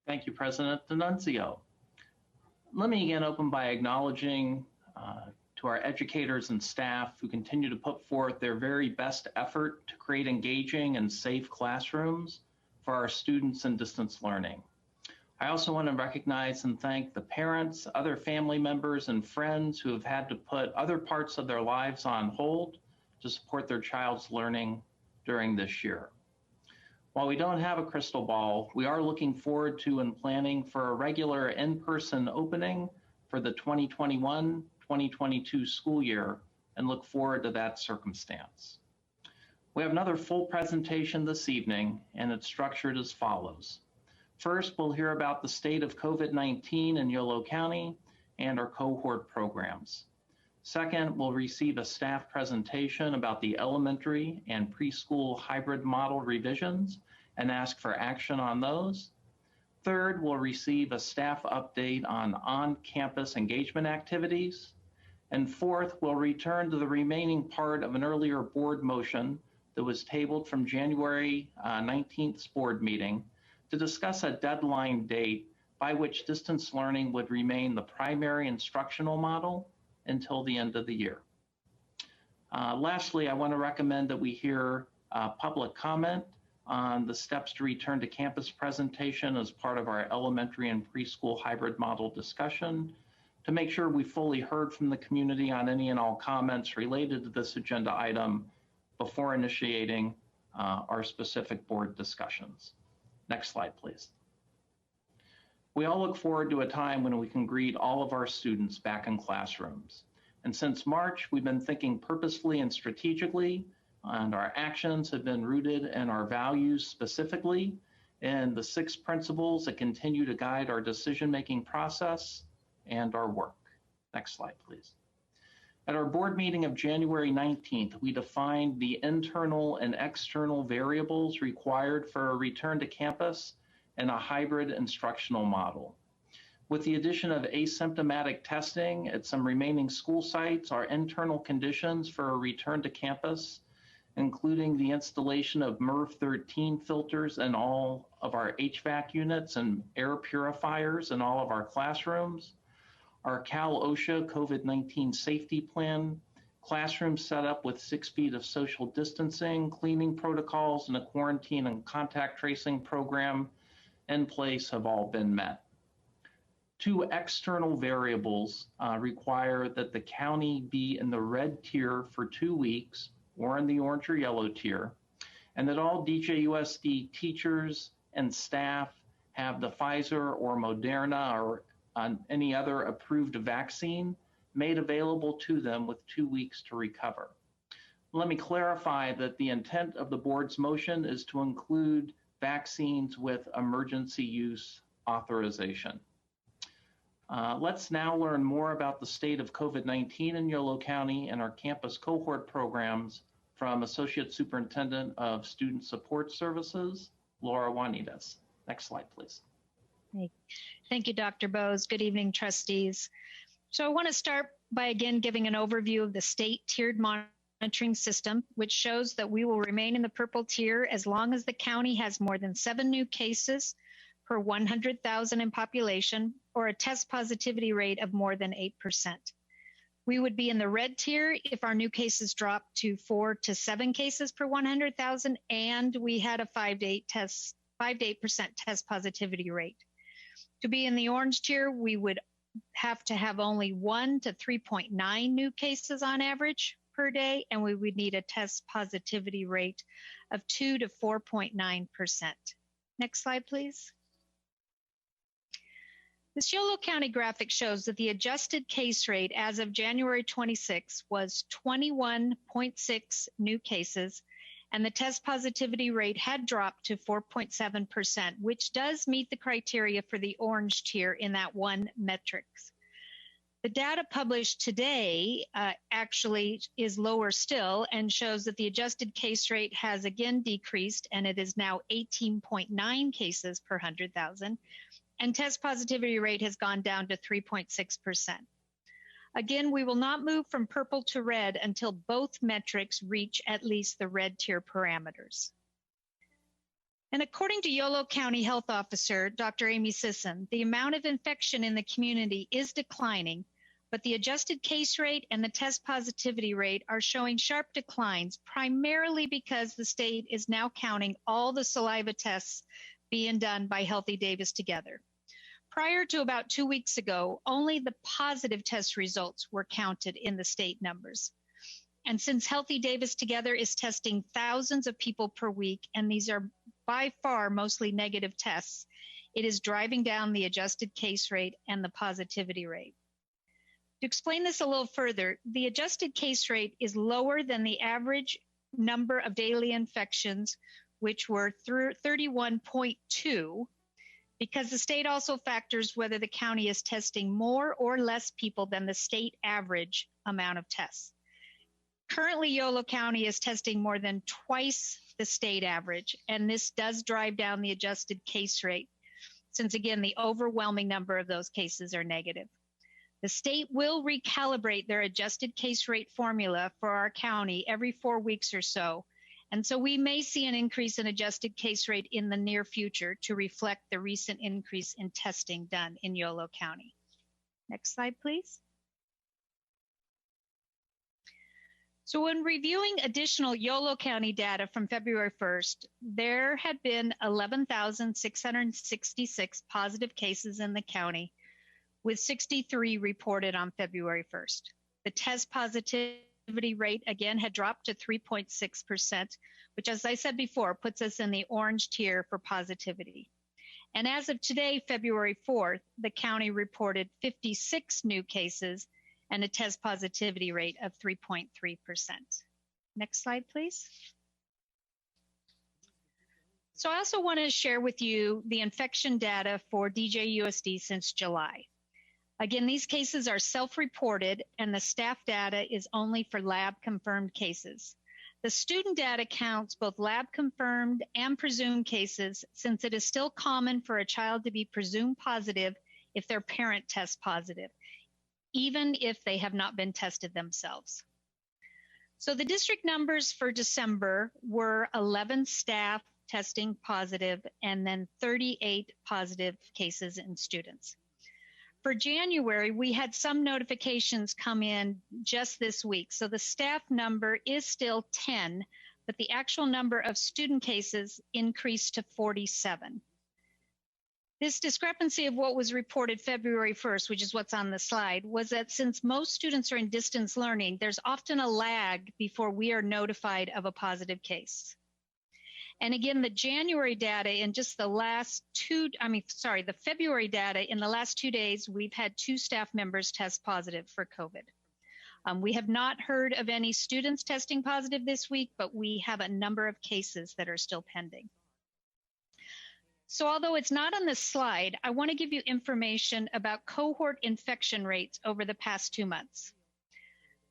Thank you, President D'Annunzio. Let me again open by acknowledging to our educators and staff who continue to put forth their very best effort to create engaging and safe classrooms for our students in distance learning. I also want to recognize and thank the parents, other family members, and friends who have had to put other parts of their lives on hold to support their child's learning during this year. While we don't have a crystal ball, we are looking forward to and planning for a regular in-person opening for the 2021-2022 school year and look forward to that circumstance. We have another full presentation this evening, and it's structured as follows. First, we'll hear about the state of COVID-19 in Yolo County and our cohort programs. Second, we'll receive a staff presentation about the elementary and preschool hybrid model revisions and ask for action on those. Third, we'll receive a staff update on on-campus engagement activities. And fourth, we'll return to the remaining part of an earlier board motion that was tabled from January 19th's board meeting to discuss a deadline date by which distance learning would remain the primary instructional model until the end of the year. Lastly, I want to recommend that we hear public comment on the steps to return to campus presentation as part of our elementary and preschool hybrid model discussion to make sure we fully heard from the community on any and all comments related to this agenda item before initiating our specific board discussions. Next slide, please. We all look forward to a time when we can greet all of our students back in classrooms. And since March, we've been thinking purposefully and strategically, and our actions have been rooted in our values, specifically in the 6 principles that continue to guide our decision-making process and our work. Next slide, please. At our board meeting of January 19th, we defined the internal and external variables required for a return to campus and a hybrid instructional model. With the addition of asymptomatic testing at some remaining school sites, our internal conditions for a return to campus, including the installation of MERV 13 filters in all of our HVAC units and air purifiers in all of our classrooms, our Cal OSHA COVID-19 safety plan, classroom set up with 6 feet of social distancing, cleaning protocols, and a quarantine and contact tracing program in place have all been met. 2 external variables require that the county be in the red tier for 2 weeks or in the orange or yellow tier, and that all DJUSD teachers and staff have the Pfizer or Moderna or any other approved vaccine made available to them with 2 weeks to recover. Let me clarify that the intent of the board's motion is to include vaccines with emergency use authorization. Let's now learn more about the state of COVID-19 in Yolo County and our campus cohort programs from Associate Superintendent of Student Support Services, Laura Juanitas. Next slide, please. Thank you, Dr. Bose. Good evening, trustees. So I want to start by again giving an overview of the state tiered monitoring system, which shows that we will remain in the purple tier as long as the county has more than 7 new cases per 100,000 in population or a test positivity rate of more than 8%. We would be in the red tier if our new cases drop to 4 to 7 cases per 100,000 and we had a 5 to 8% test positivity rate. To be in the orange tier, we would have to have only 1 to 3.9 new cases on average per day, and we would need a test positivity rate of 2 to 4.9%. Next slide, please. This Yolo County graphic shows that the adjusted case rate as of January 26 was 21.6 new cases, and the test positivity rate had dropped to 4.7%, which does meet the criteria for the orange tier in that one metrics. The data published today actually is lower still and shows that the adjusted case rate has again decreased, and it is now 18.9 cases per 100,000. And test positivity rate has gone down to 3.6%. Again, we will not move from purple to red until both metrics reach at least the red tier parameters. And according to Yolo County Health Officer, Dr. Amy Sisson, the amount of infection in the community is declining, but the adjusted case rate and the test positivity rate are showing sharp declines, primarily because the state is now counting all the saliva tests being done by Healthy Davis Together. Prior to about 2 weeks ago, only the positive test results were counted in the state numbers. And since Healthy Davis Together is testing thousands of people per week, and these are by far mostly negative tests, it is driving down the adjusted case rate and the positivity rate. To explain this a little further, the adjusted case rate is lower than the average number of daily infections, which were 31.2, because the state also factors whether the county is testing more or less people than the state average amount of tests. Currently, Yolo County is testing more than twice the state average, and this does drive down the adjusted case rate, since again, the overwhelming number of those cases are negative. The state will recalibrate their adjusted case rate formula for our county every 4 weeks or so, and so we may see an increase in adjusted case rate in the near future to reflect the recent increase in testing done in Yolo County. Next slide, please. So when reviewing additional Yolo County data from February 1st, there had been 11,666 positive cases in the county, with 63 reported on February 1st. The test positivity rate again had dropped to 3.6%, which, as I said before, puts us in the orange tier for positivity. And as of today, February 4th, the county reported 56 new cases and a test positivity rate of 3.3%. Next slide, please. So I also want to share with you the infection data for DJUSD since July. Again, these cases are self-reported, and the staff data is only for lab-confirmed cases. The student data counts both lab-confirmed and presumed cases, since it is still common for a child to be presumed positive if their parent tests positive, even if they have not been tested themselves. So the district numbers for December were 11 staff testing positive and then 38 positive cases in students. For January, we had some notifications come in just this week. So the staff number is still 10, but the actual number of student cases increased to 47. This discrepancy of what was reported February 1st, which is what's on the slide, was that since most students are in distance learning, there's often a lag before we are notified of a positive case. And again, the January data in just the last the February data in the last 2 days, we've had 2 staff members test positive for COVID. We have not heard of any students testing positive this week, but we have a number of cases that are still pending. So although it's not on this slide, I want to give you information about cohort infection rates over the past 2 months.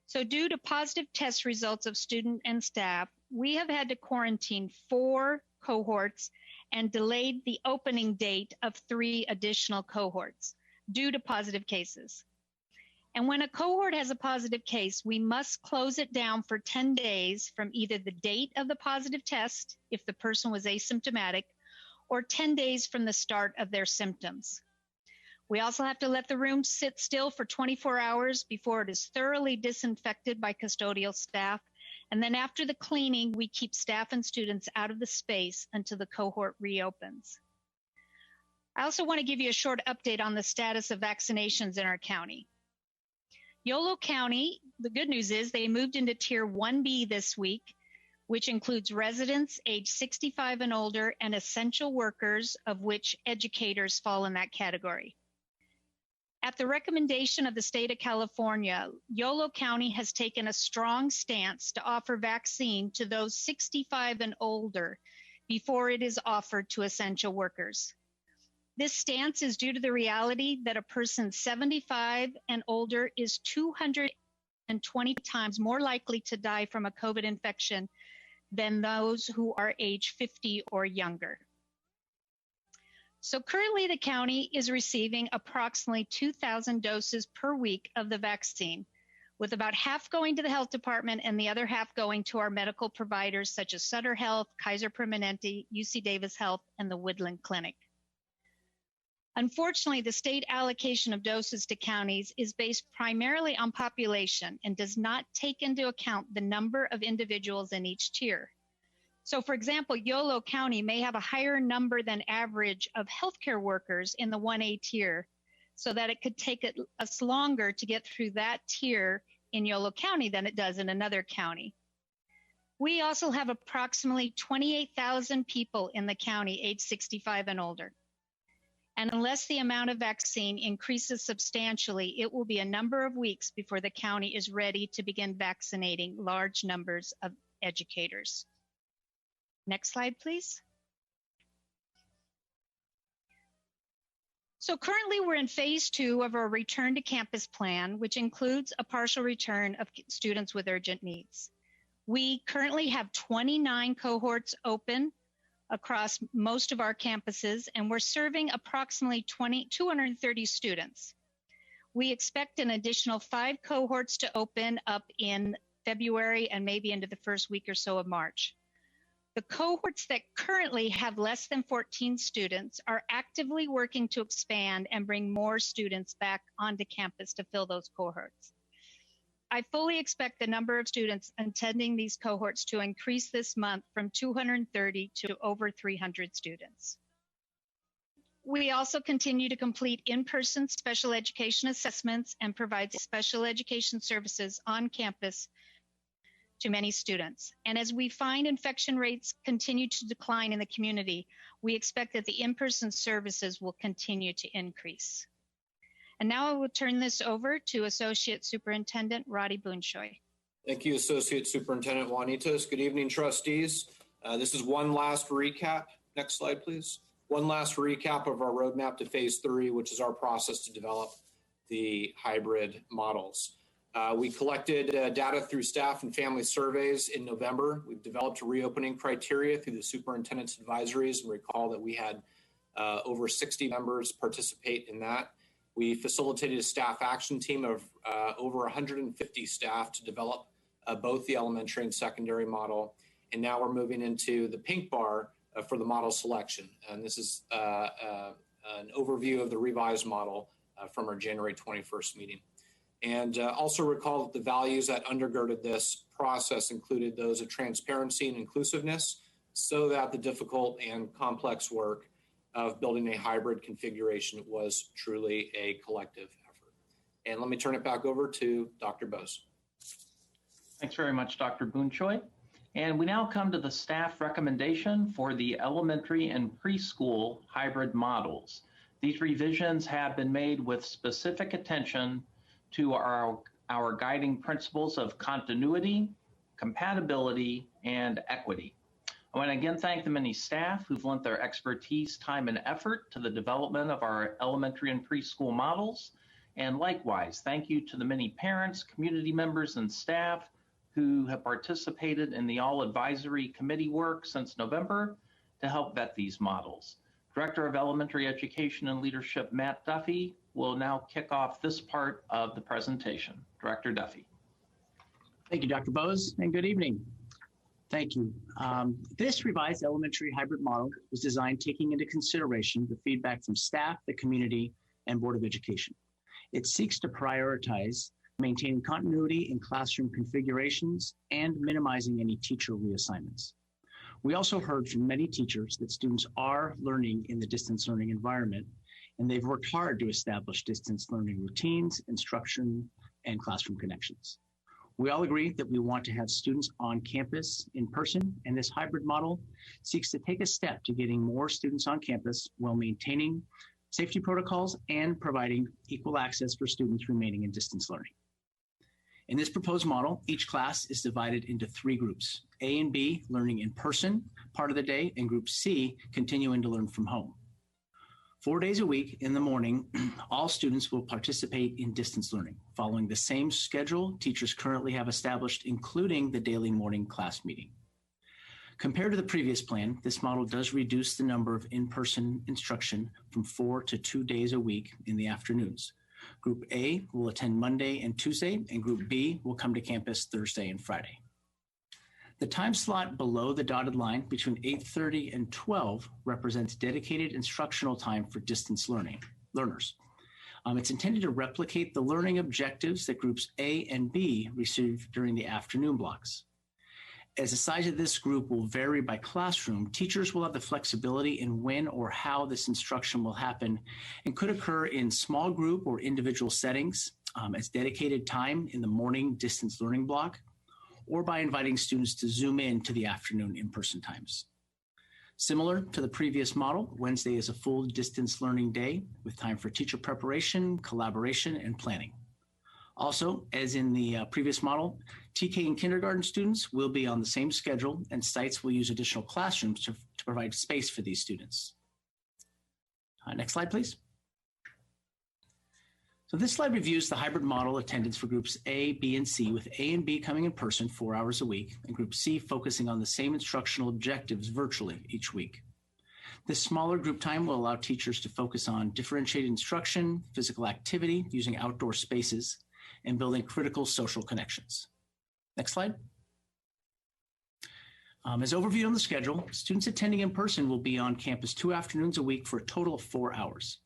So due to positive test results of student and staff, we have had to quarantine 4 cohorts and delayed the opening date of 3 additional cohorts due to positive cases. And when a cohort has a positive case, we must close it down for 10 days from either the date of the positive test, if the person was asymptomatic, or 10 days from the start of their symptoms. We also have to let the room sit still for 24 hours before it is thoroughly disinfected by custodial staff. And then after the cleaning, we keep staff and students out of the space until the cohort reopens. I also want to give you a short update on the status of vaccinations in our county. Yolo County, the good news is they moved into Tier 1B this week, which includes residents age 65 and older and essential workers, of which educators fall in that category. At the recommendation of the state of California, Yolo County has taken a strong stance to offer vaccine to those 65 and older before it is offered to essential workers. This stance is due to the reality that a person 75 and older is 220 times more likely to die from a COVID infection than those who are age 50 or younger. So currently the county is receiving approximately 2,000 doses per week of the vaccine, with about half going to the health department and the other half going to our medical providers such as Sutter Health, Kaiser Permanente, UC Davis Health, and the Woodland Clinic. Unfortunately, the state allocation of doses to counties is based primarily on population and does not take into account the number of individuals in each tier. So for example, Yolo County may have a higher number than average of healthcare workers in the 1A tier, so that it could take us longer to get through that tier in Yolo County than it does in another county. We also have approximately 28,000 people in the county age 65 and older. And unless the amount of vaccine increases substantially, it will be a number of weeks before the county is ready to begin vaccinating large numbers of educators. Next slide, please. So currently we're in phase 2 of our return to campus plan, which includes a partial return of students with urgent needs. We currently have 29 cohorts open across most of our campuses, and we're serving approximately 230 students. We expect an additional 5 cohorts to open up in February and maybe into the first week or so of March. The cohorts that currently have less than 14 students are actively working to expand and bring more students back onto campus to fill those cohorts. I fully expect the number of students attending these cohorts to increase this month from 230 to over 300 students. We also continue to complete in-person special education assessments and provide special education services on campus to many students. And as we find infection rates continue to decline in the community, we expect that the in-person services will continue to increase. And now I will turn this over to Associate Superintendent Roddy Boonshoy. Thank you, Associate Superintendent Juanitas. Good evening, trustees. This is one last recap. Next slide, please. One last recap of our roadmap to phase 3, which is our process to develop the hybrid models. We collected data through staff and family surveys in November. We've developed reopening criteria through the superintendent's advisories, and recall that we had over 60 members participate in that. We facilitated a staff action team of over 150 staff to develop both the elementary and secondary model. And now we're moving into the pink bar for the model selection. And this is an overview of the revised model from our January 21st meeting. And also recall that the values that undergirded this process included those of transparency and inclusiveness, so that the difficult and complex work of building a hybrid configuration was truly a collective effort. And let me turn it back over to Dr. Bose. Thanks very much, Dr. Boonshoy. And we now come to the staff recommendation for the elementary and preschool hybrid models. These revisions have been made with specific attention to our guiding principles of continuity, compatibility, and equity. I want to again thank the many staff who've lent their expertise, time, and effort to the development of our elementary and preschool models. And likewise, thank you to the many parents, community members, and staff who have participated in the all advisory committee work since November to help vet these models. Director of Elementary Education and Leadership, Matt Duffy, will now kick off this part of the presentation. Director Duffy. Thank you, Dr. Bose, and good evening. Thank you. This revised elementary hybrid model was designed taking into consideration the feedback from staff, the community, and Board of Education. It seeks to prioritize maintaining continuity in classroom configurations and minimizing any teacher reassignments. We also heard from many teachers that students are learning in the distance learning environment, and they've worked hard to establish distance learning routines, instruction, and classroom connections. We all agree that we want to have students on campus in person, and this hybrid model seeks to take a step to getting more students on campus while maintaining safety protocols and providing equal access for students remaining in distance learning. In this proposed model, each class is divided into 3 groups: A and B learning in person part of the day, and Group C continuing to learn from home. 4 days a week in the morning, all students will participate in distance learning, following the same schedule teachers currently have established, including the daily morning class meeting. Compared to the previous plan, this model does reduce the number of in-person instruction from 4 to 2 days a week in the afternoons, Group A will attend Monday and Tuesday, and Group B will come to campus Thursday and Friday. The time slot below the dotted line between 8:30 and 12 represents dedicated instructional time for distance learners. It's intended to replicate the learning objectives that groups A and B receive during the afternoon blocks. As the size of this group will vary by classroom, teachers will have the flexibility in when or how this instruction will happen and could occur in small group or individual settings as dedicated time in the morning distance learning block, or by inviting students to Zoom in to the afternoon in-person times. Similar to the previous model, Wednesday is a full distance learning day with time for teacher preparation, collaboration, and planning. Also, as in the previous model, TK and kindergarten students will be on the same schedule, and sites will use additional classrooms to provide space for these students. Next slide, please. So this slide reviews the hybrid model attendance for groups A, B, and C, with A and B coming in person 4 hours a week, and group C focusing on the same instructional objectives virtually each week. This smaller group time will allow teachers to focus on differentiated instruction, physical activity, using outdoor spaces, and building critical social connections. Next slide. As overviewed on the schedule, students attending in person will be on campus 2 afternoons a week for a total of 4 hours.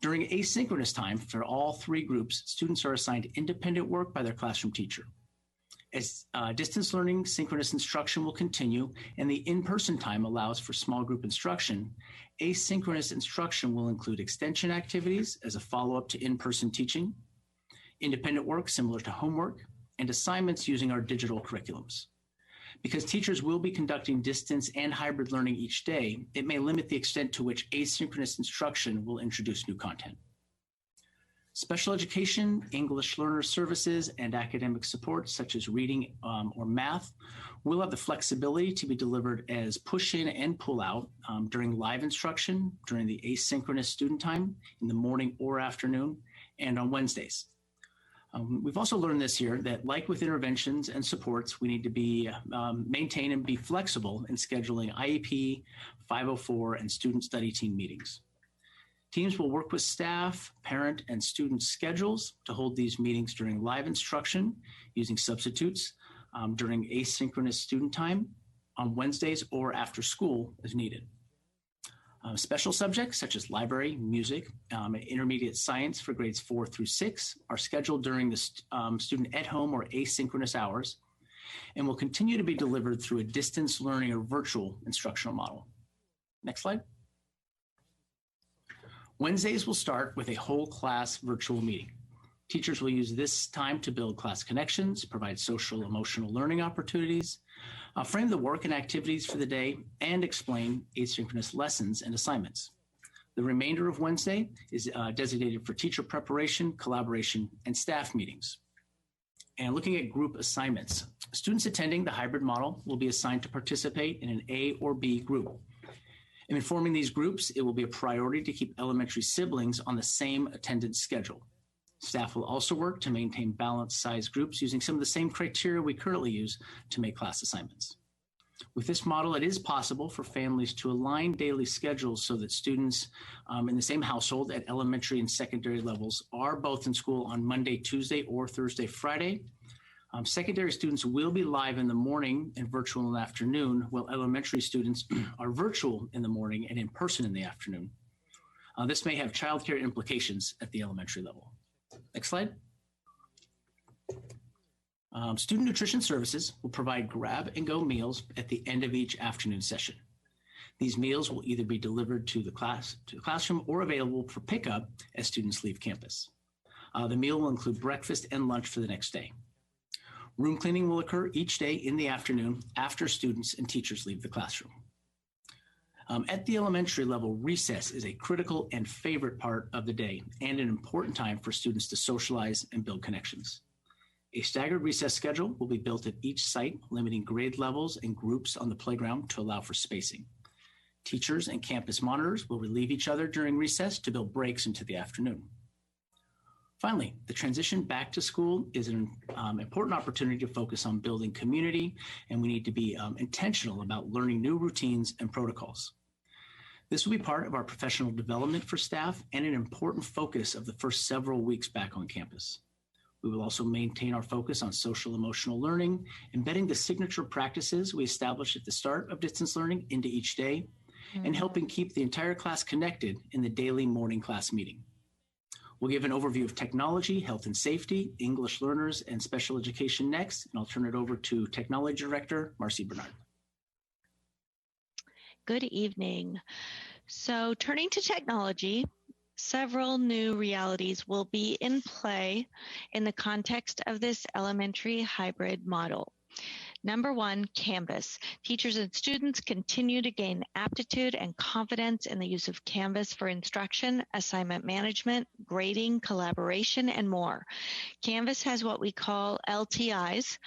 During asynchronous time for all 3 groups, students are assigned independent work by their classroom teacher. As distance learning, synchronous instruction will continue, and the in-person time allows for small group instruction. Asynchronous instruction will include extension activities as a follow-up to in-person teaching, independent work similar to homework, and assignments using our digital curriculums. Because teachers will be conducting distance and hybrid learning each day, it may limit the extent to which asynchronous instruction will introduce new content. Special education, English learner services, and academic support such as reading or math will have the flexibility to be delivered as push-in and pull-out during live instruction, during the asynchronous student time, in the morning or afternoon, and on Wednesdays. We've also learned this year that, like with interventions and supports, we need to be maintain and be flexible in scheduling IEP, 504, and student study team meetings. Teams will work with staff, parent, and student schedules to hold these meetings during live instruction using substitutes during asynchronous student time on Wednesdays or after school as needed. Special subjects such as library, music, and intermediate science for grades 4 through 6 are scheduled during the student at home or asynchronous hours and will continue to be delivered through a distance learning or virtual instructional model. Next slide. Wednesdays will start with a whole class virtual meeting. Teachers will use this time to build class connections, provide social emotional learning opportunities, frame the work and activities for the day, and explain asynchronous lessons and assignments. The remainder of Wednesday is designated for teacher preparation, collaboration, and staff meetings. And looking at group assignments, students attending the hybrid model will be assigned to participate in an A or B group. In forming these groups, it will be a priority to keep elementary siblings on the same attendance schedule. Staff will also work to maintain balanced size groups using some of the same criteria we currently use to make class assignments. With this model, it is possible for families to align daily schedules so that students in the same household at elementary and secondary levels are both in school on Monday, Tuesday, or Thursday, Friday. Secondary students will be live in the morning and virtual in the afternoon, while elementary students are virtual in the morning and in person in the afternoon. This may have childcare implications at the elementary level. Next slide. Student nutrition services will provide grab-and-go meals at the end of each afternoon session. These meals will either be delivered to the classroom or available for pickup as students leave campus. The meal will include breakfast and lunch for the next day. Room cleaning will occur each day in the afternoon after students and teachers leave the classroom. At the elementary level, recess is a critical and favorite part of the day and an important time for students to socialize and build connections. A staggered recess schedule will be built at each site, limiting grade levels and groups on the playground to allow for spacing. Teachers and campus monitors will relieve each other during recess to build breaks into the afternoon. Finally, the transition back to school is an important opportunity to focus on building community, and we need to be intentional about learning new routines and protocols. This will be part of our professional development for staff and an important focus of the first several weeks back on campus. We will also maintain our focus on social emotional learning, embedding the signature practices we established at the start of distance learning into each day, and helping keep the entire class connected in the daily morning class meeting. We'll give an overview of technology, health and safety, English learners, and special education next, and I'll turn it over to Technology Director Marcy Bernard. Good evening. So turning to technology, several new realities will be in play in the context of this elementary hybrid model. Number one, Canvas. Teachers and students continue to gain aptitude and confidence in the use of Canvas for instruction, assignment management, grading, collaboration, and more. Canvas has what we call LTIs,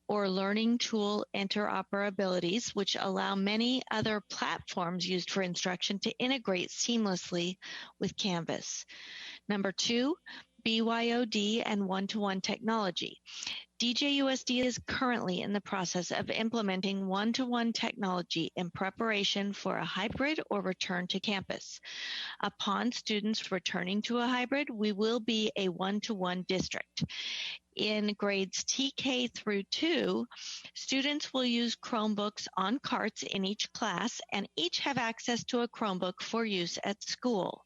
or learning tool interoperabilities, which allow many other platforms used for instruction to integrate seamlessly with Canvas. Number two, BYOD and one-to-one technology. Djusd is currently in the process of implementing one-to-one technology in preparation for a hybrid or return to campus. Upon students returning to a hybrid, we will be a one-to-one district. In grades TK through 2, students will use Chromebooks on carts in each class and each have access to a Chromebook for use at school.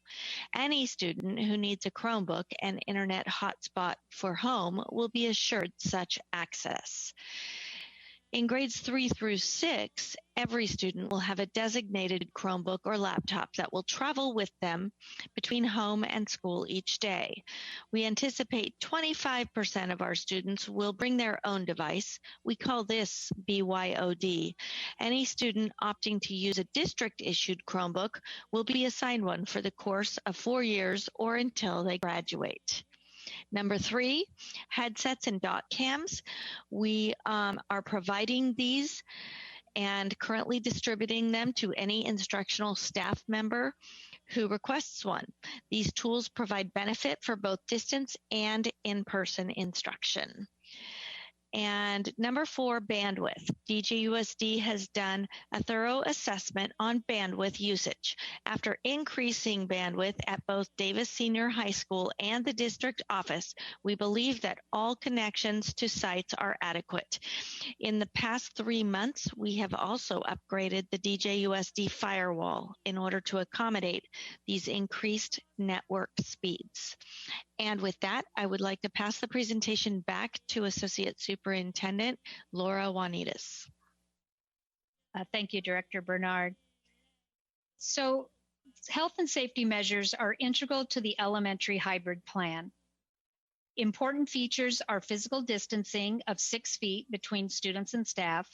Any student who needs a Chromebook and internet hotspot for home will be assured such access. In grades 3 through 6, every student will have a designated Chromebook or laptop that will travel with them between home and school each day. We anticipate 25% of our students will bring their own device. We call this BYOD. Any student opting to use a district-issued Chromebook will be assigned one for the course of 4 years or until they graduate. Number 3, headsets and dot cams. We are providing these and currently distributing them to any instructional staff member who requests one. These tools provide benefit for both distance and in-person instruction. And number 4, bandwidth. Djusd has done a thorough assessment on bandwidth usage. After increasing bandwidth at both Davis Senior High School and the district office, we believe that all connections to sites are adequate. In the past 3 months, we have also upgraded the Djusd firewall in order to accommodate these increased network speeds. And with that, I would like to pass the presentation back to Associate Superintendent Laura Juanitas. Thank you, Director Bernard. So health and safety measures are integral to the elementary hybrid plan. Important features are physical distancing of 6 feet between students and staff,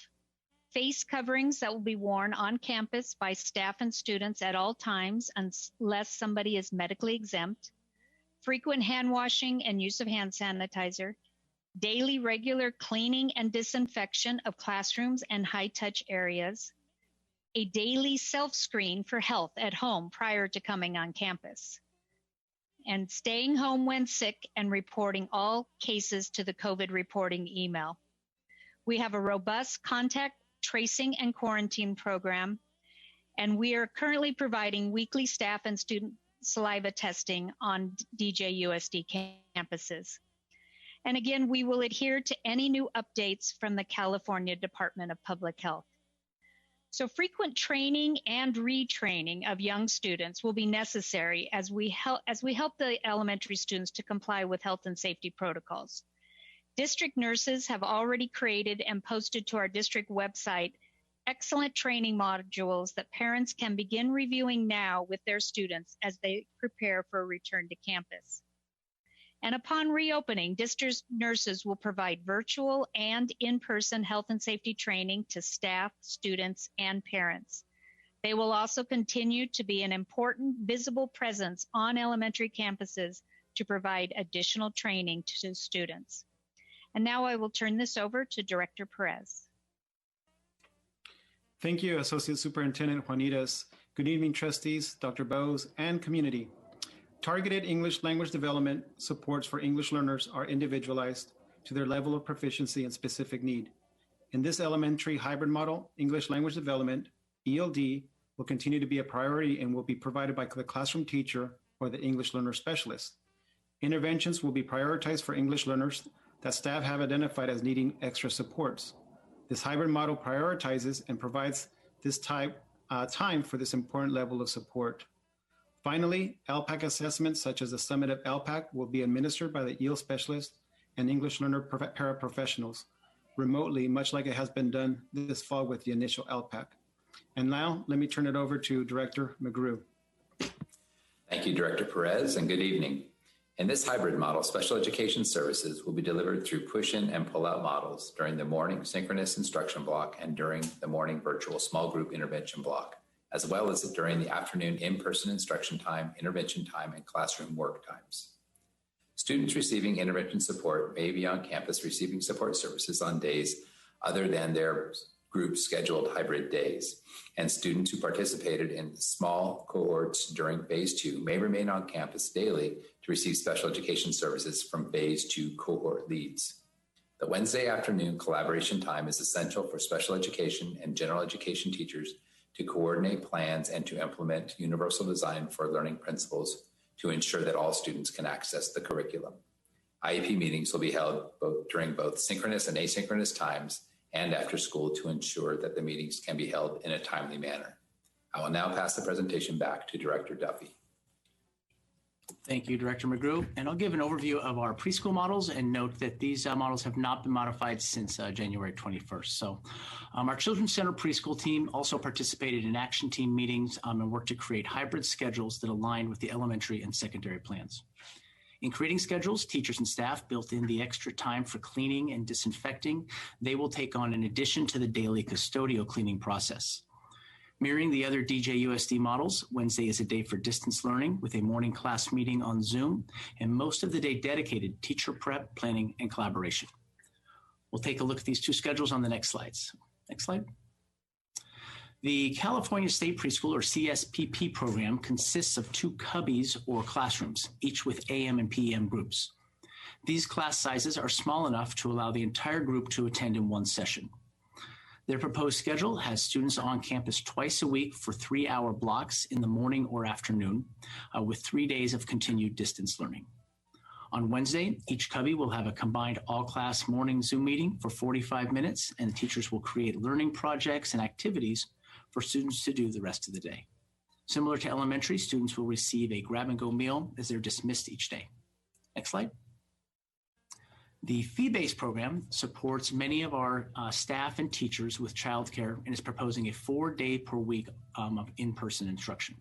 face coverings that will be worn on campus by staff and students at all times unless somebody is medically exempt, frequent hand washing and use of hand sanitizer, daily regular cleaning and disinfection of classrooms and high-touch areas, a daily self-screen for health at home prior to coming on campus, and staying home when sick and reporting all cases to the COVID reporting email. We have a robust contact tracing and quarantine program, and we are currently providing weekly staff and student saliva testing on Djusd campuses. And again, we will adhere to any new updates from the California Department of Public Health. So frequent training and retraining of young students will be necessary as we help the elementary students to comply with health and safety protocols. District nurses have already created and posted to our district website excellent training modules that parents can begin reviewing now with their students as they prepare for a return to campus. And upon reopening, district nurses will provide virtual and in-person health and safety training to staff, students, and parents. They will also continue to be an important visible presence on elementary campuses to provide additional training to students. And now I will turn this over to Director Perez. Thank you, Associate Superintendent Juanitas. Good evening, trustees, Dr. Bose, and community. Targeted English language development supports for English learners are individualized to their level of proficiency and specific need. In this elementary hybrid model, English language development, ELD, will continue to be a priority and will be provided by the classroom teacher or the English learner specialist. Interventions will be prioritized for English learners that staff have identified as needing extra supports. This hybrid model prioritizes and provides this time for this important level of support. Finally, LPAC assessments such as the summative LPAC will be administered by the EL specialist and English learner paraprofessionals remotely, much like it has been done this fall with the initial LPAC. And now let me turn it over to Director McGrew. Thank you, Director Perez, and good evening. In this hybrid model, special education services will be delivered through push-in and pull-out models during the morning synchronous instruction block and during the morning virtual small group intervention block, as well as during the afternoon in-person instruction time, intervention time, and classroom work times. Students receiving intervention support may be on campus receiving support services on days other than their group scheduled hybrid days, and students who participated in small cohorts during phase 2 may remain on campus daily to receive special education services from phase 2 cohort leads. The Wednesday afternoon collaboration time is essential for special education and general education teachers to coordinate plans and to implement universal design for learning principles to ensure that all students can access the curriculum. IEP meetings will be held during both synchronous and asynchronous times and after school to ensure that the meetings can be held in a timely manner. I will now pass the presentation back to Director Duffy. Thank you, Director McGrew. And I'll give an overview of our preschool models and note that these models have not been modified since January 21st. So our Children's Center preschool team also participated in action team meetings and worked to create hybrid schedules that align with the elementary and secondary plans. In creating schedules, teachers and staff built in the extra time for cleaning and disinfecting they will take on in addition to the daily custodial cleaning process. Mirroring the other DJUSD models, Wednesday is a day for distance learning with a morning class meeting on Zoom and most of the day dedicated teacher prep, planning, and collaboration. We'll take a look at these two schedules on the next slides. Next slide. The California State Preschool, or CSPP program, consists of 2 cubbies or classrooms, each with AM and PM groups. These class sizes are small enough to allow the entire group to attend in one session. Their proposed schedule has students on campus twice a week for 3-hour blocks in the morning or afternoon, with 3 days of continued distance learning. On Wednesday, each cubby will have a combined all-class morning Zoom meeting for 45 minutes, and teachers will create learning projects and activities for students to do the rest of the day. Similar to elementary, students will receive a grab-and-go meal as they're dismissed each day. Next slide. The fee-based program supports many of our staff and teachers with childcare and is proposing a 4-day per week of in-person instruction.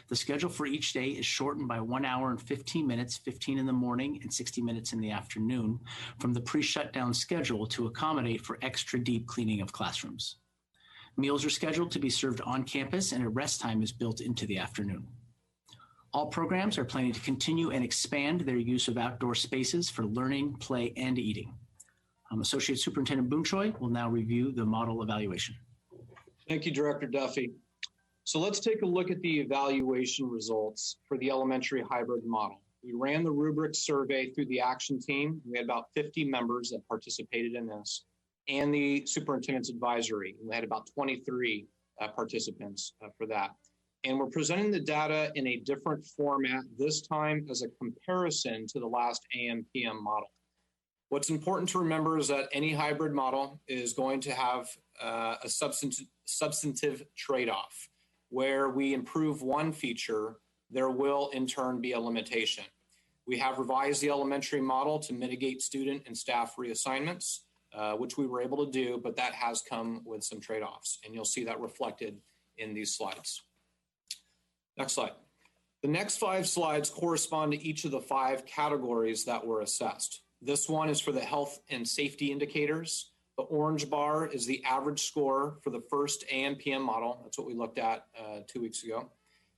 The schedule for each day is shortened by 1 hour and 15 minutes, 15 in the morning and 60 minutes in the afternoon, from the pre-shutdown schedule to accommodate for extra deep cleaning of classrooms. Meals are scheduled to be served on campus and a rest time is built into the afternoon. All programs are planning to continue and expand their use of outdoor spaces for learning, play, and eating. Associate Superintendent Boonchoi will now review the model evaluation. Thank you, Director Duffy. So let's take a look at the evaluation results for the elementary hybrid model. We ran the rubric survey through the action team. We had about 50 members that participated in this, and the superintendent's advisory. We had about 23 participants for that. And we're presenting the data in a different format this time as a comparison to the last AM/PM model. What's important to remember is that any hybrid model is going to have a substantive trade-off. Where we improve one feature, there will in turn be a limitation. We have revised the elementary model to mitigate student and staff reassignments, which we were able to do, but that has come with some trade-offs, and you'll see that reflected in these slides. Next slide. The next 5 slides correspond to each of the 5 categories that were assessed. This one is for the health and safety indicators. The orange bar is the average score for the first AM/PM model. That's what we looked at 2 weeks ago.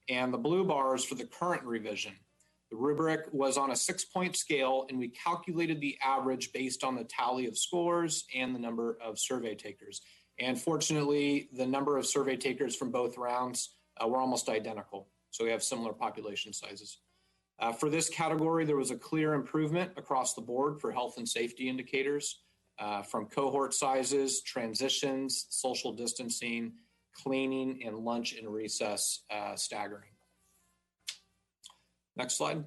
And the blue bar is for the current revision. The rubric was on a 6-point scale, and we calculated the average based on the tally of scores and the number of survey takers. And fortunately, the number of survey takers from both rounds were almost identical. So we have similar population sizes. For this category, there was a clear improvement across the board for health and safety indicators, from cohort sizes, transitions, social distancing, cleaning, and lunch and recess staggering. Next slide.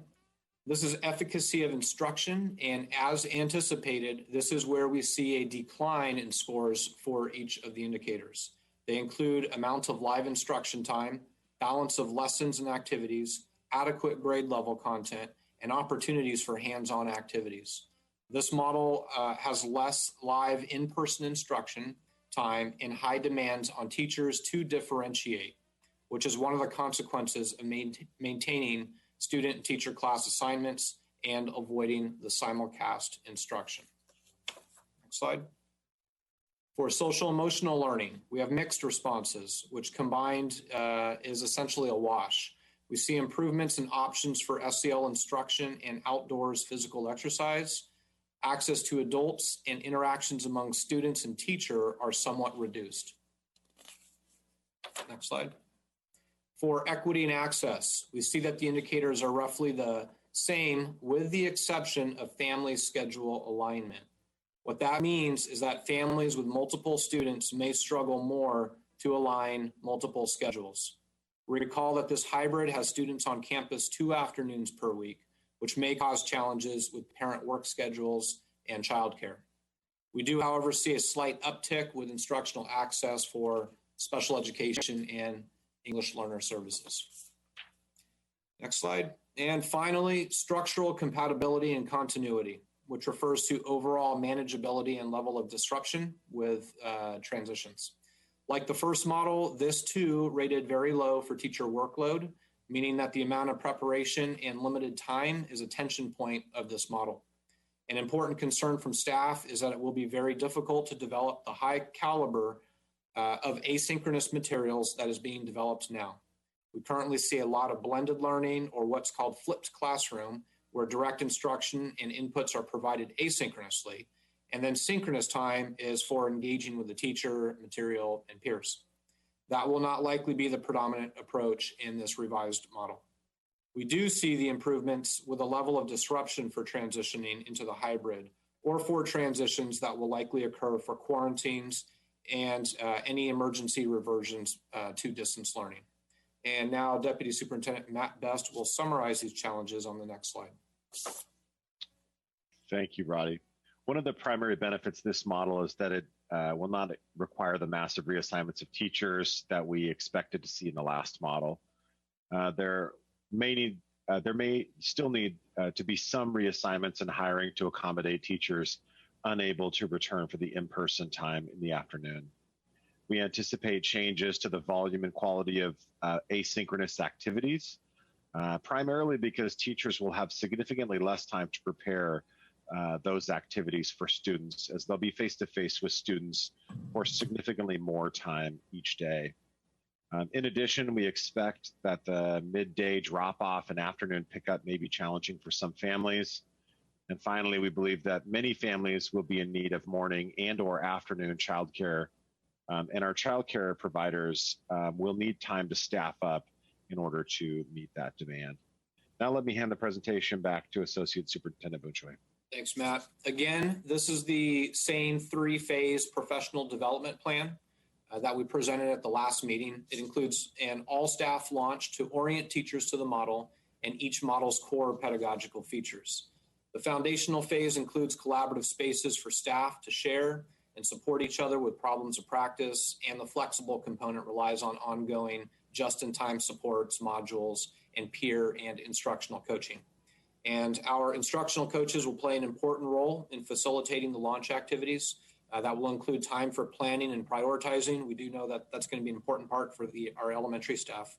This is efficacy of instruction, and as anticipated, this is where we see a decline in scores for each of the indicators. They include amount of live instruction time, balance of lessons and activities, adequate grade level content, and opportunities for hands-on activities. This model has less live in-person instruction time and high demands on teachers to differentiate, which is one of the consequences of maintaining student and teacher class assignments and avoiding the simulcast instruction. Next slide. For social emotional learning, we have mixed responses, which combined is essentially a wash. We see improvements in options for SEL instruction and outdoors physical exercise. Access to adults and interactions among students and teacher are somewhat reduced. Next slide. For equity and access, we see that the indicators are roughly the same with the exception of family schedule alignment. What that means is that families with multiple students may struggle more to align multiple schedules. Recall that this hybrid has students on campus 2 afternoons per week, which may cause challenges with parent work schedules and childcare. We do, however, see a slight uptick with instructional access for special education and English learner services. Next slide. And finally, structural compatibility and continuity, which refers to overall manageability and level of disruption with transitions. Like the first model, this too rated very low for teacher workload, meaning that the amount of preparation and limited time is a tension point of this model. An important concern from staff is that it will be very difficult to develop the high caliber of asynchronous materials that is being developed now. We currently see a lot of blended learning, or what's called flipped classroom, where direct instruction and inputs are provided asynchronously, and then synchronous time is for engaging with the teacher, material, and peers. That will not likely be the predominant approach in this revised model. We do see the improvements with a level of disruption for transitioning into the hybrid, or for transitions that will likely occur for quarantines and any emergency reversions to distance learning. And now Deputy Superintendent Matt Best will summarize these challenges on the next slide. Thank you, Roddy. One of the primary benefits of this model is that it will not require the massive reassignments of teachers that we expected to see in the last model. There may still need to be some reassignments and hiring to accommodate teachers unable to return for the in-person time in the afternoon. We anticipate changes to the volume and quality of asynchronous activities, primarily because teachers will have significantly less time to prepare those activities for students, as they'll be face-to-face with students for significantly more time each day. In addition, we expect that the midday drop-off and afternoon pickup may be challenging for some families. And finally, we believe that many families will be in need of morning and or afternoon childcare, and our childcare providers will need time to staff up in order to meet that demand. Now let me hand the presentation back to Associate Superintendent Bunchoy. Thanks, Matt. Again, this is the same 3-phase professional development plan that we presented at the last meeting. It includes an all-staff launch to orient teachers to the model and each model's core pedagogical features. The foundational phase includes collaborative spaces for staff to share and support each other with problems of practice, and the flexible component relies on ongoing just-in-time supports, modules, and peer and instructional coaching. And our instructional coaches will play an important role in facilitating the launch activities. That will include time for planning and prioritizing. We do know that that's going to be an important part for our elementary staff,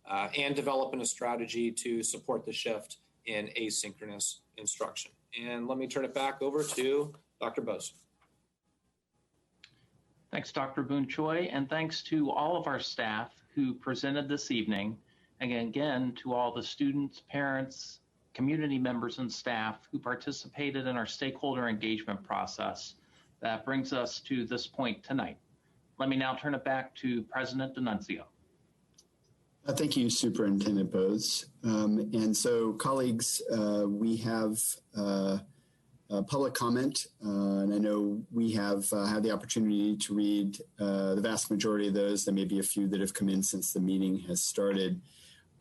and developing a strategy to support the shift in asynchronous instruction. And let me turn it back over to Dr. Bose. Thanks, Dr. Bunchoy, and thanks to all of our staff who presented this evening, and again to all the students, parents, community members, and staff who participated in our stakeholder engagement process that brings us to this point tonight. Let me now turn it back to President D'Annunzio. Thank you, Superintendent Bose. And so, colleagues, we have public comment, and I know we have had the opportunity to read the vast majority of those. There may be a few that have come in since the meeting has started.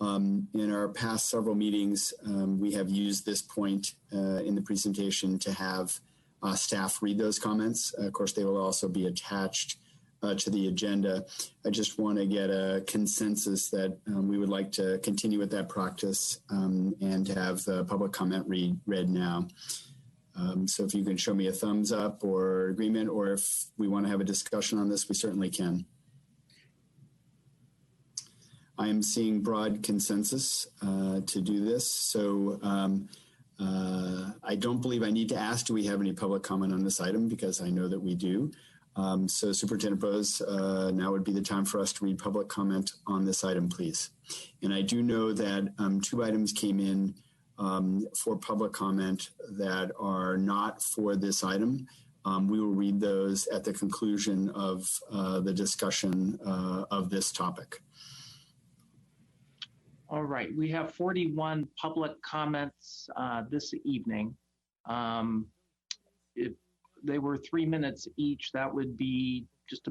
In our past several meetings, we have used this point in the presentation to have staff read those comments. Of course, they will also be attached to the agenda. I just want to get a consensus that we would like to continue with that practice and have the public comment read now. So if you can show me a thumbs up or agreement, or if we want to have a discussion on this, we certainly can. I am seeing broad consensus to do this. So I don't believe I need to ask, do we have any public comment on this item? Because I know that we do. So Superintendent Bose, now would be the time for us to read public comment on this item, please. And I do know that 2 items came in for public comment that are not for this item. We will read those at the conclusion of the discussion of this topic. All right, we have 41 public comments this evening. If they were 3 minutes each, that would be just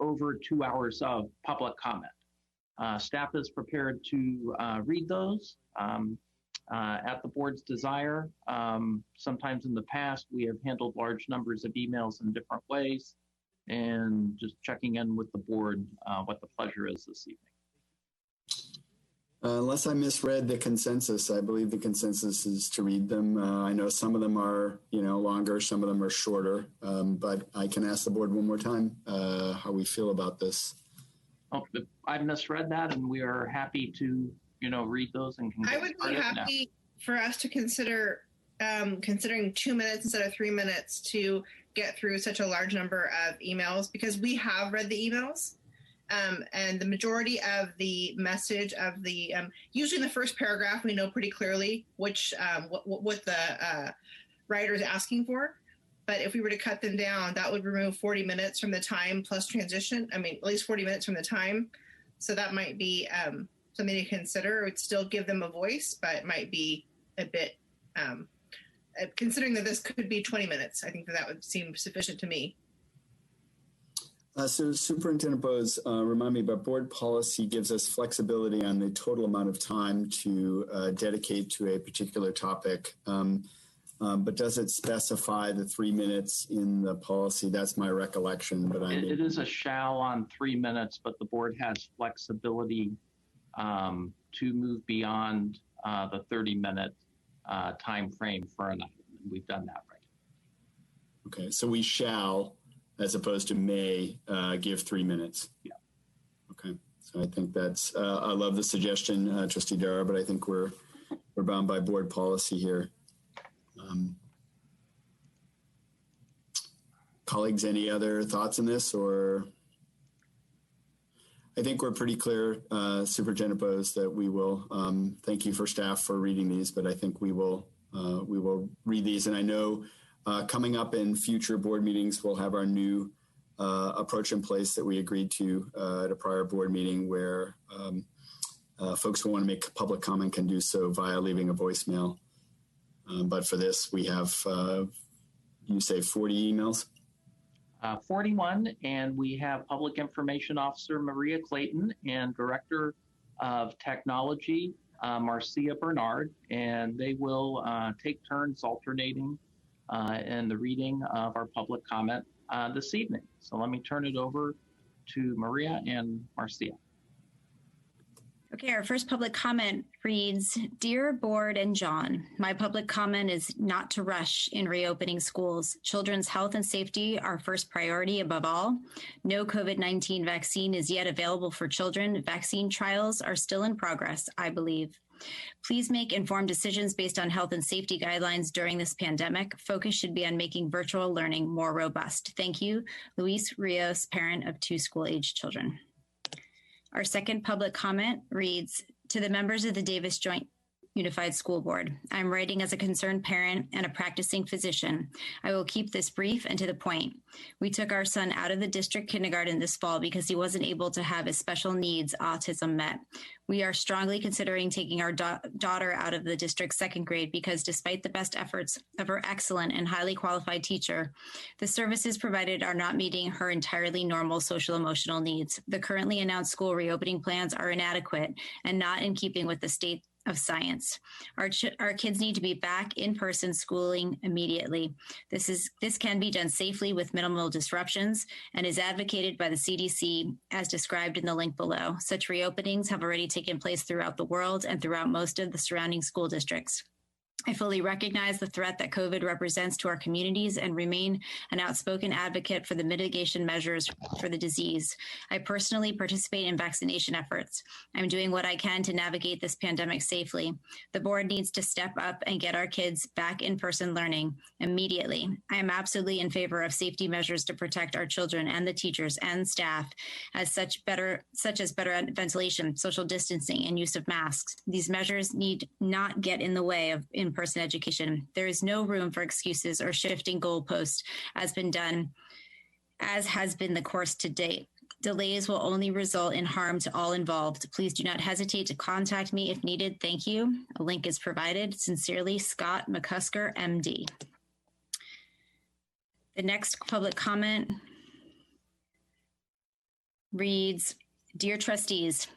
over 2 hours of public comment. Staff is prepared to read those at the board's desire. Sometimes in the past, we have handled large numbers of emails in different ways, and just checking in with the board what the pleasure is this evening. Unless I misread the consensus, I believe the consensus is to read them. I know some of them are, longer, some of them are shorter, but I can ask the board one more time how we feel about this. Oh, I misread that, and we are happy to, read those and can. I would be happy for us to consider considering 2 minutes instead of 3 minutes to get through such a large number of emails, because we have read the emails. And the majority of the message of the, usually in the first paragraph, we know pretty clearly what the writer is asking for. But if we were to cut them down, that would remove 40 minutes from the time plus transition. I mean, at least 40 minutes from the time. So that might be something to consider. It would still give them a voice, but it might be a bit, considering that this could be 20 minutes, I think that would seem sufficient to me. So Superintendent Bose, remind me, but board policy gives us flexibility on the total amount of time to dedicate to a particular topic. But does it specify the 3 minutes in the policy? That's my recollection. But it is a shall on 3 minutes, but the board has flexibility to move beyond the 30-minute time frame for an item. And we've done that right. Okay, so we shall, as opposed to may, give 3 minutes. Yeah. Okay, so I think that's, I love the suggestion, Trustee Dara, but I think we're bound by board policy here. Colleagues, any other thoughts on this? Or I think we're pretty clear, Superintendent Bose, that we will, thank you for staff for reading these, but I think we will read these. And I know coming up in future board meetings, we'll have our new approach in place that we agreed to at a prior board meeting, where folks who want to make public comment can do so via leaving a voicemail. But for this, we have, you say 40 emails? 41, and we have Public Information Officer Maria Clayton and Director of Technology Marcia Bernard, and they will take turns alternating in the reading of our public comment this evening. So let me turn it over to Maria and Marcia. Okay, our first public comment reads, Dear Board and John, my public comment is not to rush in reopening schools. Children's health and safety are first priority above all. No COVID-19 vaccine is yet available for children. Vaccine trials are still in progress, I believe. Please make informed decisions based on health and safety guidelines during this pandemic. Focus should be on making virtual learning more robust. Thank you, Luis Rios, parent of 2 school-aged children. Our second public comment reads, to the members of the Davis Joint Unified School Board. I'm writing as a concerned parent and a practicing physician. I will keep this brief and to the point. We took our son out of the district kindergarten this fall because he wasn't able to have his special needs autism met. We are strongly considering taking our daughter out of the district second grade because despite the best efforts of her excellent and highly qualified teacher, the services provided are not meeting her entirely normal social emotional needs. The currently announced school reopening plans are inadequate and not in keeping with the state of science. Our kids need to be back in person schooling immediately. This can be done safely with minimal disruptions and is advocated by the CDC as described in the link below. Such reopenings have already taken place throughout the world and throughout most of the surrounding school districts. I fully recognize the threat that COVID represents to our communities and remain an outspoken advocate for the mitigation measures for the disease. I personally participate in vaccination efforts. I'm doing what I can to navigate this pandemic safely. The board needs to step up and get our kids back in-person learning immediately. I am absolutely in favor of safety measures to protect our children and the teachers and staff, such as better ventilation, social distancing, and use of masks. These measures need not get in the way of in-person education. There is no room for excuses or shifting goalposts as has been the course to date. Delays will only result in harm to all involved. Please do not hesitate to contact me if needed. Thank you. A link is provided. Sincerely, Scott McCusker, MD. The next public comment reads, Dear Trustees,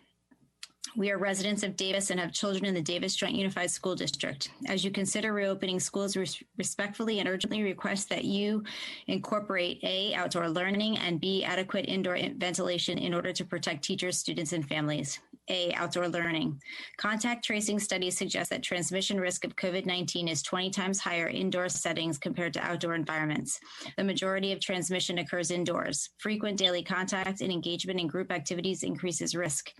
we are residents of Davis and have children in the Davis Joint Unified School District. As you consider reopening schools, we respectfully and urgently request that you incorporate A, outdoor learning, and B, adequate indoor ventilation in order to protect teachers, students, and families. A, outdoor learning. Contact tracing studies suggest that transmission risk of COVID-19 is 20 times higher indoor settings compared to outdoor environments. The majority of transmission occurs indoors. Frequent daily contact and engagement in group activities increases risk.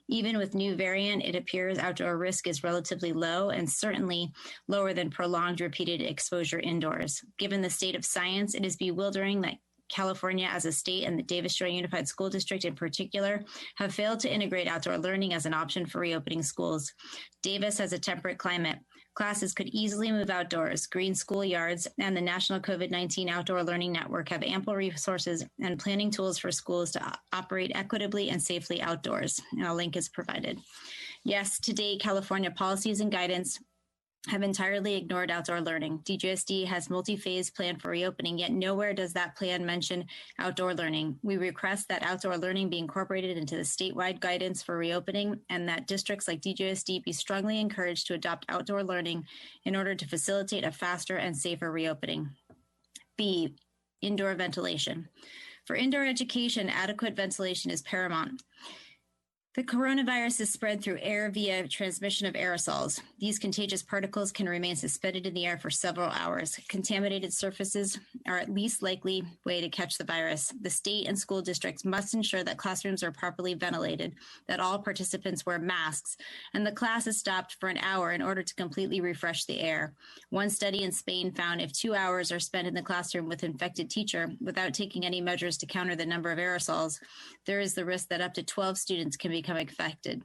Even with new variant, it appears outdoor risk is relatively low and certainly lower than prolonged repeated exposure indoors. Given the state of science, it is bewildering that California as a state and the Davis Joint Unified School District in particular have failed to integrate outdoor learning as an option for reopening schools. Davis has a temperate climate. Classes could easily move outdoors. Green schoolyards and the National COVID-19 Outdoor Learning Network have ample resources and planning tools for schools to operate equitably and safely outdoors. And a link is provided. Yes, to date, California policies and guidance have entirely ignored outdoor learning. Djusd has multi-phase plan for reopening, yet nowhere does that plan mention outdoor learning. We request that outdoor learning be incorporated into the statewide guidance for reopening and that districts like Djusd be strongly encouraged to adopt outdoor learning in order to facilitate a faster and safer reopening. B, indoor ventilation. For indoor education, adequate ventilation is paramount. The coronavirus is spread through air via transmission of aerosols. These contagious particles can remain suspended in the air for several hours. Contaminated surfaces are at least likely way to catch the virus. The state and school districts must ensure that classrooms are properly ventilated, that all participants wear masks, and the class is stopped for an hour in order to completely refresh the air. One study in Spain found if 2 hours are spent in the classroom with an infected teacher without taking any measures to counter the number of aerosols, there is the risk that up to 12 students can become infected.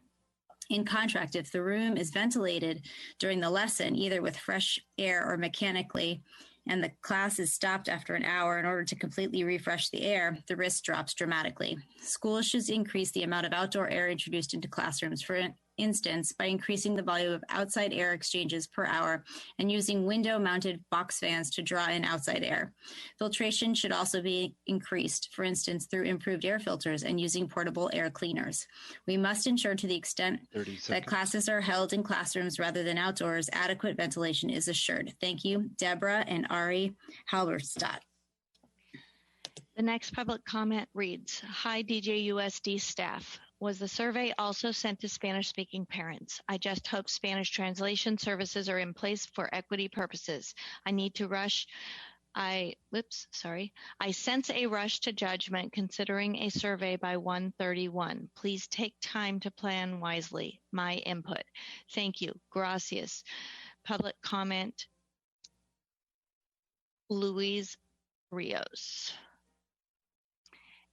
In contrast, if the room is ventilated during the lesson, either with fresh air or mechanically, and the class is stopped after an hour in order to completely refresh the air, the risk drops dramatically. Schools should increase the amount of outdoor air introduced into classrooms, for instance, by increasing the volume of outside air exchanges per hour and using window-mounted box fans to draw in outside air. Filtration should also be increased, for instance, through improved air filters and using portable air cleaners. We must ensure to the extent that classes are held in classrooms rather than outdoors, adequate ventilation is assured. Thank you, Deborah and Ari Halberstadt. The next public comment reads, Hi, DJUSD staff. Was the survey also sent to Spanish-speaking parents? I just hope Spanish translation services are in place for equity purposes. I sense a rush to judgment considering a survey by 131. Please take time to plan wisely. My input. Thank you. Gracias. Public comment, Luis Rios.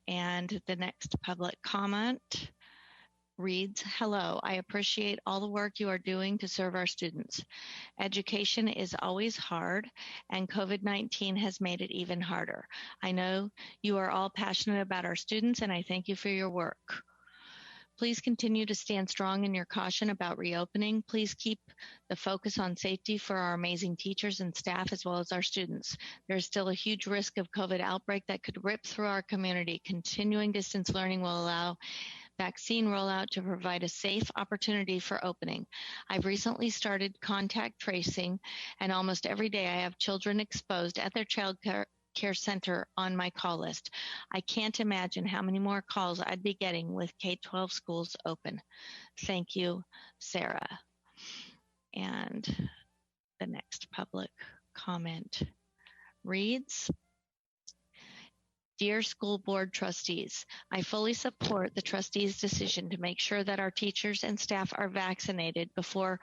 And the next public comment reads, hello, I appreciate all the work you are doing to serve our students. Education is always hard, and COVID-19 has made it even harder. I know you are all passionate about our students, and I thank you for your work. Please continue to stand strong in your caution about reopening. Please keep the focus on safety for our amazing teachers and staff as well as our students. There's still a huge risk of COVID outbreak that could rip through our community. Continuing distance learning will allow vaccine rollout to provide a safe opportunity for opening. I've recently started contact tracing, and almost every day I have children exposed at their child care center on my call list. I can't imagine how many more calls I'd be getting with K-12 schools open. Thank you, Sarah. And the next public comment reads, Dear School Board Trustees, I fully support the trustees' decision to make sure that our teachers and staff are vaccinated before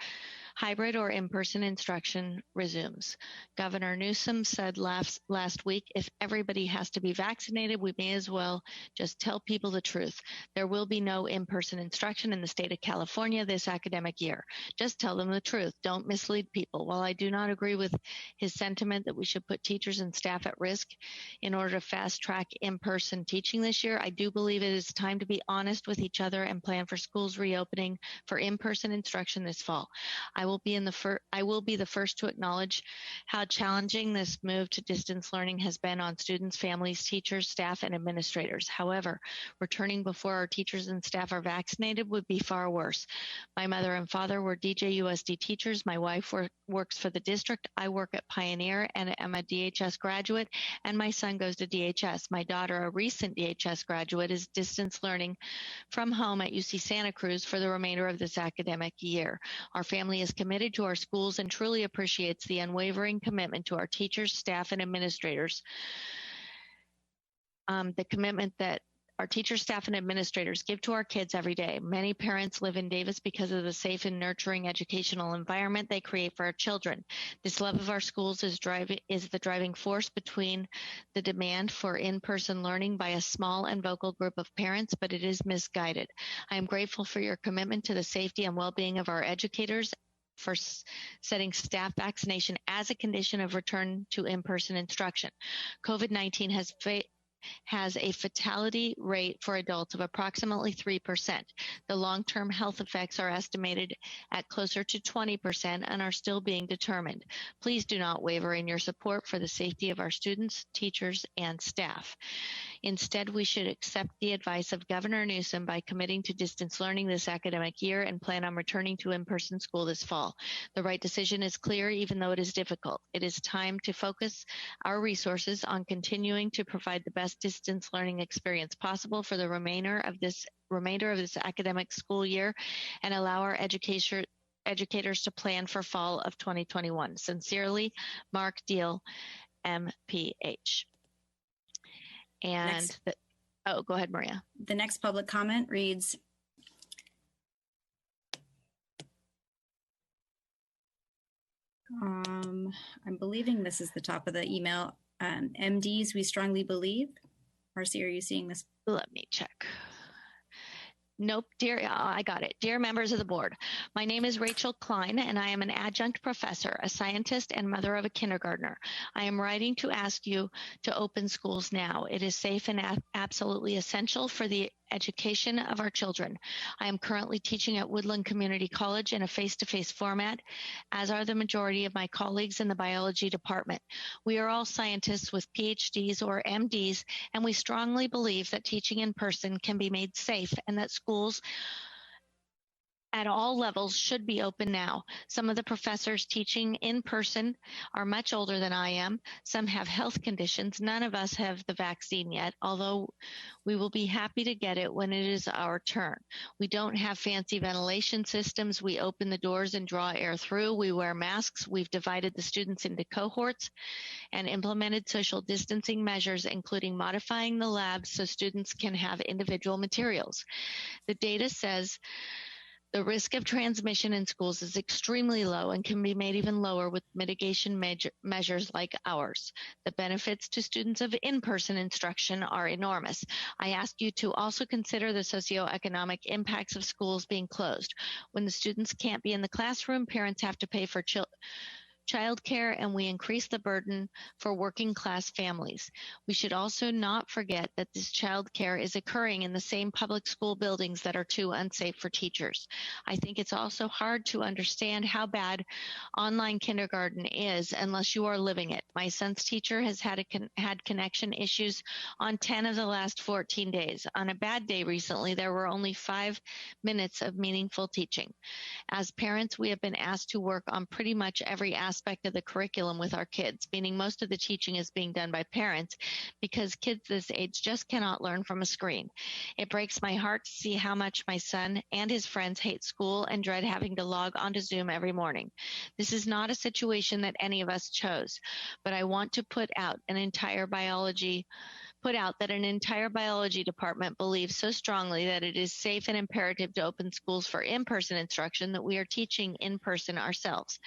hybrid or in-person instruction resumes. Governor Newsom said last week, if everybody has to be vaccinated, we may as well just tell people the truth. There will be no in-person instruction in the state of California this academic year. Just tell them the truth. Don't mislead people. While I do not agree with his sentiment that we should put teachers and staff at risk in order to fast-track in-person teaching this year, I do believe it is time to be honest with each other and plan for schools reopening for in-person instruction this fall. I will be the first to acknowledge how challenging this move to distance learning has been on students, families, teachers, staff, and administrators. However, returning before our teachers and staff are vaccinated would be far worse. My mother and father were DJUSD teachers. My wife works for the district. I work at Pioneer and am a DHS graduate, and my son goes to DHS. My daughter, a recent DHS graduate, is distance learning from home at UC Santa Cruz for the remainder of this academic year. Our family is committed to our schools and truly appreciates the unwavering commitment to our teachers, staff, and administrators. The commitment that our teachers, staff, and administrators give to our kids every day. Many parents live in Davis because of the safe and nurturing educational environment they create for our children. This love of our schools is the driving force between the demand for in-person learning by a small and vocal group of parents, but it is misguided. I am grateful for your commitment to the safety and well-being of our educators, for setting staff vaccination as a condition of return to in-person instruction. COVID-19 has a fatality rate for adults of approximately 3%. The long-term health effects are estimated at closer to 20% and are still being determined. Please do not waver in your support for the safety of our students, teachers, and staff. Instead, we should accept the advice of Governor Newsom by committing to distance learning this academic year and plan on returning to in-person school this fall. The right decision is clear, even though it is difficult. It is time to focus our resources on continuing to provide the best distance learning experience possible for the remainder of this academic school year and allow our educators to plan for fall of 2021. Sincerely, Mark Deal, MPH. And go ahead, Maria. The next public comment reads, I'm believing this is the top of the email. MDs, we strongly believe. Marcy, are you seeing this? Let me check. Nope, I got it. Dear members of the board, my name is Rachel Klein, and I am an adjunct professor, a scientist, and mother of a kindergartner. I am writing to ask you to open schools now. It is safe and absolutely essential for the education of our children. I am currently teaching at Woodland Community College in a face-to-face format, as are the majority of my colleagues in the biology department. We are all scientists with PhDs or MDs, and we strongly believe that teaching in person can be made safe and that schools at all levels should be open now. Some of the professors teaching in person are much older than I am. Some have health conditions. None of us have the vaccine yet, although we will be happy to get it when it is our turn. We don't have fancy ventilation systems. We open the doors and draw air through. We wear masks. We've divided the students into cohorts and implemented social distancing measures, including modifying the labs so students can have individual materials. The data says The risk of transmission in schools is extremely low and can be made even lower with mitigation measures like ours. The benefits to students of in-person instruction are enormous. I ask you to also consider the socioeconomic impacts of schools being closed. When the students can't be in the classroom, parents have to pay for childcare, and we increase the burden for working class families. We should also not forget that this childcare is occurring in the same public school buildings that are too unsafe for teachers. I think it's also hard to understand how bad online kindergarten is unless you are living it. My son's teacher has had connection issues on 10 of the last 14 days. On a bad day recently, there were only 5 minutes of meaningful teaching. As parents, we have been asked to work on pretty much every aspect of the curriculum with our kids, meaning most of the teaching is being done by parents because kids this age just cannot learn from a screen. It breaks my heart to see how much my son and his friends hate school and dread having to log onto Zoom every morning. This is not a situation that any of us chose, but I want to put out that an entire biology department believes so strongly that it is safe and imperative to open schools for in-person instruction that we are teaching in person ourselves.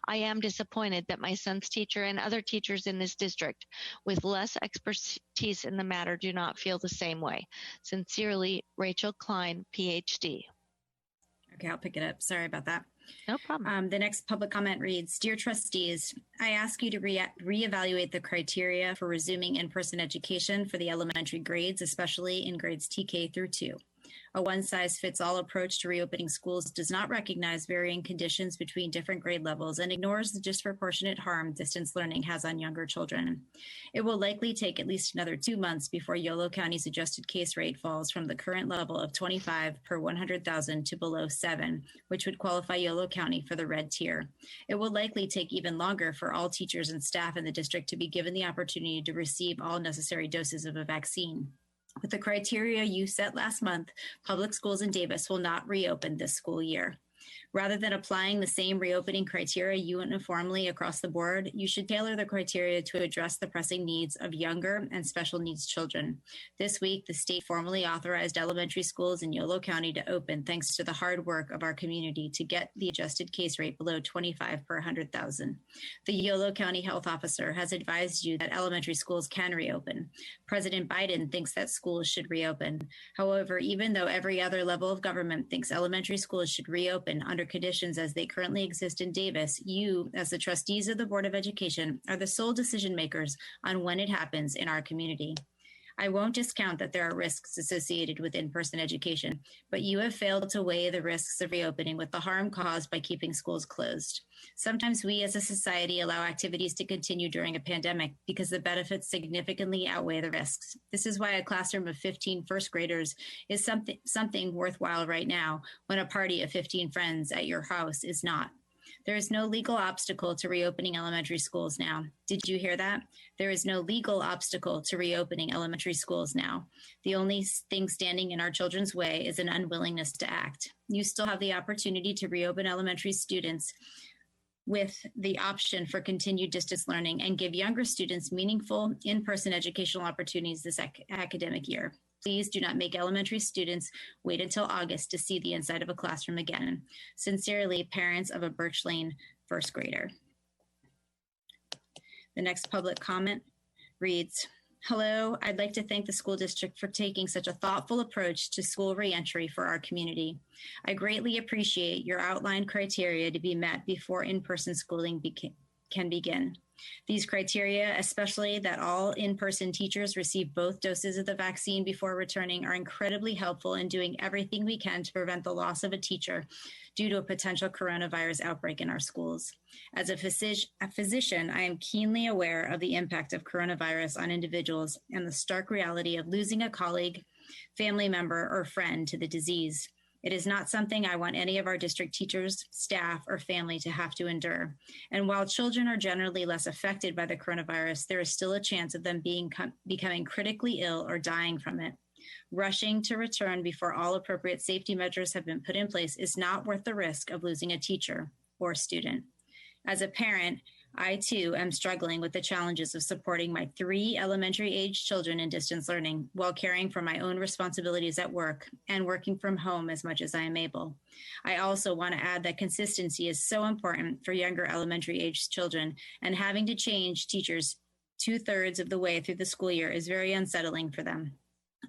I am disappointed that my son's teacher and other teachers in this district with less expertise in the matter do not feel the same way. Sincerely, Rachel Klein, PhD. Okay, I'll pick it up. Sorry about that. No problem. The next public comment reads, Dear trustees, I ask you to reevaluate the criteria for resuming in-person education for the elementary grades, especially in grades TK through 2. A one-size-fits-all approach to reopening schools does not recognize varying conditions between different grade levels and ignores the disproportionate harm distance learning has on younger children. It will likely take at least another 2 months before Yolo County's adjusted case rate falls from the current level of 25 per 100,000 to below 7, which would qualify Yolo County for the red tier. It will likely take even longer for all teachers and staff in the district to be given the opportunity to receive all necessary doses of a vaccine. With the criteria you set last month, public schools in Davis will not reopen this school year. Rather than applying the same reopening criteria uniformly across the board, you should tailor the criteria to address the pressing needs of younger and special needs children. This week, the state formally authorized elementary schools in Yolo County to open thanks to the hard work of our community to get the adjusted case rate below 25 per 100,000. The Yolo County health officer has advised you that elementary schools can reopen. President Biden thinks that schools should reopen. However, even though every other level of government thinks elementary schools should reopen under conditions as they currently exist in Davis, you, as the trustees of the Board of Education, are the sole decision makers on when it happens in our community. I won't discount that there are risks associated with in-person education, but you have failed to weigh the risks of reopening with the harm caused by keeping schools closed. Sometimes we as a society allow activities to continue during a pandemic because the benefits significantly outweigh the risks. This is why a classroom of 15 first graders is something worthwhile right now when a party of 15 friends at your house is not. There is no legal obstacle to reopening elementary schools now. Did you hear that? There is no legal obstacle to reopening elementary schools now. The only thing standing in our children's way is an unwillingness to act. You still have the opportunity to reopen elementary students with the option for continued distance learning and give younger students meaningful in-person educational opportunities this academic year. Please do not make elementary students wait until August to see the inside of a classroom again. Sincerely, parents of a Birch Lane first grader. The next public comment reads, Hello, I'd like to thank the school district for taking such a thoughtful approach to school reentry for our community. I greatly appreciate your outlined criteria to be met before in-person schooling can begin. These criteria, especially that all in-person teachers receive both doses of the vaccine before returning, are incredibly helpful in doing everything we can to prevent the loss of a teacher due to a potential coronavirus outbreak in our schools. As a physician, I am keenly aware of the impact of coronavirus on individuals and the stark reality of losing a colleague, family member, or friend to the disease. It is not something I want any of our district teachers, staff, or family to have to endure. And while children are generally less affected by the coronavirus, there is still a chance of them becoming critically ill or dying from it. Rushing to return before all appropriate safety measures have been put in place is not worth the risk of losing a teacher or student. As a parent, I too am struggling with the challenges of supporting my 3 elementary age children in distance learning while caring for my own responsibilities at work and working from home as much as I am able. I also want to add that consistency is so important for younger elementary age children, and having to change teachers 2/3 of the way through the school year is very unsettling for them.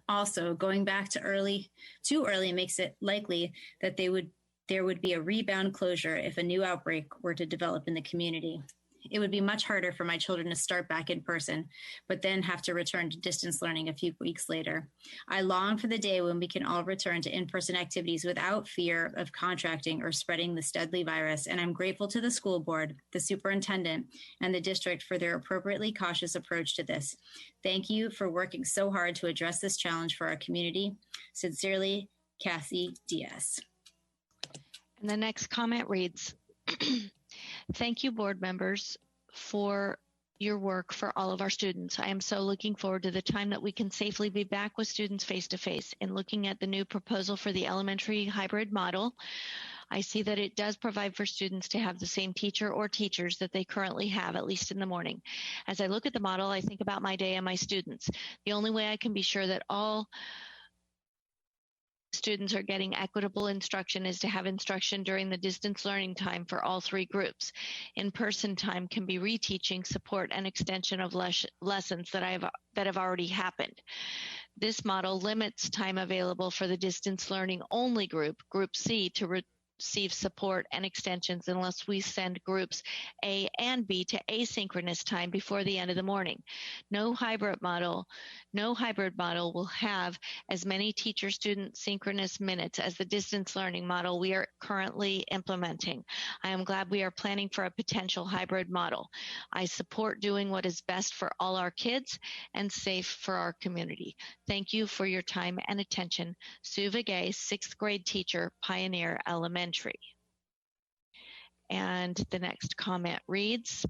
Also, going back to too early makes it likely that there would be a rebound closure if a new outbreak were to develop in the community. It would be much harder for my children to start back in person, but then have to return to distance learning a few weeks later. I long for the day when we can all return to in-person activities without fear of contracting or spreading this deadly virus, and I'm grateful to the school board, the superintendent, and the district for their appropriately cautious approach to this. Thank you for working so hard to address this challenge for our community. Sincerely, Cassie Diaz. And the next comment reads, thank you, board members, for your work for all of our students. I am so looking forward to the time that we can safely be back with students face-to-face. In looking at the new proposal for the elementary hybrid model, I see that it does provide for students to have the same teacher or teachers that they currently have, at least in the morning. As I look at the model, I think about my day and my students. The only way I can be sure that all students are getting equitable instruction is to have instruction during the distance learning time for all 3 groups. In-person time can be reteaching, support, and extension of lessons that have already happened. This model limits time available for the distance learning only group, Group C, to receive support and extensions unless we send groups A and B to asynchronous time before the end of the morning. No hybrid model will have as many teacher-student synchronous minutes as the distance learning model we are currently implementing. I am glad we are planning for a potential hybrid model. I support doing what is best for all our kids and safe for our community. Thank you for your time and attention. Sue Vigay, 6th grade teacher, Pioneer Elementary. And the next comment reads,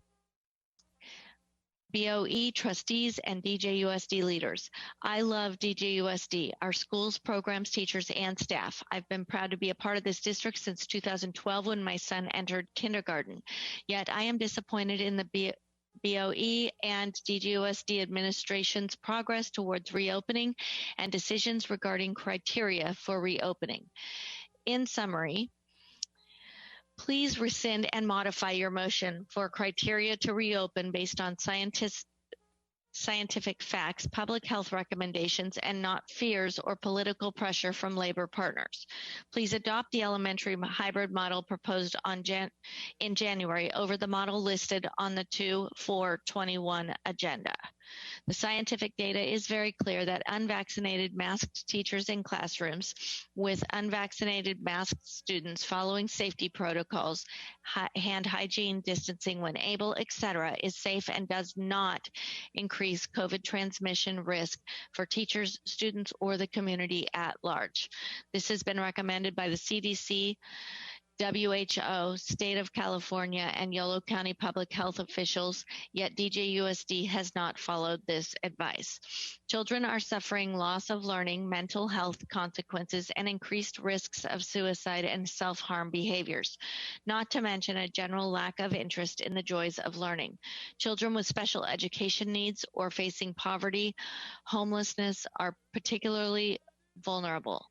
BOE trustees and DJUSD leaders. I love DJUSD, our schools, programs, teachers, and staff. I've been proud to be a part of this district since 2012 when my son entered kindergarten. Yet I am disappointed in the BOE and DJUSD administration's progress towards reopening and decisions regarding criteria for reopening. In summary, please rescind and modify your motion for criteria to reopen based on scientific facts, public health recommendations, and not fears or political pressure from labor partners. Please adopt the elementary hybrid model proposed in January over the model listed on the 2/4/21 agenda. The scientific data is very clear that unvaccinated masked teachers in classrooms with unvaccinated masked students following safety protocols, hand hygiene, distancing when able, etc., is safe and does not increase COVID transmission risk for teachers, students, or the community at large. This has been recommended by the CDC, WHO, State of California, and Yolo County public health officials, yet DJUSD has not followed this advice. Children are suffering loss of learning, mental health consequences, and increased risks of suicide and self-harm behaviors, not to mention a general lack of interest in the joys of learning. Children with special education needs or facing poverty, homelessness are particularly vulnerable.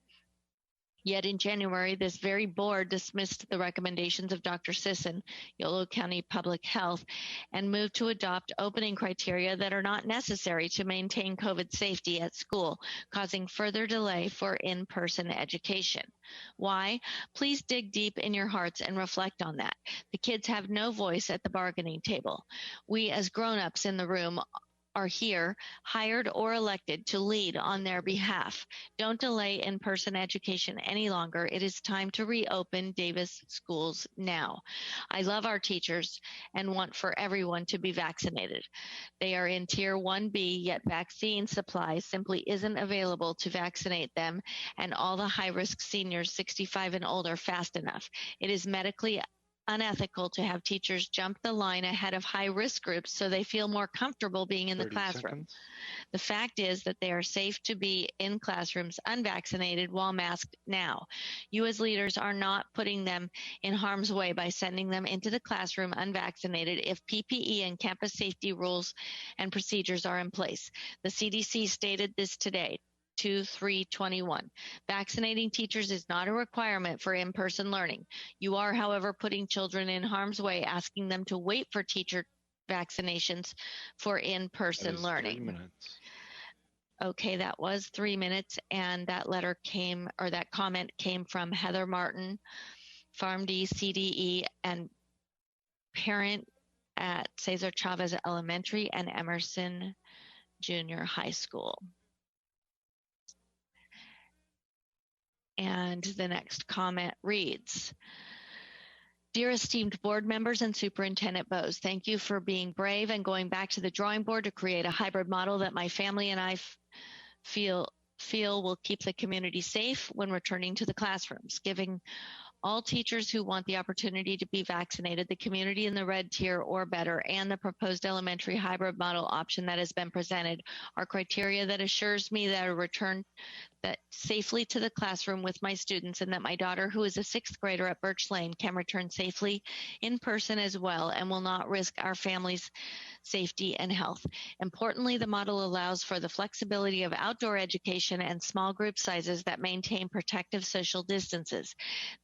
Yet in January, this very board dismissed the recommendations of Dr. Sisson, Yolo County Public Health, and moved to adopt opening criteria that are not necessary to maintain COVID safety at school, causing further delay for in-person education. Why? Please dig deep in your hearts and reflect on that. The kids have no voice at the bargaining table. We as grown-ups in the room are here, hired or elected to lead on their behalf. Don't delay in-person education any longer. It is time to reopen Davis schools now. I love our teachers and want for everyone to be vaccinated. They are in Tier 1B, yet vaccine supply simply isn't available to vaccinate them and all the high-risk seniors 65 and older fast enough. It is medically unethical to have teachers jump the line ahead of high-risk groups so they feel more comfortable being in the classroom. The fact is that they are safe to be in classrooms unvaccinated while masked now. You as leaders are not putting them in harm's way by sending them into the classroom unvaccinated if PPE and campus safety rules and procedures are in place. The CDC stated this today. 2/3/21. Vaccinating teachers is not a requirement for in-person learning. You are, however, putting children in harm's way, asking them to wait for teacher vaccinations for in-person learning. 3 minutes. Okay, that was 3 minutes, and that letter came, or that comment came from Heather Martin, PharmD, CDE, and parent at Cesar Chavez Elementary and Emerson Junior High School. And the next comment reads, Dear esteemed board members and Superintendent Bose, thank you for being brave and going back to the drawing board to create a hybrid model that my family and I feel will keep the community safe when returning to the classrooms, giving all teachers who want the opportunity to be vaccinated, the community in the red tier or better, and the proposed elementary hybrid model option that has been presented are criteria that assures me that a return safely to the classroom with my students, and that my daughter, who is a 6th grader at Birch Lane, can return safely in person as well and will not risk our family's safety and health. Importantly, the model allows for the flexibility of outdoor education and small group sizes that maintain protective social distances.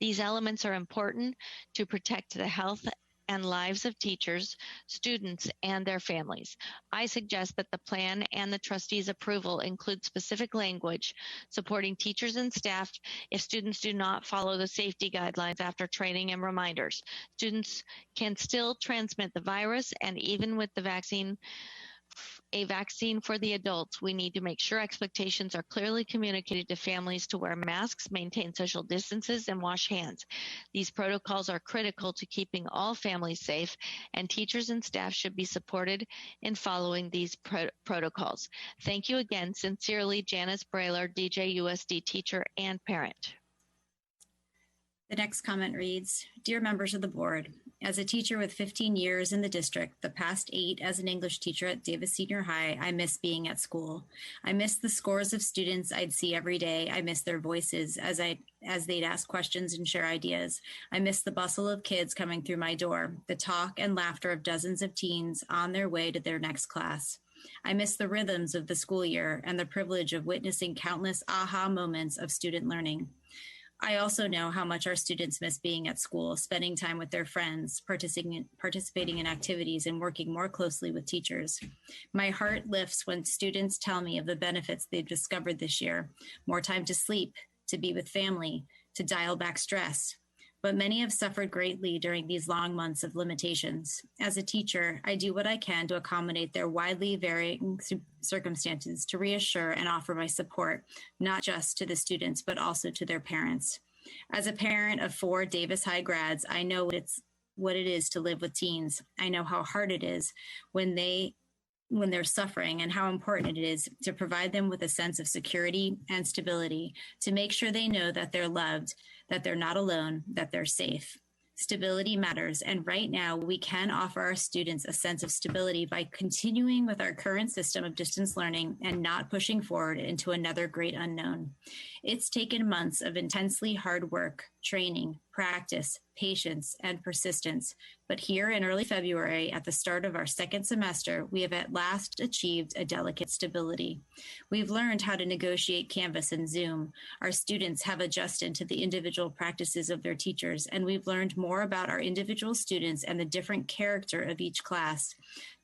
These elements are important to protect the health and lives of teachers, students, and their families. I suggest that the plan and the trustees' approval include specific language supporting teachers and staff if students do not follow the safety guidelines after training and reminders. Students can still transmit the virus, and even with the vaccine, a vaccine for the adults, we need to make sure expectations are clearly communicated to families to wear masks, maintain social distances, and wash hands. These protocols are critical to keeping all families safe, and teachers and staff should be supported in following these protocols. Thank you again. Sincerely, Janice Brailer, DJUSD teacher and parent. The next comment reads, Dear members of the board, as a teacher with 15 years in the district, the past 8 as an English teacher at Davis Senior High, I miss being at school. I miss the scores of students I'd see every day. I miss their voices as they'd ask questions and share ideas. I miss the bustle of kids coming through my door, the talk and laughter of dozens of teens on their way to their next class. I miss the rhythms of the school year and the privilege of witnessing countless aha moments of student learning. I also know how much our students miss being at school, spending time with their friends, participating in activities, and working more closely with teachers. My heart lifts when students tell me of the benefits they've discovered this year: more time to sleep, to be with family, to dial back stress. But many have suffered greatly during these long months of limitations. As a teacher, I do what I can to accommodate their widely varying circumstances, to reassure and offer my support, not just to the students, but also to their parents. As a parent of 4 Davis High grads, I know what it is to live with teens. I know how hard it is when they're suffering, and how important it is to provide them with a sense of security and stability, to make sure they know that they're loved, that they're not alone, that they're safe. Stability matters, and right now we can offer our students a sense of stability by continuing with our current system of distance learning and not pushing forward into another great unknown. It's taken months of intensely hard work, training, practice, patience, and persistence. But here in early February, at the start of our second semester, we have at last achieved a delicate stability. We've learned how to negotiate Canvas and Zoom. Our students have adjusted to the individual practices of their teachers, and we've learned more about our individual students and the different character of each class.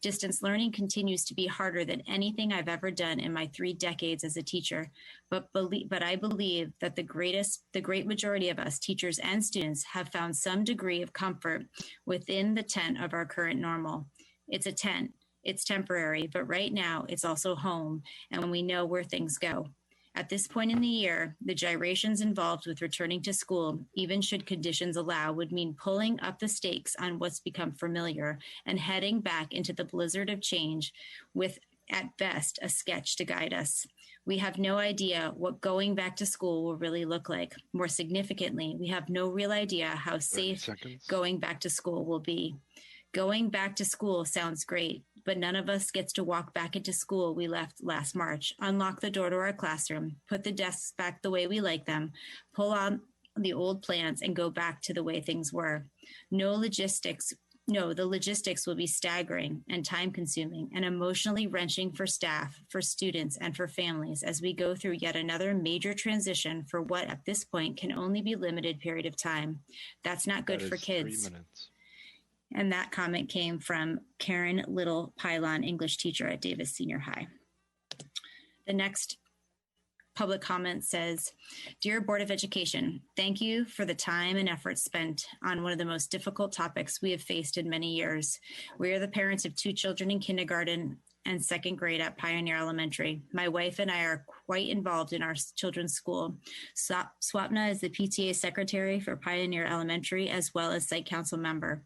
Distance learning continues to be harder than anything I've ever done in my 3 decades as a teacher, but I believe that the great majority of us, teachers and students, have found some degree of comfort within the tent of our current normal. It's a tent, it's temporary, but right now it's also home, and we know where things go. At this point in the year, the gyrations involved with returning to school, even should conditions allow, would mean pulling up the stakes on what's become familiar and heading back into the blizzard of change with at best, a sketch to guide us. We have no idea what going back to school will really look like. More significantly, we have no real idea how safe going back to school will be. Going back to school sounds great, but none of us gets to walk back into school we left last March, unlock the door to our classroom, put the desks back the way we like them, pull on the old plans, and go back to the way things were. The logistics will be staggering and time-consuming and emotionally wrenching for staff, for students, and for families as we go through yet another major transition for what at this point can only be a limited period of time. That's not good for kids. 3 minutes. And that comment came from Karen Little Pylon, English teacher at Davis Senior High. The next public comment says, "Dear Board of Education, thank you for the time and effort spent on one of the most difficult topics we have faced in many years. We are the parents of 2 children in kindergarten and 2nd grade at Pioneer Elementary. My wife and I are quite involved in our children's school. Swapna is the PTA secretary for Pioneer Elementary as well as site council member.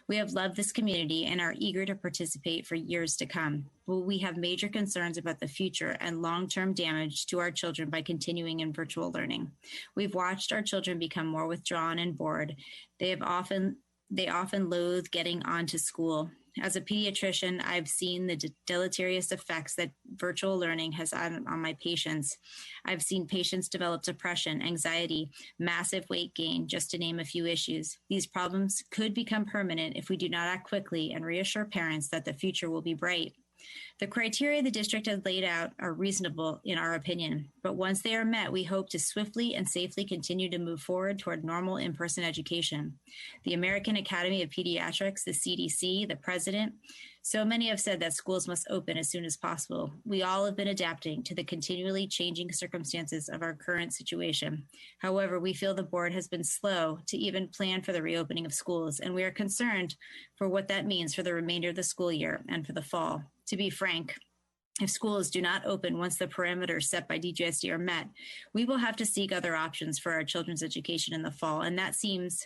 We have loved this community and are eager to participate for years to come. But we have major concerns about the future and long-term damage to our children by continuing in virtual learning. We've watched our children become more withdrawn and bored. They often loathe getting onto school. As a pediatrician, I've seen the deleterious effects that virtual learning has on my patients. I've seen patients develop depression, anxiety, massive weight gain, just to name a few issues. These problems could become permanent if we do not act quickly and reassure parents that the future will be bright. The criteria the district has laid out are reasonable in our opinion, but once they are met, we hope to swiftly and safely continue to move forward toward normal in-person education. The American Academy of Pediatrics, the CDC, the president, so many have said that schools must open as soon as possible. We all have been adapting to the continually changing circumstances of our current situation. However, we feel the board has been slow to even plan for the reopening of schools, and we are concerned for what that means for the remainder of the school year and for the fall. To be frank, if schools do not open once the parameters set by DJSD are met, we will have to seek other options for our children's education in the fall, and that seems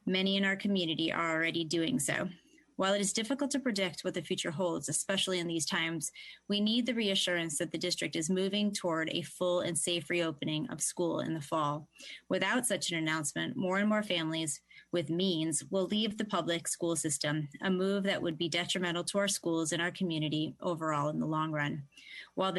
many in our community are already doing so. While it is difficult to predict what the future holds, especially in these times, we need the reassurance that the district is moving toward a full and safe reopening of school in the fall. Without such an announcement, more and more families with means will leave the public school system, a move that would be detrimental to our schools and our community overall in the long run. While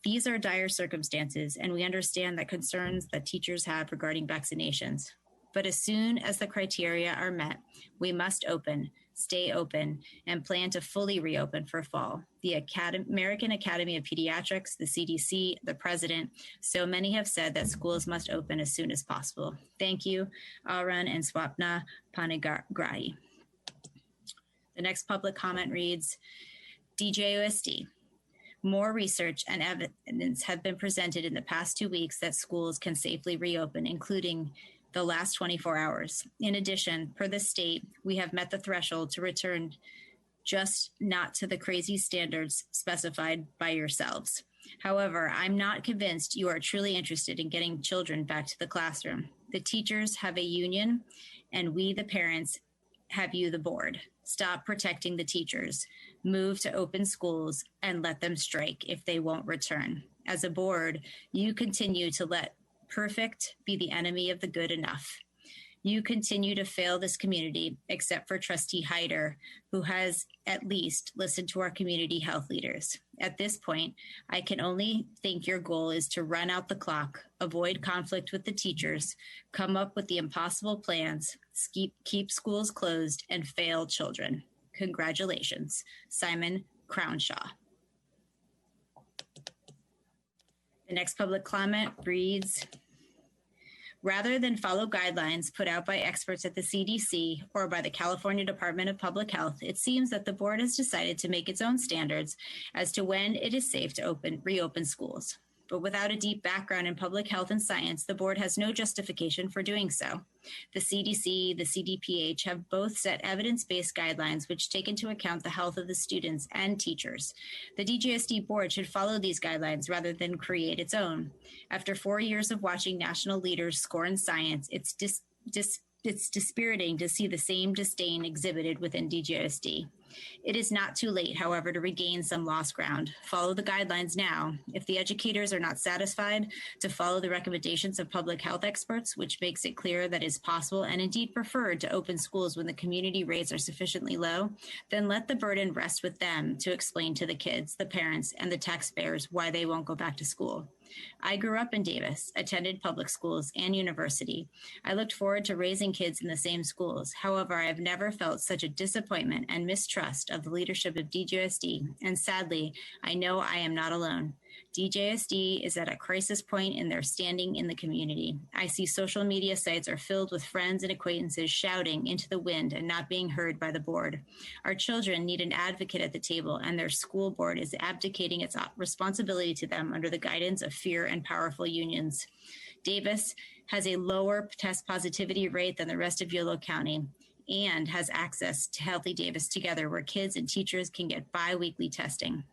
these are dire circumstances, and we understand the concerns that teachers have regarding vaccinations, but as soon as the criteria are met, we must open, stay open, and plan to fully reopen for fall. The American Academy of Pediatrics, the CDC, the president, so many have said that schools must open as soon as possible. Thank you, Arun and Swapna Panigrahi. The next public comment reads, DJUSD. More research and evidence have been presented in the past 2 weeks that schools can safely reopen, including the last 24 hours. In addition, per the state, we have met the threshold to return, just not to the crazy standards specified by yourselves. However, I'm not convinced you are truly interested in getting children back to the classroom. The teachers have a union, and we, the parents, have you, the board. Stop protecting the teachers. Move to open schools and let them strike if they won't return. As a board, you continue to let perfect be the enemy of the good enough. You continue to fail this community, except for Trustee Hyder, who has at least listened to our community health leaders. At this point, I can only think your goal is to run out the clock, avoid conflict with the teachers, come up with the impossible plans, keep schools closed, and fail children. Congratulations, Simon Crownshaw. The next public comment reads, rather than follow guidelines put out by experts at the CDC or by the California Department of Public Health, it seems that the board has decided to make its own standards as to when it is safe to reopen schools. But without a deep background in public health and science, the board has no justification for doing so. The CDC, the CDPH have both set evidence-based guidelines which take into account the health of the students and teachers. The DJSD board should follow these guidelines rather than create its own. After 4 years of watching national leaders score in science, it's it's dispiriting to see the same disdain exhibited within DJSD. It is not too late, however, to regain some lost ground. Follow the guidelines now. If the educators are not satisfied, to follow the recommendations of public health experts, which makes it clear that it is possible and indeed preferred to open schools when the community rates are sufficiently low, then let the burden rest with them to explain to the kids, the parents, and the taxpayers why they won't go back to school. I grew up in Davis, attended public schools and university. I looked forward to raising kids in the same schools. However, I have never felt such a disappointment and mistrust of the leadership of DJSD, and sadly, I know I am not alone. DJSD is at a crisis point in their standing in the community. I see social media sites are filled with friends and acquaintances shouting into the wind and not being heard by the board. Our children need an advocate at the table, and their school board is abdicating its responsibility to them under the guidance of fear and powerful unions. Davis has a lower test positivity rate than the rest of Yolo County and has access to Healthy Davis Together, where kids and teachers can get bi-weekly testing.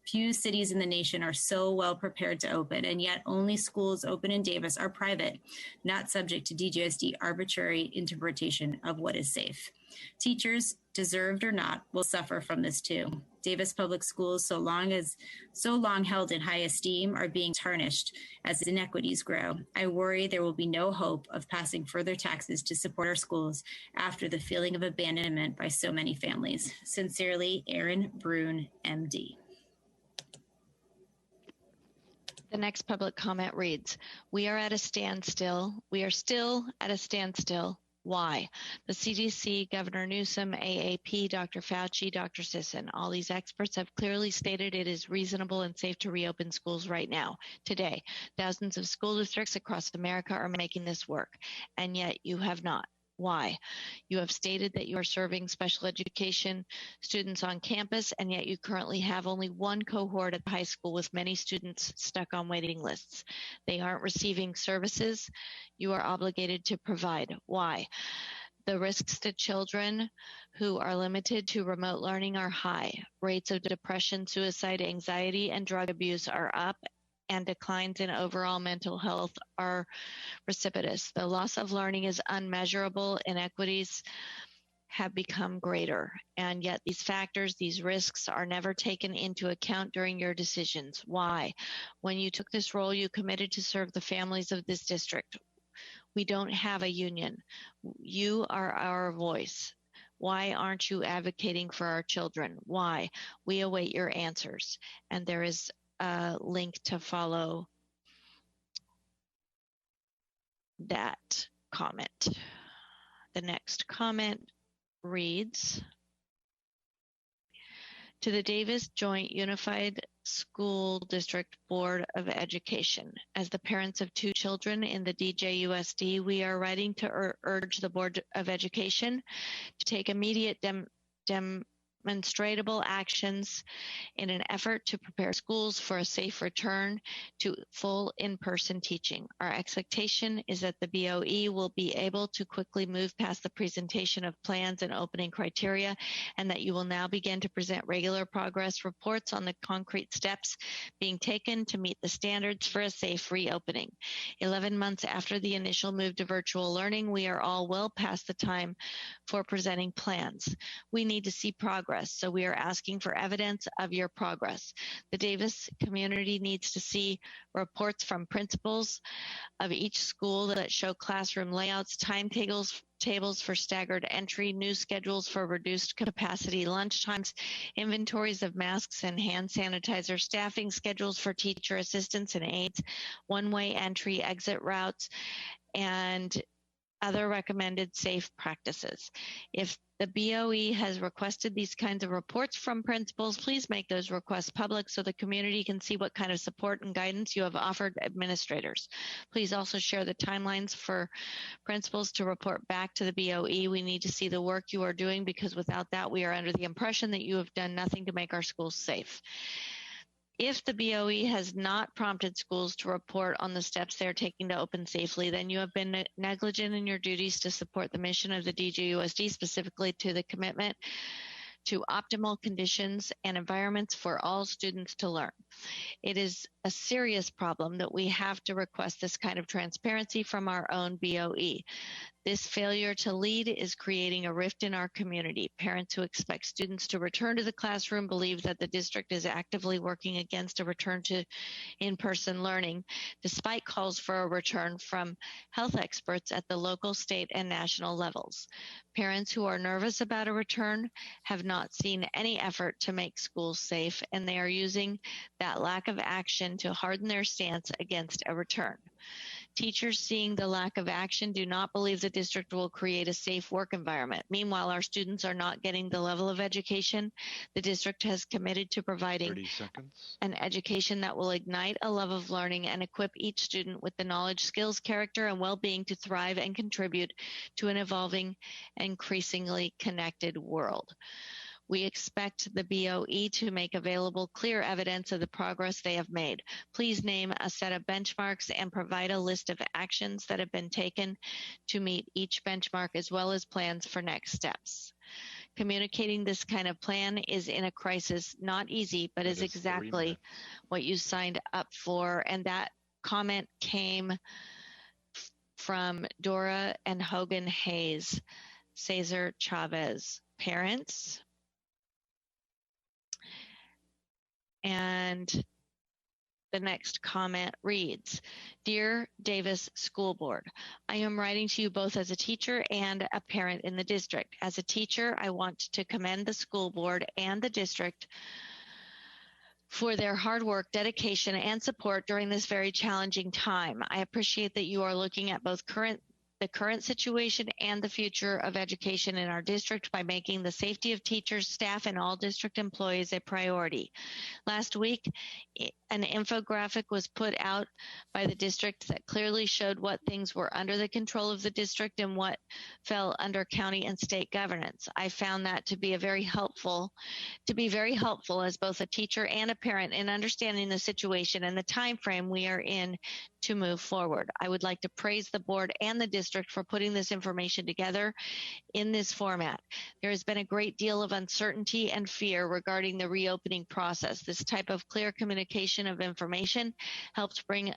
Few cities in the nation are so well prepared to open, and yet only schools open in Davis are private, not subject to DJSD arbitrary interpretation of what is safe. Teachers, deserved or not, will suffer from this too. Davis public schools, so long held in high esteem, are being tarnished as inequities grow. I worry there will be no hope of passing further taxes to support our schools after the feeling of abandonment by so many families. Sincerely, Aaron Brune, MD. The next public comment reads, we are at a standstill. We are still at a standstill. Why? The CDC, Governor Newsom, AAP, Dr. Fauci, Dr. Sisson, all these experts have clearly stated it is reasonable and safe to reopen schools right now, today. Thousands of school districts across America are making this work, and yet you have not. Why? You have stated that you are serving special education students on campus, and yet you currently have only one cohort at the high school with many students stuck on waiting lists. They aren't receiving services you are obligated to provide. Why? The risks to children who are limited to remote learning are high. Rates of depression, suicide, anxiety, and drug abuse are up, and declines in overall mental health are precipitous. The loss of learning is unmeasurable. Inequities have become greater, and yet these factors, these risks, are never taken into account during your decisions. Why? When you took this role, you committed to serve the families of this district. We don't have a union. You are our voice. Why aren't you advocating for our children? Why? We await your answers. And there is a link to follow that comment. The next comment reads, to the Davis Joint Unified School District Board of Education. As the parents of 2 children in the DJUSD, we are writing to urge the Board of Education to take immediate demonstrable actions in an effort to prepare schools for a safe return to full in-person teaching. Our expectation is that the BOE will be able to quickly move past the presentation of plans and opening criteria, and that you will now begin to present regular progress reports on the concrete steps being taken to meet the standards for a safe reopening. 11 months after the initial move to virtual learning, we are all well past the time for presenting plans. We need to see progress. So we are asking for evidence of your progress. The Davis community needs to see reports from principals of each school that show classroom layouts, timetables for staggered entry, new schedules for reduced capacity lunchtimes, inventories of masks and hand sanitizer, staffing schedules for teacher assistants and aides, one-way entry, exit routes, and other recommended safe practices. If the BOE has requested these kinds of reports from principals, please make those requests public so the community can see what kind of support and guidance you have offered administrators. Please also share the timelines for principals to report back to the BOE. We need to see the work you are doing, because without that, we are under the impression that you have done nothing to make our schools safe. If the BOE has not prompted schools to report on the steps they're taking to open safely, then you have been negligent in your duties to support the mission of the DJUSD, specifically to the commitment to optimal conditions and environments for all students to learn. It is a serious problem that we have to request this kind of transparency from our own BOE. This failure to lead is creating a rift in our community. Parents who expect students to return to the classroom believe that the district is actively working against a return to in-person learning, despite calls for a return from health experts at the local, state, and national levels. Parents who are nervous about a return have not seen any effort to make schools safe, and they are using that lack of action to harden their stance against a return. Teachers seeing the lack of action do not believe the district will create a safe work environment. Meanwhile, our students are not getting the level of education the district has committed to providing 30 seconds. an education that will ignite a love of learning and equip each student with the knowledge, skills, character, and well-being to thrive and contribute to an evolving, increasingly connected world. We expect the BOE to make available clear evidence of the progress they have made. Please name a set of benchmarks and provide a list of actions that have been taken to meet each benchmark, as well as plans for next steps. Communicating this kind of plan is in a crisis not easy, but is exactly what you signed up for. And that comment came from Dora and Hogan Hayes, Cesar Chavez. Parents, and the next comment reads, Dear Davis School Board, I am writing to you both as a teacher and a parent in the district. As a teacher, I want to commend the school board and the district for their hard work, dedication, and support during this very challenging time. I appreciate that you are looking at both the current situation and the future of education in our district by making the safety of teachers, staff, and all district employees a priority. Last week, an infographic was put out by the district that clearly showed what things were under the control of the district and what fell under county and state governance. I found that to be very helpful as both a teacher and a parent in understanding the situation and the time frame we are in to move forward. I would like to praise the board and the district for putting this information together in this format. There has been a great deal of uncertainty and fear regarding the reopening process. This type of clear communication of information helped bring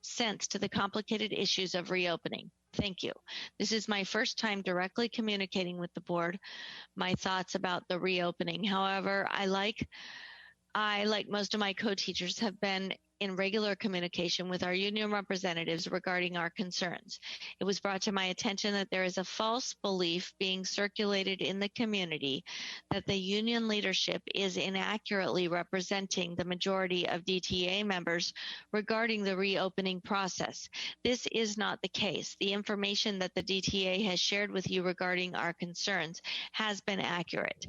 sense to the complicated issues of reopening. Thank you. This is my first time directly communicating with the board my thoughts about the reopening. However, I, like most of my co-teachers, have been in regular communication with our union representatives regarding our concerns. It was brought to my attention that there is a false belief being circulated in the community that the union leadership is inaccurately representing the majority of DTA members regarding the reopening process. This is not the case. The information that the DTA has shared with you regarding our concerns has been accurate.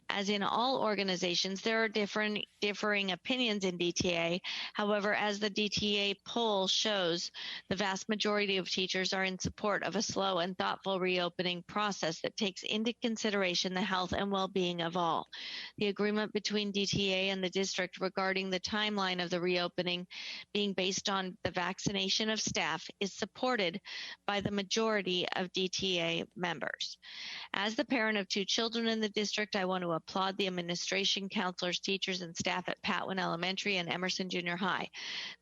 As in all organizations, there are differing opinions in DTA. However, as the DTA poll shows, the vast majority of teachers are in support of a slow and thoughtful reopening process that takes into consideration the health and well-being of all. The agreement between DTA and the district regarding the timeline of the reopening being based on the vaccination of staff is supported by the majority of DTA members. As the parent of 2 children in the district, I want to applaud the administration, counselors, teachers, and staff at Patwin Elementary and Emerson Junior High.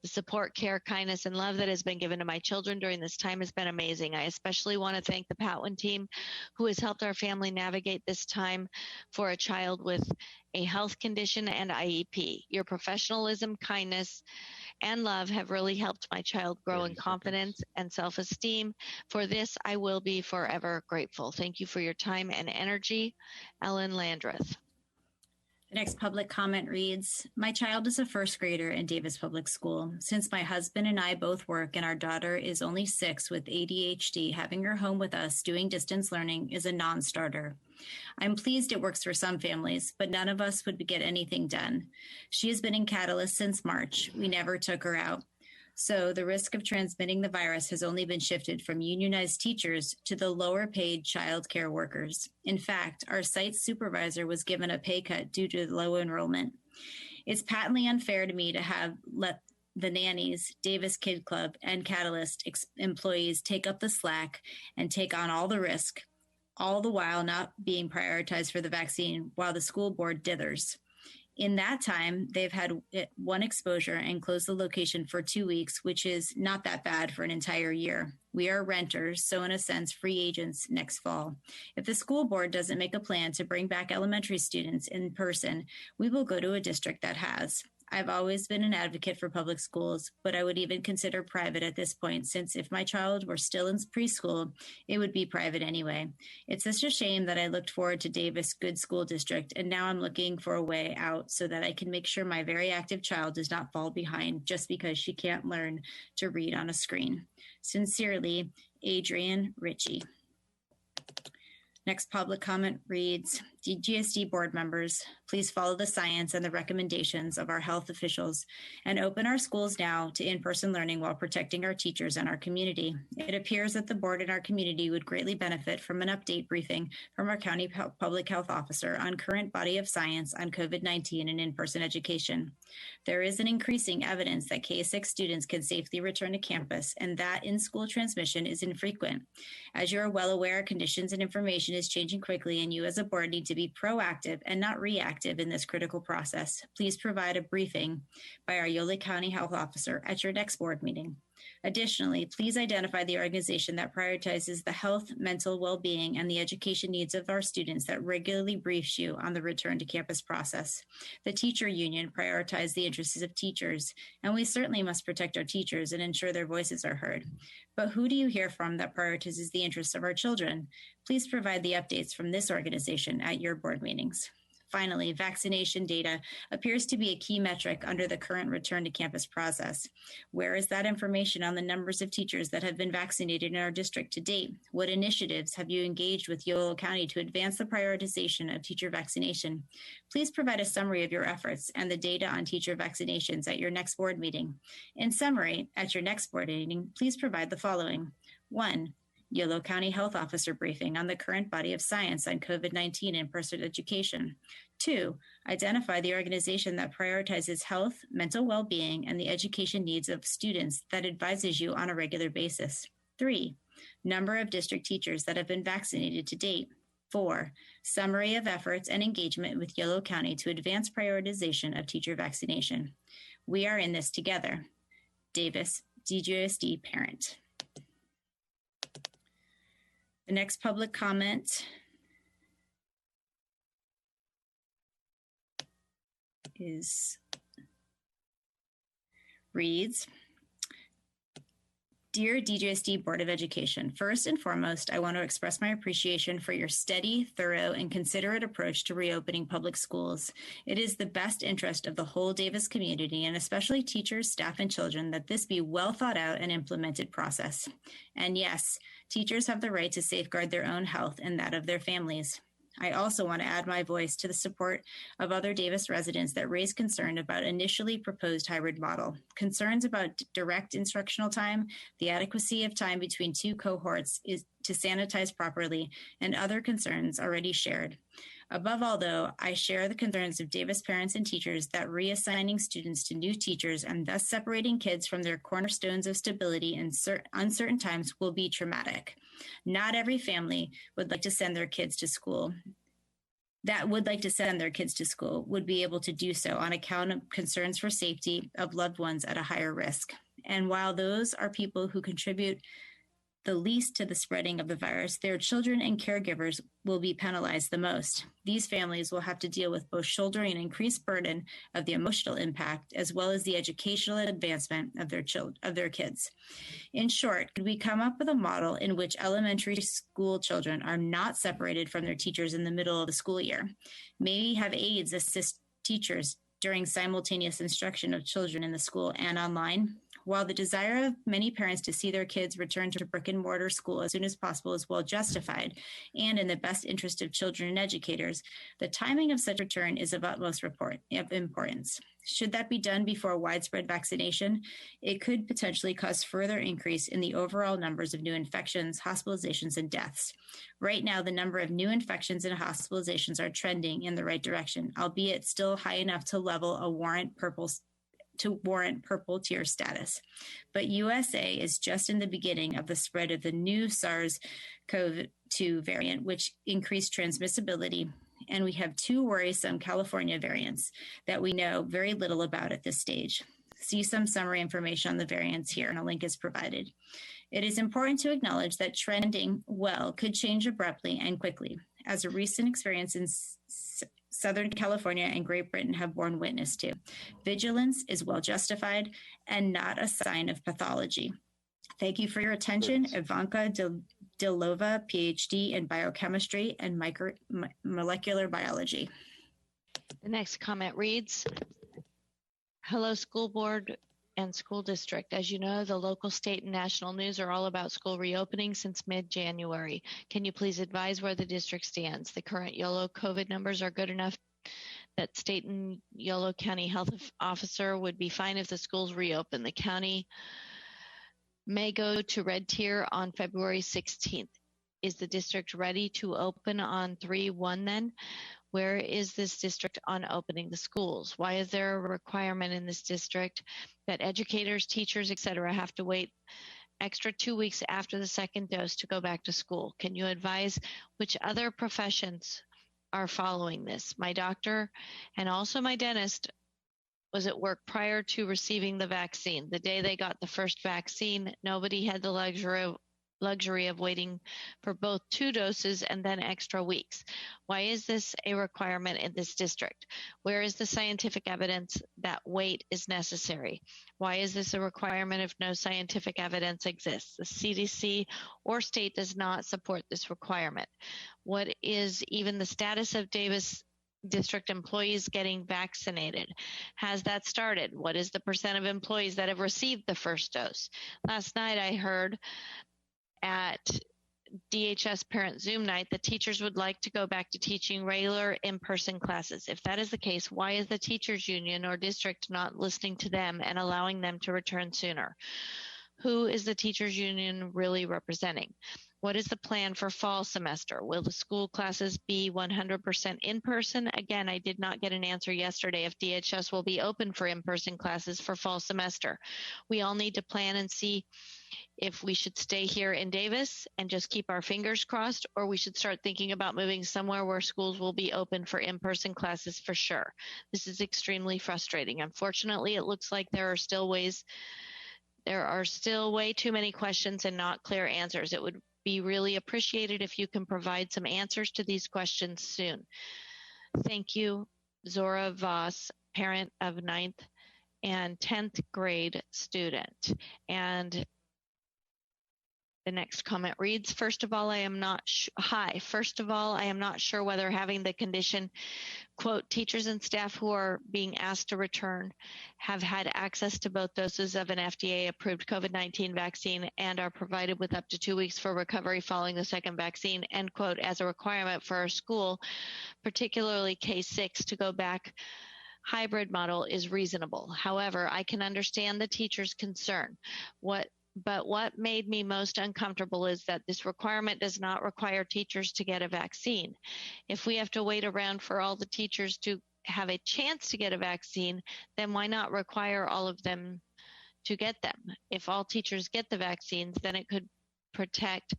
The support, care, kindness, and love that has been given to my children during this time has been amazing. I especially want to thank the Patwin team, who has helped our family navigate this time for a child with a health condition and IEP. Your professionalism, kindness, and love have really helped my child grow in confidence and self-esteem. For this, I will be forever grateful. Thank you for your time and energy. Ellen Landreth. The next public comment reads, my child is a first grader in Davis Public School. Since my husband and I both work and our daughter is only 6 with ADHD, having her home with us doing distance learning is a non-starter. I'm pleased it works for some families, but none of us would get anything done. She has been in Catalyst since March. We never took her out. So the risk of transmitting the virus has only been shifted from unionized teachers to the lower paid child care workers. In fact, our site supervisor was given a pay cut due to low enrollment. It's patently unfair to me to have let the nannies, Davis Kid Club, and Catalyst employees take up the slack and take on all the risk, all the while not being prioritized for the vaccine while the school board dithers. In that time, they've had one exposure and closed the location for 2 weeks, which is not that bad for an entire year. We are renters, so in a sense, free agents next fall. If the school board doesn't make a plan to bring back elementary students in person, we will go to a district that has. I've always been an advocate for public schools, but I would even consider private at this point, since if my child were still in preschool, it would be private anyway. It's such a shame that I looked forward to Davis Good School District, and now I'm looking for a way out so that I can make sure my very active child does not fall behind just because she can't learn to read on a screen. Sincerely, Adrian Ritchie. Next public comment reads, Gsd board members, please follow the science and the recommendations of our health officials and open our schools now to in-person learning while protecting our teachers and our community. It appears that the board and our community would greatly benefit from an update briefing from our county public health officer on current body of science on COVID-19 and in-person education. There is an increasing evidence that K-6 students can safely return to campus and that in-school transmission is infrequent. As you are well aware, conditions and information is changing quickly, and you as a board need to be proactive and not reactive in this critical process. Please provide a briefing by our Yolo County Health Officer at your next board meeting. Additionally, please identify the organization that prioritizes the health, mental well-being, and the education needs of our students that regularly briefs you on the return to campus process. The teacher union prioritizes the interests of teachers, and we certainly must protect our teachers and ensure their voices are heard. But who do you hear from that prioritizes the interests of our children? Please provide the updates from this organization at your board meetings. Finally, vaccination data appears to be a key metric under the current return to campus process. Where is that information on the numbers of teachers that have been vaccinated in our district to date? What initiatives have you engaged with Yolo County to advance the prioritization of teacher vaccination? Please provide a summary of your efforts and the data on teacher vaccinations at your next board meeting. In summary, at your next board meeting, please provide the following. 1. Yolo County Health Officer briefing on the current body of science on COVID-19 in-person education. 2, identify the organization that prioritizes health, mental well-being, and the education needs of students that advises you on a regular basis. 3, number of district teachers that have been vaccinated to date. 4, summary of efforts and engagement with Yolo County to advance prioritization of teacher vaccination. We are in this together. Davis, Djusd parent. The next public comment reads, Dear Djusd Board of Education, first and foremost, I want to express my appreciation for your steady, thorough, and considerate approach to reopening public schools. It is the best interest of the whole Davis community, and especially teachers, staff, and children, that this be well thought out and implemented process. And yes, teachers have the right to safeguard their own health and that of their families. I also want to add my voice to the support of other Davis residents that raised concern about initially proposed hybrid model, concerns about direct instructional time, the adequacy of time between two cohorts is to sanitize properly, and other concerns already shared. Above all, though, I share the concerns of Davis parents and teachers that reassigning students to new teachers and thus separating kids from their cornerstones of stability in uncertain times will be traumatic. Not every family would like to send their kids to school. Would be able to do so on account of concerns for safety of loved ones at a higher risk. And while those are people who contribute the least to the spreading of the virus, their children and caregivers will be penalized the most. These families will have to deal with both shouldering an increased burden of the emotional impact as well as the educational advancement of their kids. In short, could we come up with a model in which elementary school children are not separated from their teachers in the middle of the school year? Maybe have aides assist teachers during simultaneous instruction of children in the school and online? While the desire of many parents to see their kids return to brick and mortar school as soon as possible is well justified and in the best interest of children and educators, the timing of such return is of utmost importance. Should that be done before widespread vaccination, it could potentially cause further increase in the overall numbers of new infections, hospitalizations, and deaths. Right now, the number of new infections and hospitalizations are trending in the right direction, albeit still high enough to warrant purple tier status. But USA is just in the beginning of the spread of the new SARS-CoV-2 variant, which increased transmissibility and we have 2 worrisome California variants that we know very little about at this stage. See some summary information on the variants here, and a link is provided. It is important to acknowledge that trending well could change abruptly and quickly, as a recent experience in Southern California and Great Britain have borne witness to. Vigilance is well justified and not a sign of pathology. Thank you for your attention. Ivanka Dilova, PhD in biochemistry and molecular biology. The next comment reads, hello, school board and school district. As you know, the local, state, and national news are all about school reopening since mid-January. Can you please advise where the district stands? The current YOLO COVID numbers are good enough that state and YOLO County Health Officer would be fine if the schools reopen. The county may go to red tier on February 16th. Is the district ready to open on 3/1 then? Where is this district on opening the schools? Why is there a requirement in this district that educators, teachers, etc. have to wait extra 2 weeks after the second dose to go back to school? Can you advise which other professions are following this? My doctor and also my dentist was at work prior to receiving the vaccine. The day they got the first vaccine, nobody had the luxury of waiting for both 2 doses and then extra weeks. Why is this a requirement in this district? Where is the scientific evidence that wait is necessary? Why is this a requirement if no scientific evidence exists? The CDC or state does not support this requirement. What is even the status of Davis district employees getting vaccinated? Has that started? What is the % of employees that have received the first dose? Last night I heard at DHS Parent Zoom night that teachers would like to go back to teaching regular in-person classes. If that is the case, why is the teachers union or district not listening to them and allowing them to return sooner? Who is the teachers union really representing? What is the plan for fall semester? Will the school classes be 100% in person? Again, I did not get an answer yesterday if DHS will be open for in-person classes for fall semester. We all need to plan and see if we should stay here in Davis and just keep our fingers crossed, or we should start thinking about moving somewhere where schools will be open for in-person classes for sure. This is extremely frustrating. Unfortunately, it looks like there are still way too many questions and not clear answers. It would be really appreciated if you can provide some answers to these questions soon. Thank you, Zora Voss, parent of 9th and 10th grade student. And the next comment reads, first of all, I am not sure whether having the condition, quote, teachers and staff who are being asked to return have had access to both doses of an FDA-approved COVID-19 vaccine and are provided with up to 2 weeks for recovery following the second vaccine, end quote, as a requirement for our school, particularly K-6, to go back hybrid model is reasonable. However, I can understand the teacher's concern. But what made me most uncomfortable is that this requirement does not require teachers to get a vaccine. If we have to wait around for all the teachers to have a chance to get a vaccine, then why not require all of them to get them? If all teachers get the vaccines, then it could protect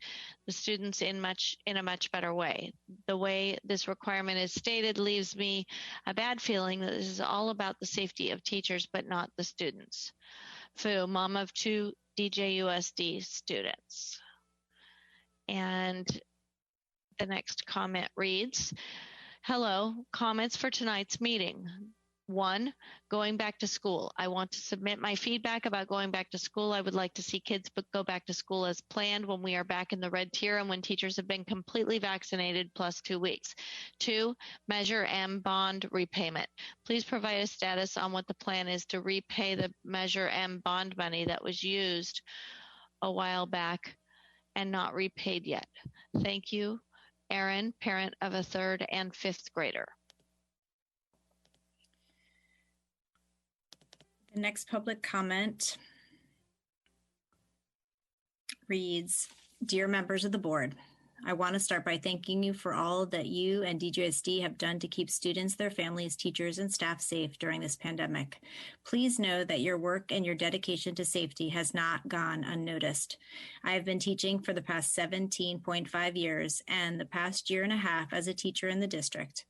the students in a much better way. The way this requirement is stated leaves me a bad feeling that this is all about the safety of teachers, but not the students. Fu, mom of 2 DJUSD students. And the next comment reads, hello, comments for tonight's meeting. 1, going back to school. I want to submit my feedback about going back to school. I would like to see kids go back to school as planned when we are back in the red tier and when teachers have been completely vaccinated plus 2 weeks. 2, Measure M bond repayment. Please provide a status on what the plan is to repay the Measure M bond money that was used a while back and not repaid yet. Thank you, Erin, parent of a 3rd and 5th grader. The next public comment reads, Dear members of the board, I want to start by thanking you for all that you and DJSD have done to keep students, their families, teachers, and staff safe during this pandemic. Please know that your work and your dedication to safety has not gone unnoticed. I have been teaching for the past 17.5 years and the past year and a half as a teacher in the district.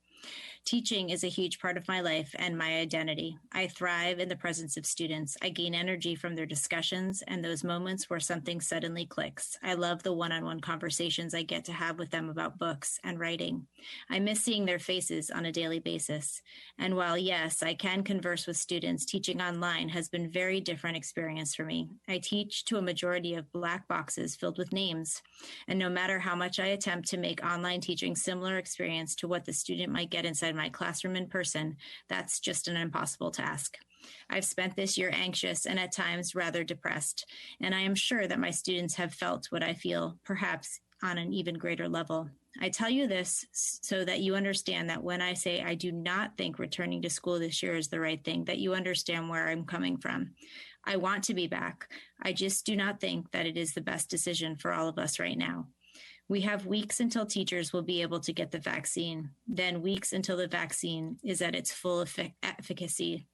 Teaching is a huge part of my life and my identity. I thrive in the presence of students. I gain energy from their discussions and those moments where something suddenly clicks. I love the one-on-one conversations I get to have with them about books and writing. I miss seeing their faces on a daily basis. And while, yes, I can converse with students, teaching online has been a very different experience for me. I teach to a majority of black boxes filled with names. And no matter how much I attempt to make online teaching similar experience to what the student might get inside my classroom in person, that's just an impossible task. I've spent this year anxious and at times rather depressed, and I am sure that my students have felt what I feel, perhaps on an even greater level. I tell you this so that you understand that when I say I do not think returning to school this year is the right thing, that you understand where I'm coming from. I want to be back. I just do not think that it is the best decision for all of us right now. We have weeks until teachers will be able to get the vaccine, then weeks until the vaccine is at its full efficacy.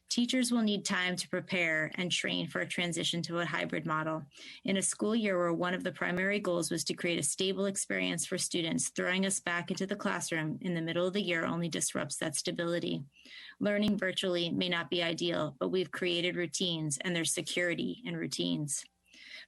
Teachers will need time to prepare and train for a transition to a hybrid model. In a school year where one of the primary goals was to create a stable experience for students, throwing us back into the classroom in the middle of the year only disrupts that stability. Learning virtually may not be ideal, but we've created routines and there's security in routines.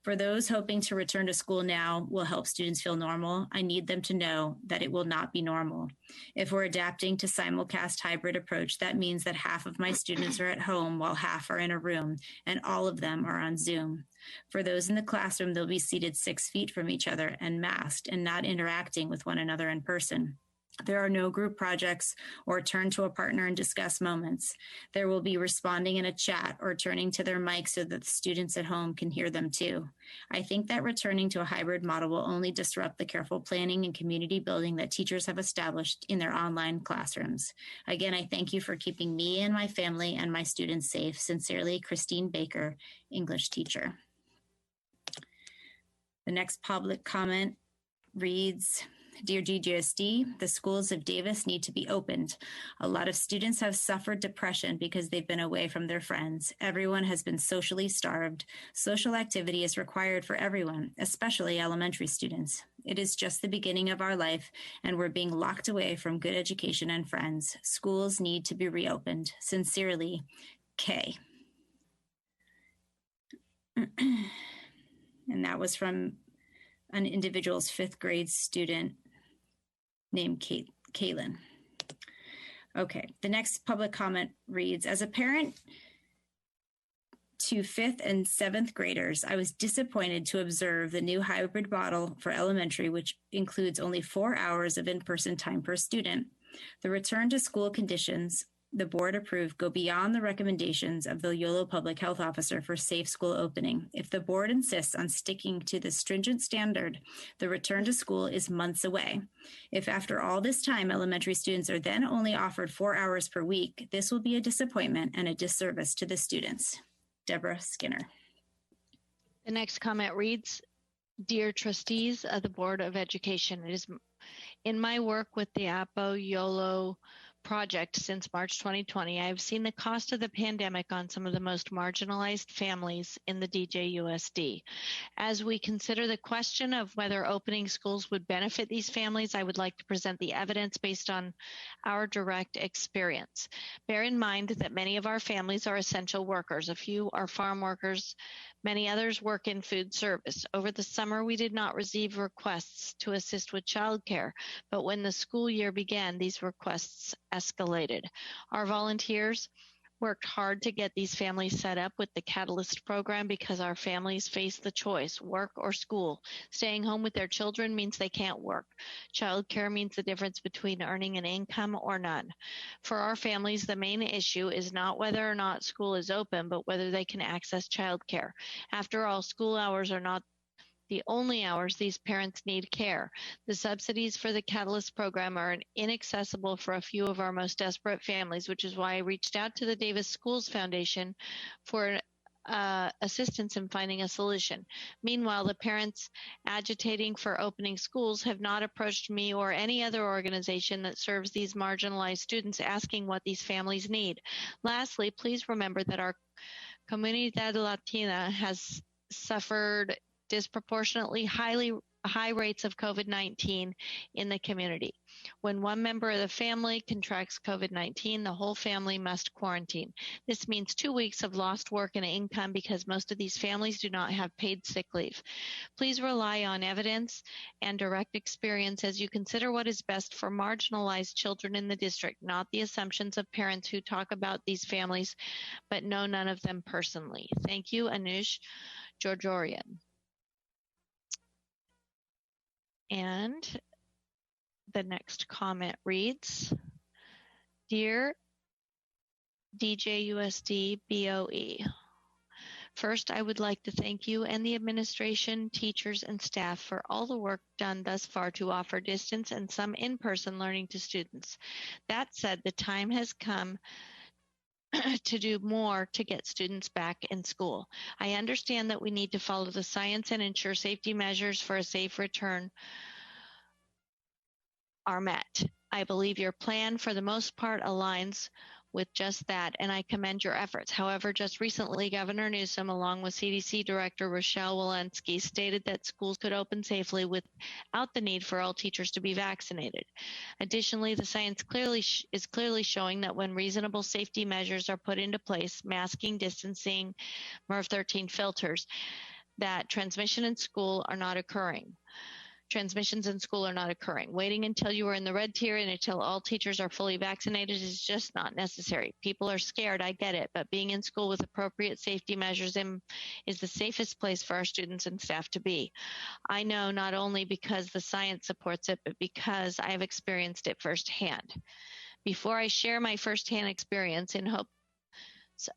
For those hoping to return to school now will help students feel normal, I need them to know that it will not be normal. If we're adapting to simulcast hybrid approach, that means that half of my students are at home while half are in a room, and all of them are on Zoom. For those in the classroom, they'll be seated 6 feet from each other and masked and not interacting with one another in person. There are no group projects or turn to a partner and discuss moments. There will be responding in a chat or turning to their mic so that the students at home can hear them too. I think that returning to a hybrid model will only disrupt the careful planning and community building that teachers have established in their online classrooms. Again, I thank you for keeping me and my family and my students safe. Sincerely, Christine Baker, English teacher. The next public comment reads, Dear Djusd, the schools of Davis need to be opened. A lot of students have suffered depression because they've been away from their friends. Everyone has been socially starved. Social activity is required for everyone, especially elementary students. It is just the beginning of our life, and we're being locked away from good education and friends. Schools need to be reopened. Sincerely, Kay. And that was from an individual's 5th grade student named Kaylin. Okay, the next public comment reads, as a parent to 5th and 7th graders, I was disappointed to observe the new hybrid model for elementary, which includes only 4 hours of in-person time per student. The return to school conditions the board approved go beyond the recommendations of the YOLO Public Health Officer for safe school opening. If the board insists on sticking to the stringent standard, the return to school is months away. If after all this time, elementary students are then only offered 4 hours per week, this will be a disappointment and a disservice to the students. Deborah Skinner. The next comment reads, Dear trustees of the Board of Education, it is in my work with the APO YOLO project since March 2020, I have seen the cost of the pandemic on some of the most marginalized families in the DJUSD. As we consider the question of whether opening schools would benefit these families, I would like to present the evidence based on our direct experience. Bear in mind that many of our families are essential workers. A few are farm workers. Many others work in food service. Over the summer, we did not receive requests to assist with childcare, but when the school year began, these requests escalated. Our volunteers worked hard to get these families set up with the Catalyst program because our families face the choice, work or school. Staying home with their children means they can't work. Childcare means the difference between earning an income or none. For our families, the main issue is not whether or not school is open, but whether they can access childcare. After all, school hours are not the only hours these parents need care. The subsidies for the Catalyst program are inaccessible for a few of our most desperate families, which is why I reached out to the Davis Schools Foundation for assistance in finding a solution. Meanwhile, the parents agitating for opening schools have not approached me or any other organization that serves these marginalized students asking what these families need. Lastly, please remember that our Comunidad Latina has suffered disproportionately highly high rates of COVID-19 in the community. When one member of the family contracts COVID-19, the whole family must quarantine. This means 2 weeks of lost work and income because most of these families do not have paid sick leave. Please rely on evidence and direct experience as you consider what is best for marginalized children in the district, not the assumptions of parents who talk about these families but know none of them personally. Thank you, Anush Georgian. And the next comment reads, Dear DJUSD BOE, first, I would like to thank you and the administration, teachers, and staff for all the work done thus far to offer distance and some in-person learning to students. That said, the time has come to do more to get students back in school. I understand that we need to follow the science and ensure safety measures for a safe return are met. I believe your plan for the most part aligns with just that, and I commend your efforts. However, just recently, Governor Newsom, along with CDC Director Rochelle Walensky, stated that schools could open safely without the need for all teachers to be vaccinated. Additionally, the science is clearly showing that when reasonable safety measures are put into place, masking, distancing, MERV 13 filters, that transmissions in school are not occurring. Waiting until you are in the red tier and until all teachers are fully vaccinated is just not necessary. People are scared, I get it, but being in school with appropriate safety measures is the safest place for our students and staff to be. I know not only because the science supports it, but because I have experienced it firsthand. Before I share my firsthand experience in hope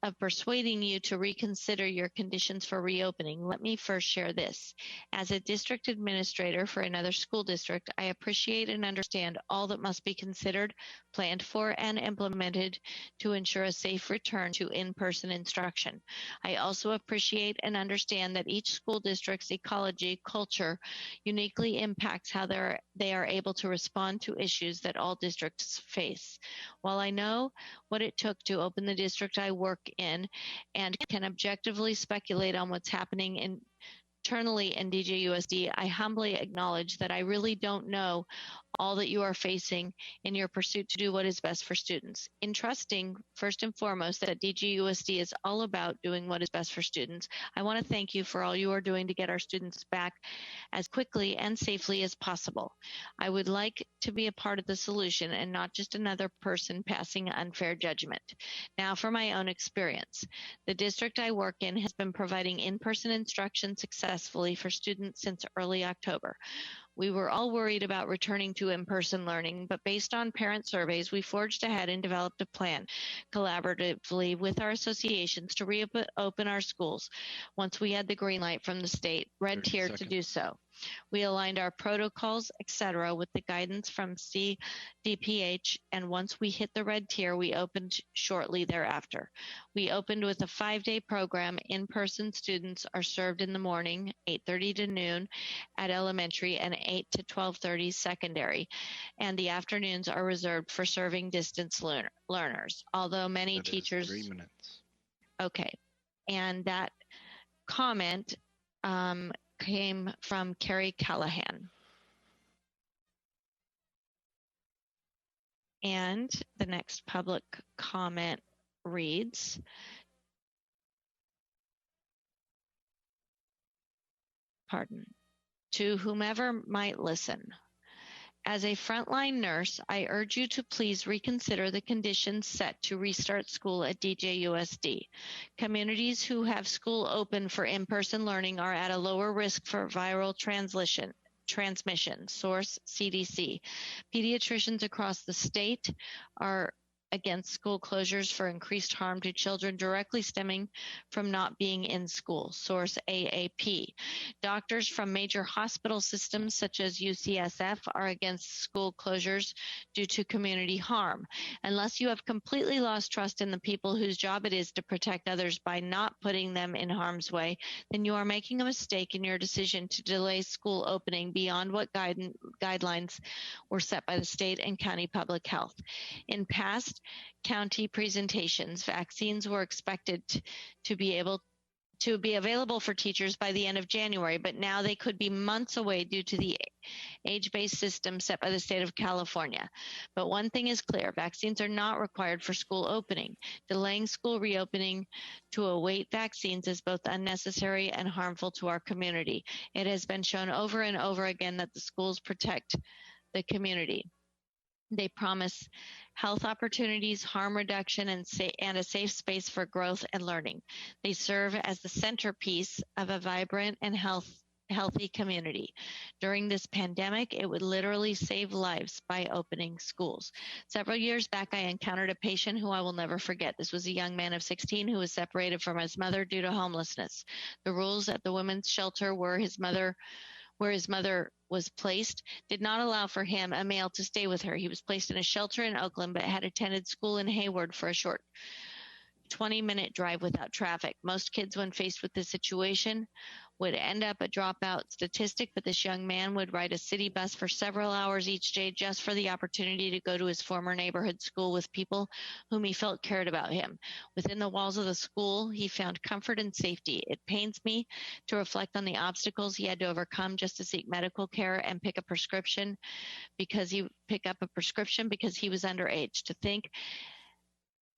of persuading you to reconsider your conditions for reopening, let me first share this. As a district administrator for another school district, I appreciate and understand all that must be considered, planned for, and implemented to ensure a safe return to in-person instruction. I also appreciate and understand that each school district's ecology, culture, uniquely impacts how they are able to respond to issues that all districts face. While I know what it took to open the district I work in and can objectively speculate on what's happening internally in DJUSD, I humbly acknowledge that I really don't know all that you are facing in your pursuit to do what is best for students. In trusting, first and foremost, that DGUSD is all about doing what is best for students, I want to thank you for all you are doing to get our students back as quickly and safely as possible. I would like to be a part of the solution and not just another person passing unfair judgment. Now for my own experience. The district I work in has been providing in-person instruction successfully for students since early October. We were all worried about returning to in-person learning, but based on parent surveys, we forged ahead and developed a plan collaboratively with our associations to reopen our schools once we had the green light from the state, red tier to do so. We aligned our protocols, etc., with the guidance from CDPH, and once we hit the red tier, we opened shortly thereafter. We opened with a 5-day program. In-person students are served in the morning, 8:30 to noon at elementary and 8 to 12:30 secondary, and the afternoons are reserved for serving distance learners, although many teachers... 3 minutes. Okay, and that comment came from Carrie Callahan. And the next public comment reads, to whomever might listen. As a frontline nurse, I urge you to please reconsider the conditions set to restart school at DJUSD. Communities who have school open for in-person learning are at a lower risk for viral transmission, source CDC. Pediatricians across the state are against school closures for increased harm to children directly stemming from not being in school, source AAP. Doctors from major hospital systems such as UCSF are against school closures due to community harm. Unless you have completely lost trust in the people whose job it is to protect others by not putting them in harm's way, then you are making a mistake in your decision to delay school opening beyond what guidelines were set by the state and county public health. In past county presentations, vaccines were expected to be able to be available for teachers by the end of January, but now they could be months away due to the age-based system set by the state of California. But one thing is clear, vaccines are not required for school opening. Delaying school reopening to await vaccines is both unnecessary and harmful to our community. It has been shown over and over again that the schools protect the community. They promise health opportunities, harm reduction, and a safe space for growth and learning. They serve as the centerpiece of a vibrant and healthy community. During this pandemic, it would literally save lives by opening schools. Several years back, I encountered a patient who I will never forget. This was a young man of 16 who was separated from his mother due to homelessness. The rules at the women's shelter where his mother was placed did not allow for him, a male, to stay with her. He was placed in a shelter in Oakland, but had attended school in Hayward for a short 20-minute drive without traffic. Most kids, when faced with this situation, would end up a dropout statistic, but this young man would ride a city bus for several hours each day just for the opportunity to go to his former neighborhood school with people whom he felt cared about him. Within the walls of the school, he found comfort and safety. It pains me to reflect on the obstacles he had to overcome just to seek medical care and pick up a prescription because he was underage. To think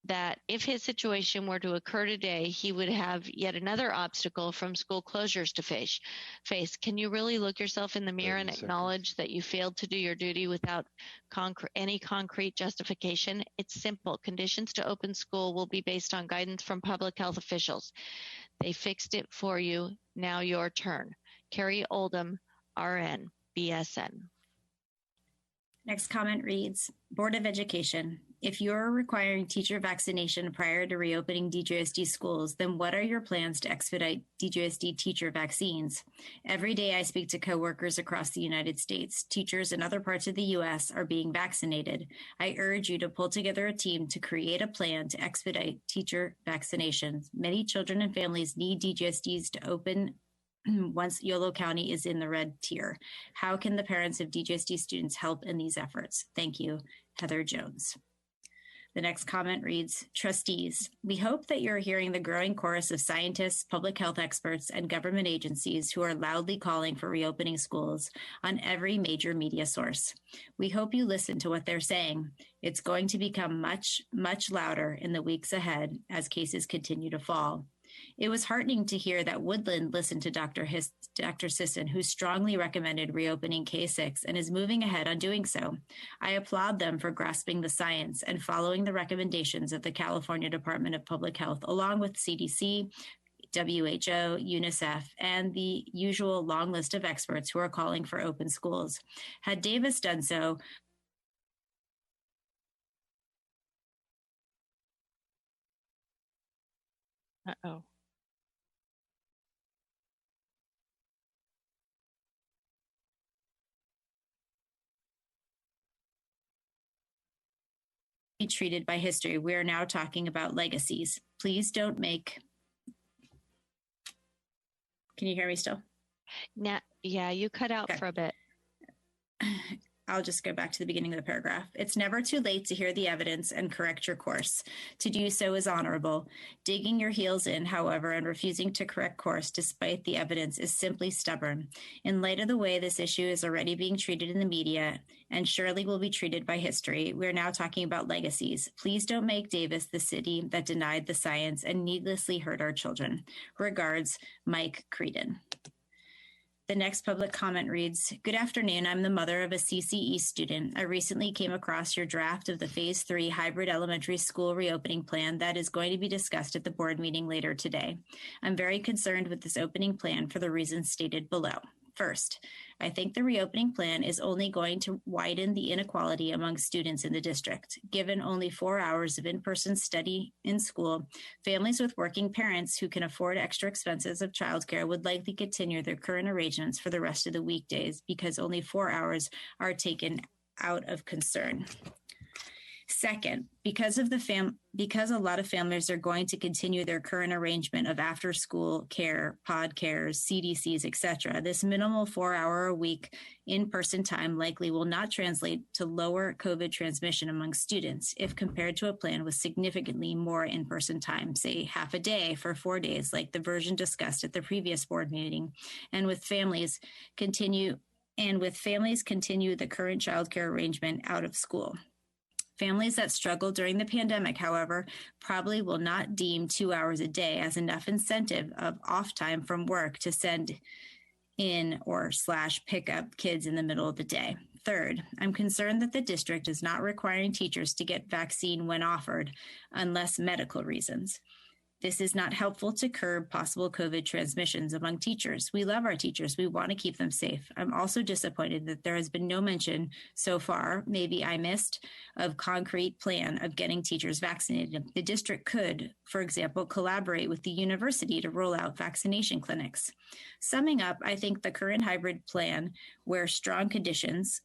that if his situation were to occur today, he would have yet another obstacle from school closures to face. Can you really look yourself in the mirror and acknowledge that you failed to do your duty without any concrete justification? It's simple. Conditions to open school will be based on guidance from public health officials. They fixed it for you. Now your turn. Carrie Oldham, RN, BSN. Next comment reads, Board of Education, if you're requiring teacher vaccination prior to reopening DJSD schools, then what are your plans to expedite DJSD teacher vaccines? Every day I speak to coworkers across the United States. Teachers in other parts of the U.S. are being vaccinated. I urge you to pull together a team to create a plan to expedite teacher vaccinations. Many children and families need DJSDs to open once Yolo County is in the red tier. How can the parents of DJSD students help in these efforts? Thank you, Heather Jones. The next comment reads, Trustees, we hope that you're hearing the growing chorus of scientists, public health experts, and government agencies who are loudly calling for reopening schools on every major media source. We hope you listen to what they're saying. It's going to become much, much louder in the weeks ahead as cases continue to fall. It was heartening to hear that Woodland listened to Dr. Sisson, who strongly recommended reopening K-6 and is moving ahead on doing so. I applaud them for grasping the science and following the recommendations of the California Department of Public Health, along with CDC, WHO, UNICEF, and the usual long list of experts who are calling for open schools. Had Davis done so, Uh-oh. Be treated by history. We are now talking about legacies. Please don't make. Can you hear me still? Yeah, you cut out for a bit. I'll just go back to the beginning of the paragraph. It's never too late to hear the evidence and correct your course. To do so is honorable. Digging your heels in, however, and refusing to correct course despite the evidence is simply stubborn. In light of the way this issue is already being treated in the media and surely will be treated by history, we're now talking about legacies. Please don't make Davis the city that denied the science and needlessly hurt our children. Regards, Mike Creedon. The next public comment reads, Good afternoon. I'm the mother of a CCE student. I recently came across your draft of the Phase 3 hybrid elementary school reopening plan that is going to be discussed at the board meeting later today. I'm very concerned with this opening plan for the reasons stated below. First, I think the reopening plan is only going to widen the inequality among students in the district. Given only 4 hours of in-person study in school, families with working parents who can afford extra expenses of childcare would likely continue their current arrangements for the rest of the weekdays because only 4 hours are taken out of concern. Second, because a lot of families are going to continue their current arrangement of after-school care, pod cares, CDCs, etc., this minimal 4-hour-a-week in-person time likely will not translate to lower COVID transmission among students if compared to a plan with significantly more in-person time, say half a day for 4 days, like the version discussed at the previous board meeting, and with families continue the current childcare arrangement out of school. Families that struggle during the pandemic, however, probably will not deem 2 hours a day as enough incentive of off time from work to send in or / pick up kids in the middle of the day. Third, I'm concerned that the district is not requiring teachers to get vaccine when offered, unless medical reasons. This is not helpful to curb possible COVID transmissions among teachers. We love our teachers. We want to keep them safe. I'm also disappointed that there has been no mention so far, maybe I missed, of concrete plan of getting teachers vaccinated. The district could, for example, collaborate with the university to roll out vaccination clinics. Summing up, I think the current hybrid plan, where strong conditions,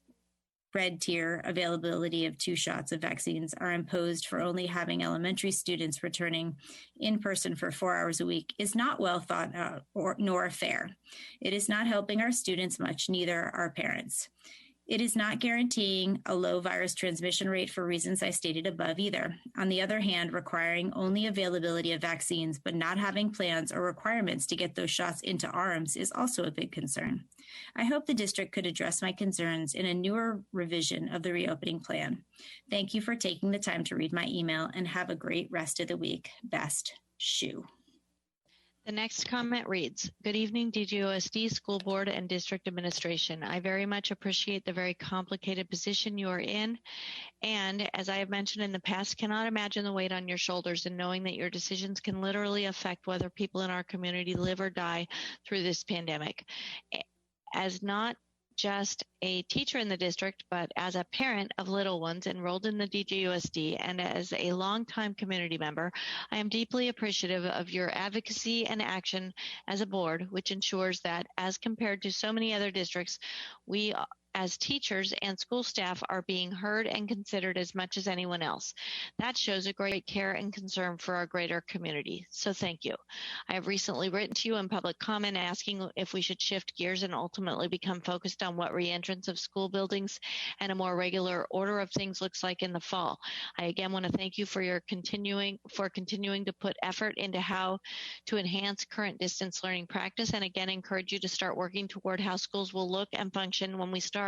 red tier availability of 2 shots of vaccines, are imposed for only having elementary students returning in person for 4 hours a week, is not well thought out nor fair. It is not helping our students much, neither our parents. It is not guaranteeing a low virus transmission rate for reasons I stated above either. On the other hand, requiring only availability of vaccines but not having plans or requirements to get those shots into arms is also a big concern. I hope the district could address my concerns in a newer revision of the reopening plan. Thank you for taking the time to read my email, and have a great rest of the week. Best, Shu. The next comment reads, "Good evening, DJUSD, school board, and district administration. I very much appreciate the very complicated position you are in, and as I have mentioned in the past, cannot imagine the weight on your shoulders in knowing that your decisions can literally affect whether people in our community live or die through this pandemic. As not just a teacher in the district, but as a parent of little ones enrolled in the DJUSD and as a longtime community member, I am deeply appreciative of your advocacy and action as a board, which ensures that, as compared to so many other districts, we as teachers and school staff are being heard and considered as much as anyone else. That shows a great care and concern for our greater community. So thank you. I have recently written to you in public comment asking if we should shift gears and ultimately become focused on what re-entrance of school buildings and a more regular order of things looks like in the fall. I again want to thank you for continuing to put effort into how to enhance current distance learning practice, and again encourage you to start working toward how schools will look and function when we start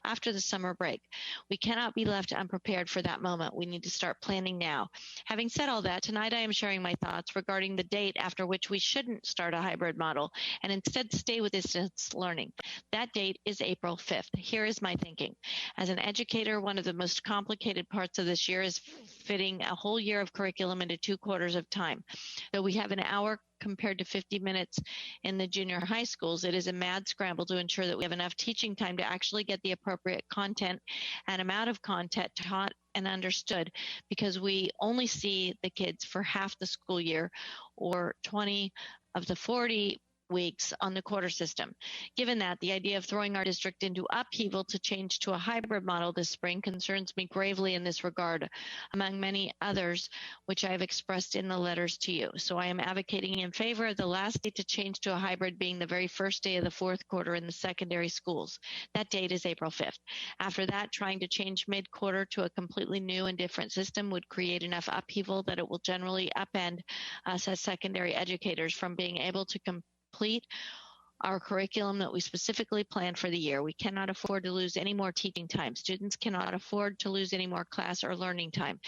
after the summer break. We cannot be left unprepared for that moment. We need to start planning now. Having said all that, tonight I am sharing my thoughts regarding the date after which we shouldn't start a hybrid model and instead stay with distance learning. That date is April 5th. Here is my thinking. As an educator, one of the most complicated parts of this year is fitting a whole year of curriculum into 2 quarters of time. Though we have an hour compared to 50 minutes in the junior high schools, it is a mad scramble to ensure that we have enough teaching time to actually get the appropriate content and amount of content taught and understood, because we only see the kids for half the school year or 20 of the 40 weeks on the quarter system. Given that, the idea of throwing our district into upheaval to change to a hybrid model this spring concerns me gravely in this regard, among many others which I have expressed in the letters to you. So I am advocating in favor of the last date to change to a hybrid being the very first day of the 4th quarter in the secondary schools. That date is April 5th. After that, trying to change mid-quarter to a completely new and different system would create enough upheaval that it will generally upend us as secondary educators from being able to complete our curriculum that we specifically planned for the year. We cannot afford to lose any more teaching time. Students cannot afford to lose any more class or learning time.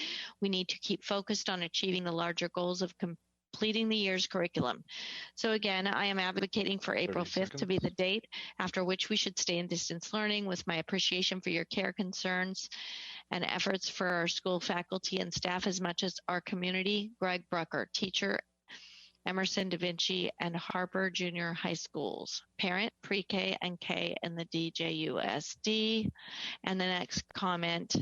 We need to keep focused on achieving the larger goals of completing the year's curriculum. So again, I am advocating for April 5th to be the date after which we should stay in distance learning, with my appreciation for your care, concerns, and efforts for our school faculty and staff as much as our community. Greg Brucker, teacher, Emerson, Da Vinci, and Harper Junior High Schools. Parent, pre-K and K in the DJUSD. And the next comment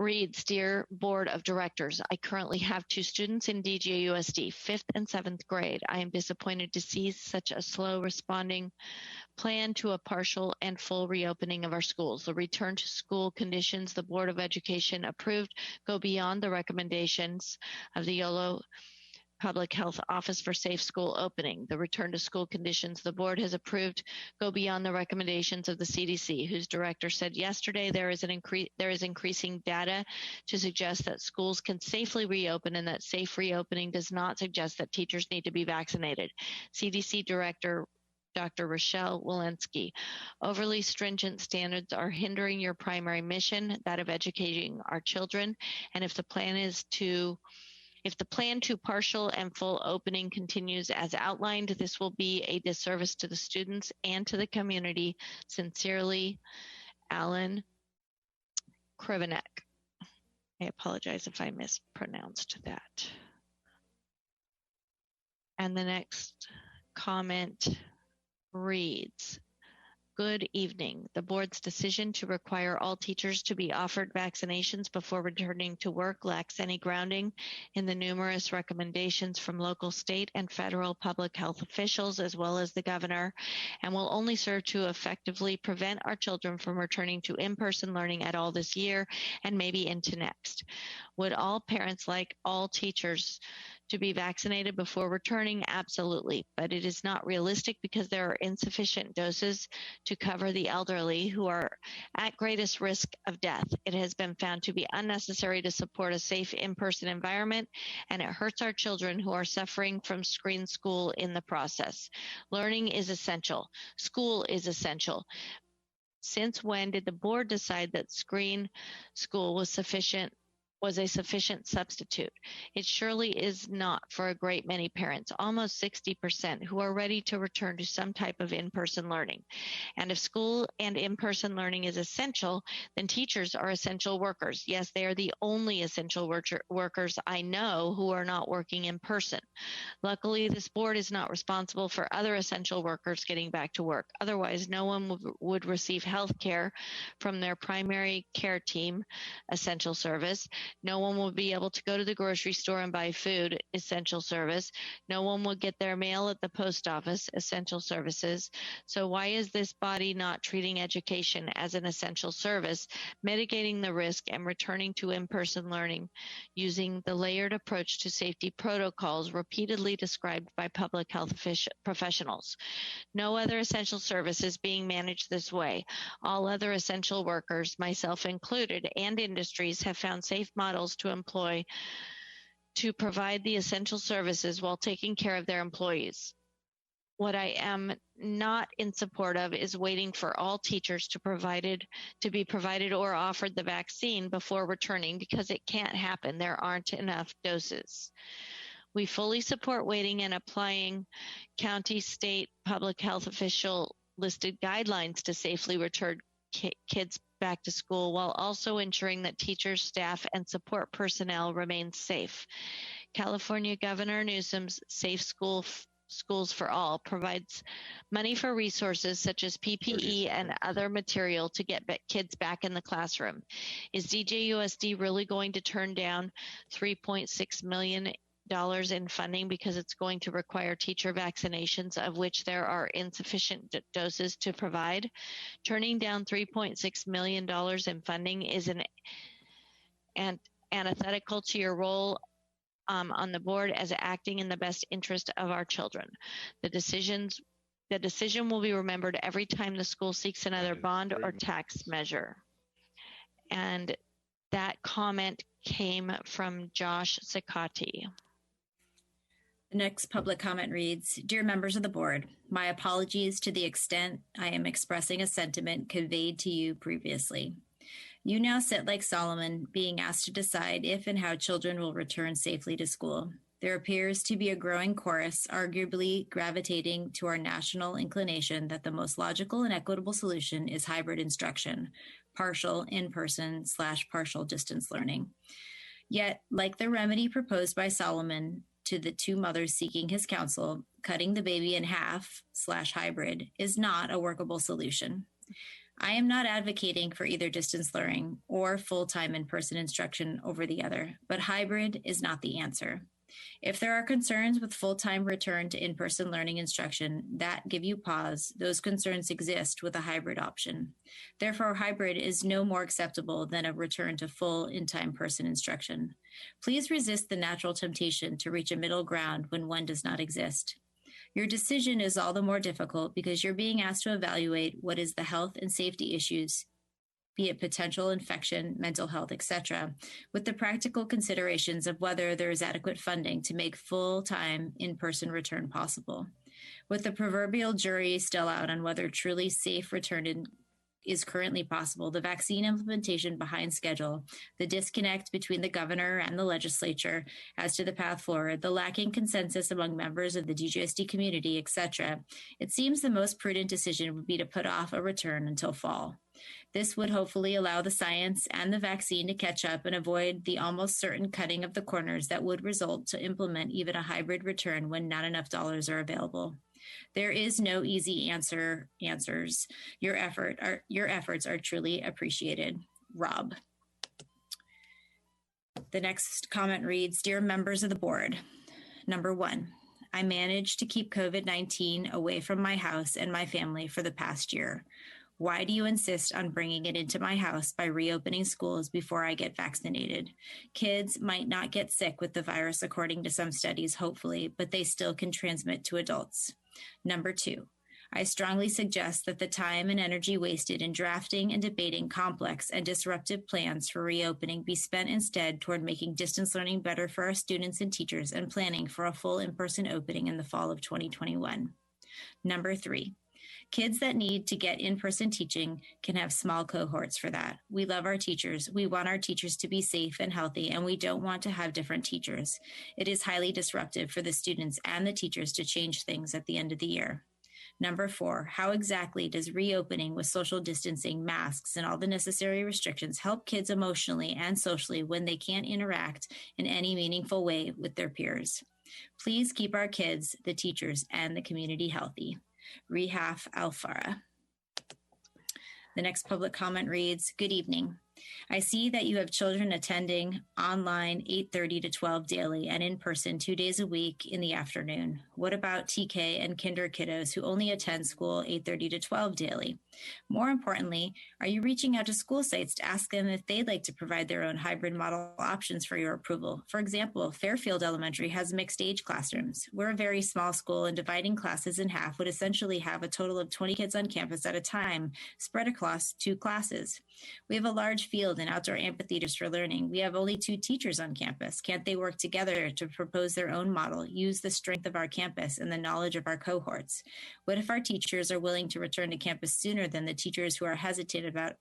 reads, Dear Board of Directors, I currently have 2 students in DJUSD, 5th and 7th grade. I am disappointed to see such a slow responding plan to a partial and full reopening of our schools. The return to school conditions the Board of Education approved go beyond the recommendations of the YOLO Public Health Office for Safe School Opening. The return to school conditions the board has approved go beyond the recommendations of the CDC, whose director said yesterday there is increasing data to suggest that schools can safely reopen and that safe reopening does not suggest that teachers need to be vaccinated. CDC Director Dr. Rochelle Walensky, overly stringent standards are hindering your primary mission, that of educating our children, and if the plan to partial and full opening continues as outlined, this will be a disservice to the students and to the community. Sincerely, Alan Krivenek. I apologize if I mispronounced that. And the next comment reads, Good evening. The board's decision to require all teachers to be offered vaccinations before returning to work lacks any grounding in the numerous recommendations from local, state, and federal public health officials, as well as the governor, and will only serve to effectively prevent our children from returning to in-person learning at all this year and maybe into next. Would all parents like all teachers to be vaccinated before returning? Absolutely, but it is not realistic because there are insufficient doses to cover the elderly who are at greatest risk of death. It has been found to be unnecessary to support a safe in-person environment, and it hurts our children who are suffering from screen school in the process. Learning is essential. School is essential. Since when did the board decide that screen school was a sufficient substitute? It surely is not for a great many parents, almost 60%, who are ready to return to some type of in-person learning. And if school and in-person learning is essential, then teachers are essential workers. Yes, they are the only essential workers I know who are not working in person. Luckily, this board is not responsible for other essential workers getting back to work. Otherwise, no one would receive health care from their primary care team, essential service. No one will be able to go to the grocery store and buy food, essential service. No one will get their mail at the post office, essential services. So why is this body not treating education as an essential service, mitigating the risk and returning to in-person learning using the layered approach to safety protocols repeatedly described by public health professionals? No other essential service is being managed this way. All other essential workers, myself included, and industries have found safe models to employ to provide the essential services while taking care of their employees. What I am not in support of is waiting for all teachers to be provided or offered the vaccine before returning, because it can't happen. There aren't enough doses. We fully support waiting and applying county, state, public health official listed guidelines to safely return kids back to school, while also ensuring that teachers, staff, and support personnel remain safe. California Governor Newsom's Safe Schools for All provides money for resources such as PPE and other material to get kids back in the classroom. Is DJUSD really going to turn down $3.6 million in funding because it's going to require teacher vaccinations, of which there are insufficient doses to provide? Turning down $3.6 million in funding is antithetical to your role on the board as acting in the best interest of our children. The decision will be remembered every time the school seeks another bond or tax measure. And that comment came from Josh Sakati. The next public comment reads, Dear members of the board, my apologies to the extent I am expressing a sentiment conveyed to you previously. You now sit like Solomon, being asked to decide if and how children will return safely to school. There appears to be a growing chorus, arguably gravitating to our national inclination that the most logical and equitable solution is hybrid instruction, partial in-person / partial distance learning. Yet, like the remedy proposed by Solomon to the 2 mothers seeking his counsel, cutting the baby in half / hybrid is not a workable solution. I am not advocating for either distance learning or full-time in-person instruction over the other, but hybrid is not the answer. If there are concerns with full-time return to in-person learning instruction that give you pause, those concerns exist with a hybrid option. Therefore, hybrid is no more acceptable than a return to full in-time person instruction. Please resist the natural temptation to reach a middle ground when one does not exist. Your decision is all the more difficult because you're being asked to evaluate what is the health and safety issues, be it potential infection, mental health, etc., with the practical considerations of whether there is adequate funding to make full-time in-person return possible. With the proverbial jury still out on whether truly safe return is currently possible, the vaccine implementation behind schedule, the disconnect between the governor and the legislature as to the path forward, the lacking consensus among members of the Djusd community, etc., it seems the most prudent decision would be to put off a return until fall. This would hopefully allow the science and the vaccine to catch up and avoid the almost certain cutting of the corners that would result to implement even a hybrid return when not enough dollars are available. There is no easy answers. Your efforts are truly appreciated. Rob. The next comment reads, Dear members of the board, number 1, I managed to keep COVID-19 away from my house and my family for the past year. Why do you insist on bringing it into my house by reopening schools before I get vaccinated? Kids might not get sick with the virus according to some studies, hopefully, but they still can transmit to adults. Number 2, I strongly suggest that the time and energy wasted in drafting and debating complex and disruptive plans for reopening be spent instead toward making distance learning better for our students and teachers and planning for a full in-person opening in the fall of 2021. Number 3, kids that need to get in-person teaching can have small cohorts for that. We love our teachers. We want our teachers to be safe and healthy, and we don't want to have different teachers. It is highly disruptive for the students and the teachers to change things at the end of the year. Number 4, how exactly does reopening with social distancing, masks, and all the necessary restrictions help kids emotionally and socially when they can't interact in any meaningful way with their peers? Please keep our kids, the teachers, and the community healthy. Rehaf Alfara. The next public comment reads, Good evening. I see that you have children attending online 8:30 to 12 daily and in person 2 days a week in the afternoon. What about TK and kinder kiddos who only attend school 8:30 to 12 daily? More importantly, are you reaching out to school sites to ask them if they'd like to provide their own hybrid model options for your approval? For example, Fairfield Elementary has mixed age classrooms. We're a very small school, and dividing classes in half would essentially have a total of 20 kids on campus at a time, spread across 2 classes. We have a large field and outdoor amphitheaters for learning. We have only 2 teachers on campus. Can't they work together to propose their own model, use the strength of our campus and the knowledge of our cohorts? What if our teachers are willing to return to campus sooner than the teachers who are hesitant about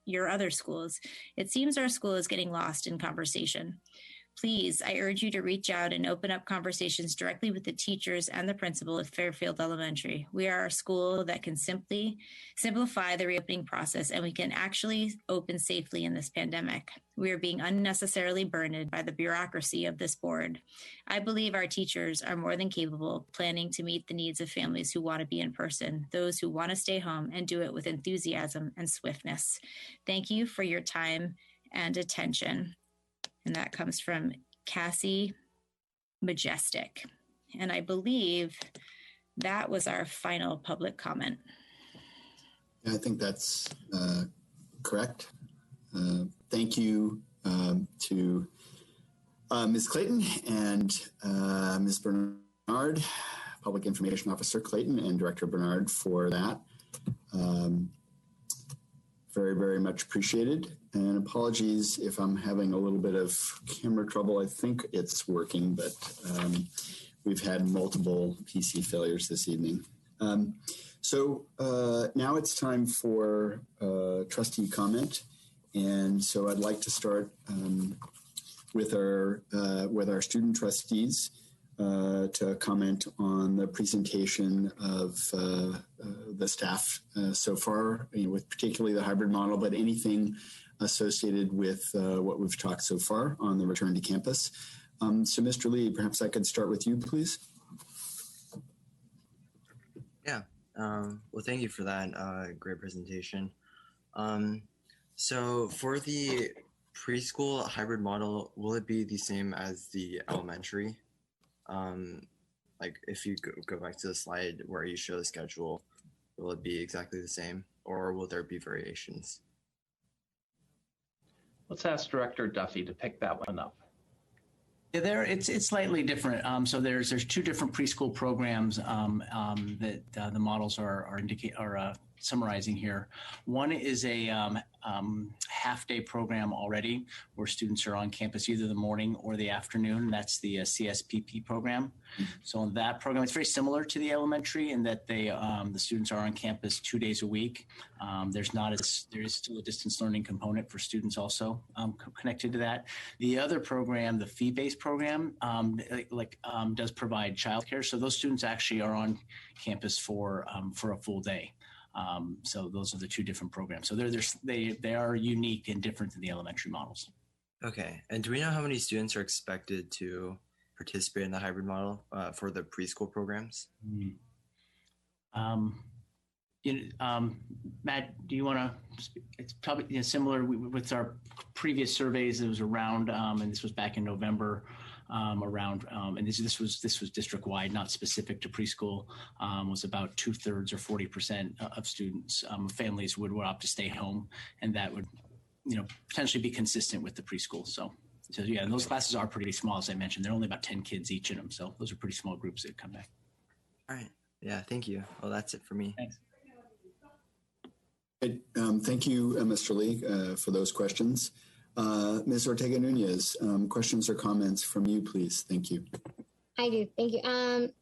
your other schools? It seems our school is getting lost in conversation. Please, I urge you to reach out and open up conversations directly with the teachers and the principal at Fairfield Elementary. We are a school that can simplify the reopening process, and we can actually open safely in this pandemic. We are being unnecessarily burdened by the bureaucracy of this board. I believe our teachers are more than capable of planning to meet the needs of families who want to be in person, those who want to stay home and do it with enthusiasm and swiftness. Thank you for your time and attention. And that comes from Cassie Majestic. And I believe that was our final public comment. I think that's correct. Thank you to Ms. Clayton and Ms. Bernard, Public Information Officer Clayton and Director Bernard for that. Very, very much appreciated. And apologies if I'm having a little bit of camera trouble. I think it's working, but we've had multiple PC failures this evening. So now it's time for trustee comment. And so I'd like to start with our student trustees to comment on the presentation of the staff so far, with particularly the hybrid model, but anything associated with what we've talked so far on the return to campus. So Mr. Lee, perhaps I could start with you, please. Yeah, well, thank you for that great presentation. So for the preschool hybrid model, will it be the same as the elementary? Like if you go back to the slide where you show the schedule, will it be exactly the same or will there be variations? Let's ask Director Duffy to pick that one up. Yeah, it's slightly different. So there's two different preschool programs that the models are summarizing here. One is a half-day program already, where students are on campus either the morning or the afternoon. That's the CSPP program. So in that program, it's very similar to the elementary in that the students are on campus 2 days a week. There is still a distance learning component for students also connected to that. The other program, the fee-based program, does provide childcare. So those students actually are on campus for a full day. So those are the two different programs. So they are unique and different than the elementary models. Okay. And do we know how many students are expected to participate in the hybrid model for the preschool programs? Matt, do you want to speak? It's probably similar with our previous surveys. It was around, and this was back in November, and this was district wide, not specific to preschool. Was about 2/3 or 40% of students, families would opt to stay home, and that would, potentially be consistent with the preschool. So yeah, and those classes are pretty small, as I mentioned. They're only about 10 kids each in them, so those are pretty small groups that come back. All right. Yeah. Thank you. Well, that's it for me. Thanks. Thank you, Mr. Lee, for those questions. Ms. Ortega-Nunez, questions or comments from you, please. Thank you. I do. Thank you.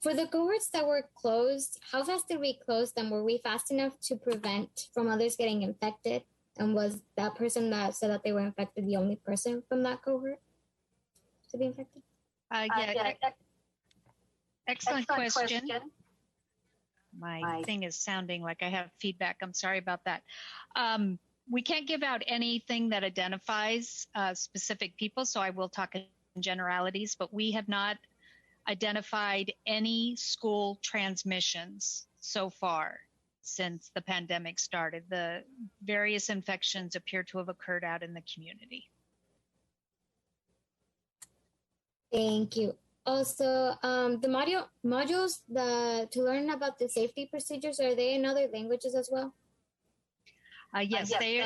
For the cohorts that were closed, how fast did we close them? Were we fast enough to prevent from others getting infected? And was that person that said that they were infected the only person from that cohort to be infected? Excellent question. My thing is sounding like I have feedback. I'm sorry about that. We can't give out anything that identifies specific people, so I will talk in generalities, but we have not identified any school transmissions so far since the pandemic started. The various infections appear to have occurred out in the community. Thank you. Also, the modules to learn about the safety procedures, are they in other languages as well? Yes, they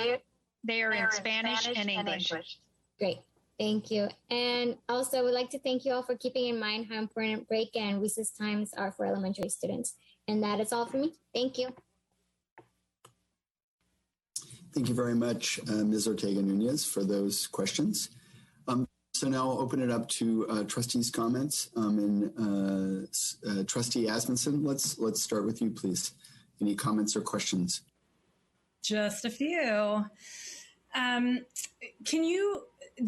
are in Spanish and English. Great, thank you. And also, I would like to thank you all for keeping in mind how important break and recess times are for elementary students. And that is all for me. Thank you. Thank you very much, Ms. Ortega-Nunez, for those questions. So now I'll open it up to trustees' comments. Trustee Asmunsen, let's start with you, please. Any comments or questions? Just a few. The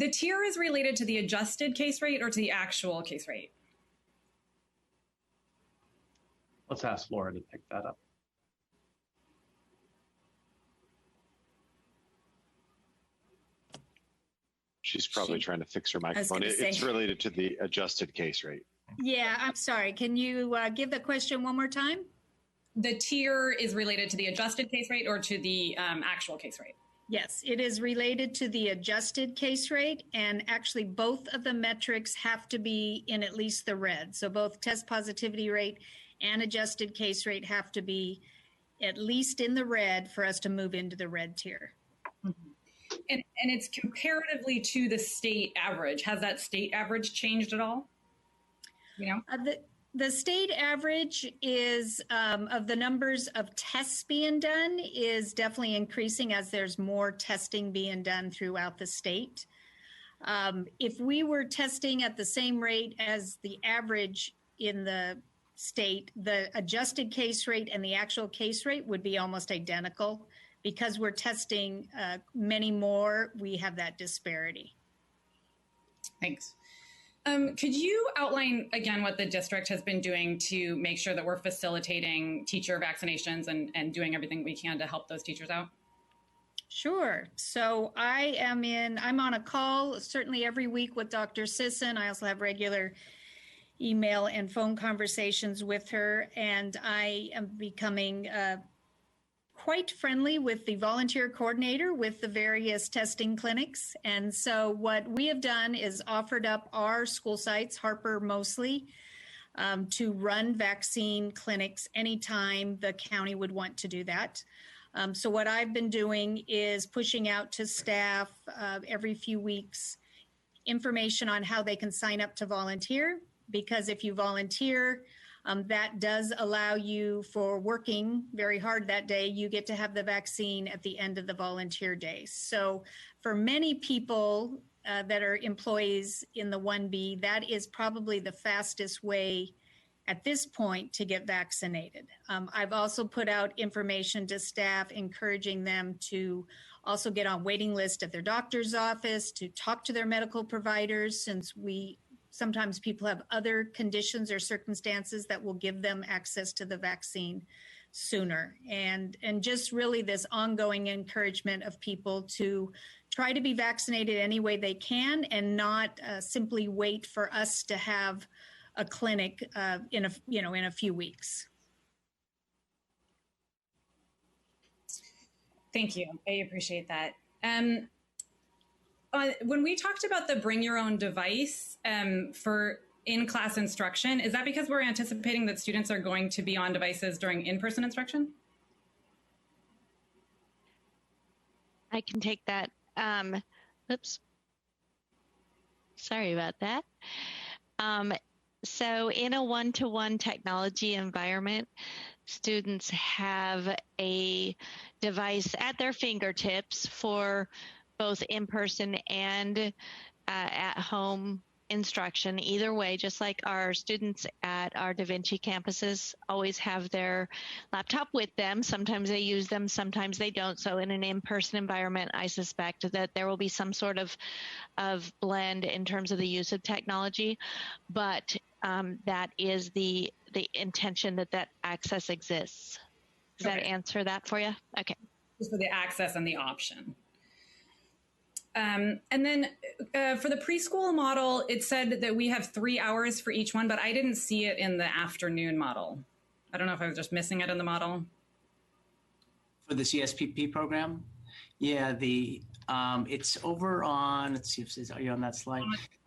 tier is related to the adjusted case rate or to the actual case rate? Let's ask Laura to pick that up. She's probably trying to fix her microphone. It's related to the adjusted case rate. Yeah, I'm sorry. Can you give the question one more time? The tier is related to the adjusted case rate or to the actual case rate? Yes, it is related to the adjusted case rate, and actually both of the metrics have to be in at least the red. So both test positivity rate and adjusted case rate have to be at least in the red for us to move into the red tier. Mm-hmm. And it's comparatively to the state average. Has that state average changed at all? The state average is of the numbers of tests being done is definitely increasing as there's more testing being done throughout the state. If we were testing at the same rate as the average in the state, the adjusted case rate and the actual case rate would be almost identical. Because we're testing many more, we have that disparity. Thanks. Could you outline again what the district has been doing to make sure that we're facilitating teacher vaccinations and doing everything we can to help those teachers out? Sure. So I'm on a call certainly every week with Dr. Sisson. I also have regular email and phone conversations with her, and I am becoming quite friendly with the volunteer coordinator with the various testing clinics. And so what we have done is offered up our school sites, Harper mostly, to run vaccine clinics anytime the county would want to do that. So what I've been doing is pushing out to staff every few weeks information on how they can sign up to volunteer, because if you volunteer, that does allow you, for working very hard that day, you get to have the vaccine at the end of the volunteer day. So for many people that are employees in the 1B, that is probably the fastest way at this point to get vaccinated. I've also put out information to staff encouraging them to also get on waiting list at their doctor's office, to talk to their medical providers, since sometimes people have other conditions or circumstances that will give them access to the vaccine sooner. And just really this ongoing encouragement of people to try to be vaccinated any way they can, and not simply wait for us to have a clinic in a few weeks. Thank you. I appreciate that. When we talked about the bring your own device for in-class instruction, is that because we're anticipating that students are going to be on devices during in-person instruction? I can take that. Oops. Sorry about that. So in a one-to-one technology environment, students have a device at their fingertips for both in-person and at-home instruction. Either way, just like our students at our Da Vinci campuses always have their laptop with them. Sometimes they use them, sometimes they don't. So in an in-person environment, I suspect that there will be some sort of blend in terms of the use of technology, but that is the intention that access exists. Does that answer that for you? Okay. Just for the access and the option. And then for the preschool model, it said that we have 3 hours for each one, but I didn't see it in the afternoon model. I don't know if I was just missing it in the model. For the CSPP program? Yeah, it's over on, let's see if it says, are you on that slide?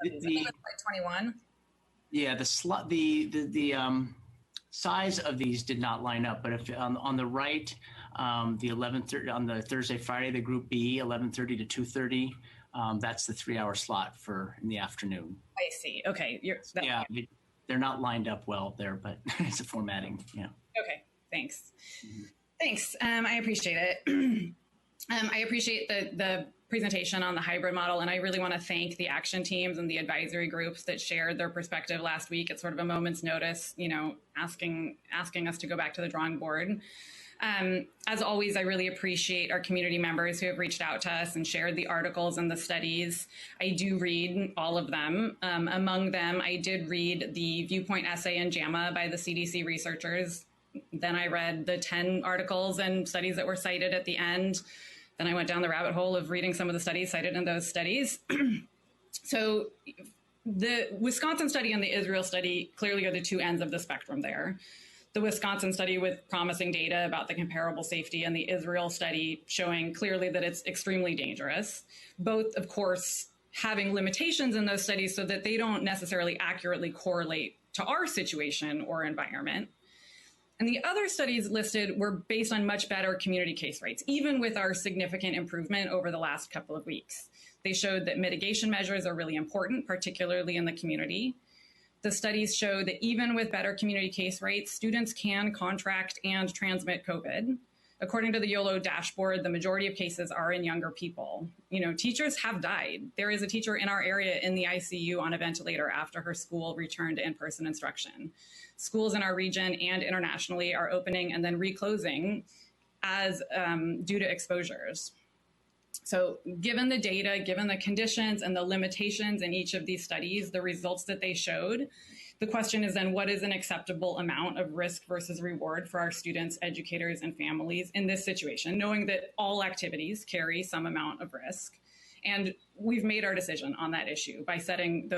I think it's like 21. Yeah, the size of these did not line up, but if on the right, the 11:30 on the Thursday, Friday, the group B, 11:30 to 2:30, that's the 3-hour slot for in the afternoon. I see. Okay. They're not lined up well there, but it's a formatting. Yeah. Okay. Thanks. Mm-hmm. Thanks. I appreciate it. I appreciate the presentation on the hybrid model, and I really want to thank the action teams and the advisory groups that shared their perspective last week at sort of a moment's notice, asking us to go back to the drawing board. As always, I really appreciate our community members who have reached out to us and shared the articles and the studies. I do read all of them. Among them, I did read the viewpoint essay in JAMA by the CDC researchers. Then I read the 10 articles and studies that were cited at the end. Then I went down the rabbit hole of reading some of the studies cited in those studies. So the Wisconsin study and the Israel study clearly are the two ends of the spectrum there. The Wisconsin study with promising data about the comparable safety, and the Israel study showing clearly that it's extremely dangerous. Both, of course, having limitations in those studies so that they don't necessarily accurately correlate to our situation or environment. And the other studies listed were based on much better community case rates, even with our significant improvement over the last couple of weeks. They showed that mitigation measures are really important, particularly in the community. The studies show that even with better community case rates, students can contract and transmit COVID. According to the YOLO dashboard, the majority of cases are in younger people. Teachers have died. There is a teacher in our area in the ICU on a ventilator after her school returned to in-person instruction. Schools in our region and internationally are opening and then reclosing as due to exposures. So given the data, given the conditions and the limitations in each of these studies, the results that they showed, the question is then, what is an acceptable amount of risk versus reward for our students, educators, and families in this situation, knowing that all activities carry some amount of risk? And we've made our decision on that issue by setting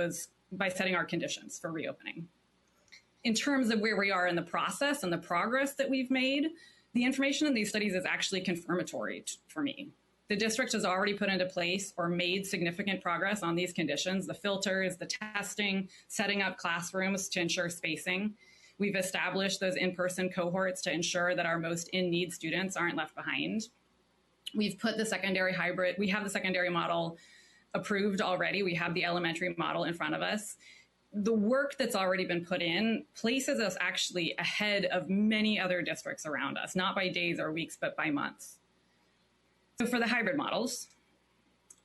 our conditions for reopening. In terms of where we are in the process and the progress that we've made, The information in these studies is actually confirmatory for me. The district has already put into place or made significant progress on these conditions, the filters, the testing, setting up classrooms to ensure spacing. We've established those in-person cohorts to ensure that our most in-need students aren't left behind. We've put the secondary hybrid, we have the secondary model approved already. We have the elementary model in front of us. The work that's already been put in places us actually ahead of many other districts around us, not by days or weeks, but by months. So for the hybrid models,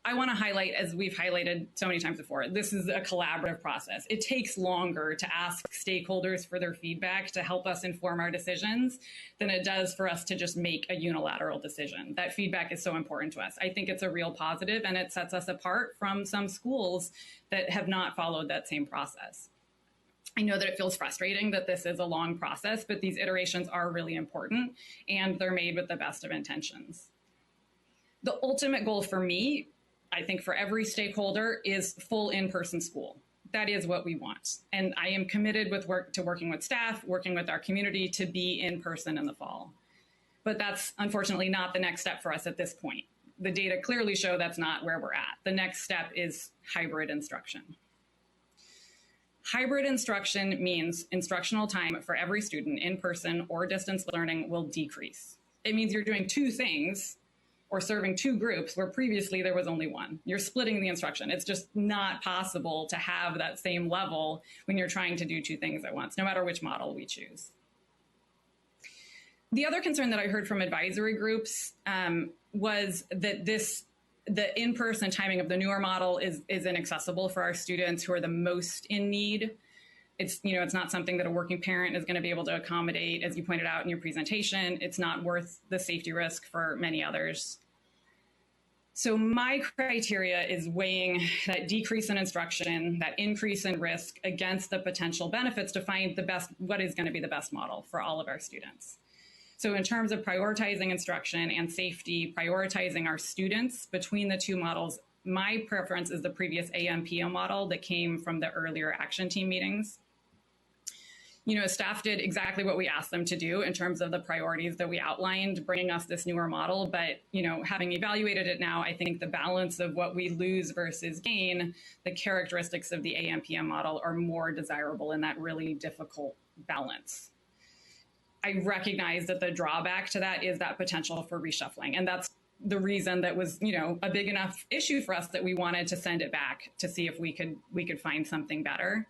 I want to highlight, as we've highlighted so many times before, this is a collaborative process. It takes longer to ask stakeholders for their feedback to help us inform our decisions than it does for us to just make a unilateral decision. That feedback is so important to us. I think it's a real positive, and it sets us apart from some schools that have not followed that same process. I know that it feels frustrating that this is a long process, but these iterations are really important, and they're made with the best of intentions. The ultimate goal for me, I think for every stakeholder, is full in-person school. That is what we want. And I am committed to working with staff, working with our community to be in person in the fall. But that's unfortunately not the next step for us at this point. The data clearly show that's not where we're at. The next step is hybrid instruction. Hybrid instruction means instructional time for every student, in person or distance learning, will decrease. It means you're doing two things or serving two groups where previously there was only one. You're splitting the instruction. It's just not possible to have that same level when you're trying to do two things at once, no matter which model we choose. The other concern that I heard from advisory groups was that the in-person timing of the newer model is inaccessible for our students who are the most in need. It's not something that a working parent is going to be able to accommodate, as you pointed out in your presentation. It's not worth the safety risk for many others. So my criteria is weighing that decrease in instruction, that increase in risk against the potential benefits to find what is going to be the best model for all of our students. So in terms of prioritizing instruction and safety, prioritizing our students between the two models, my preference is the previous AMPO model that came from the earlier action team meetings. Staff did exactly what we asked them to do in terms of the priorities that we outlined, bringing us this newer model. But, having evaluated it now, I think the balance of what we lose versus gain, the characteristics of the AMPM model are more desirable in that really difficult balance. I recognize that the drawback to that is that potential for reshuffling. And that's the reason that was, a big enough issue for us that we wanted to send it back to see if we could find something better.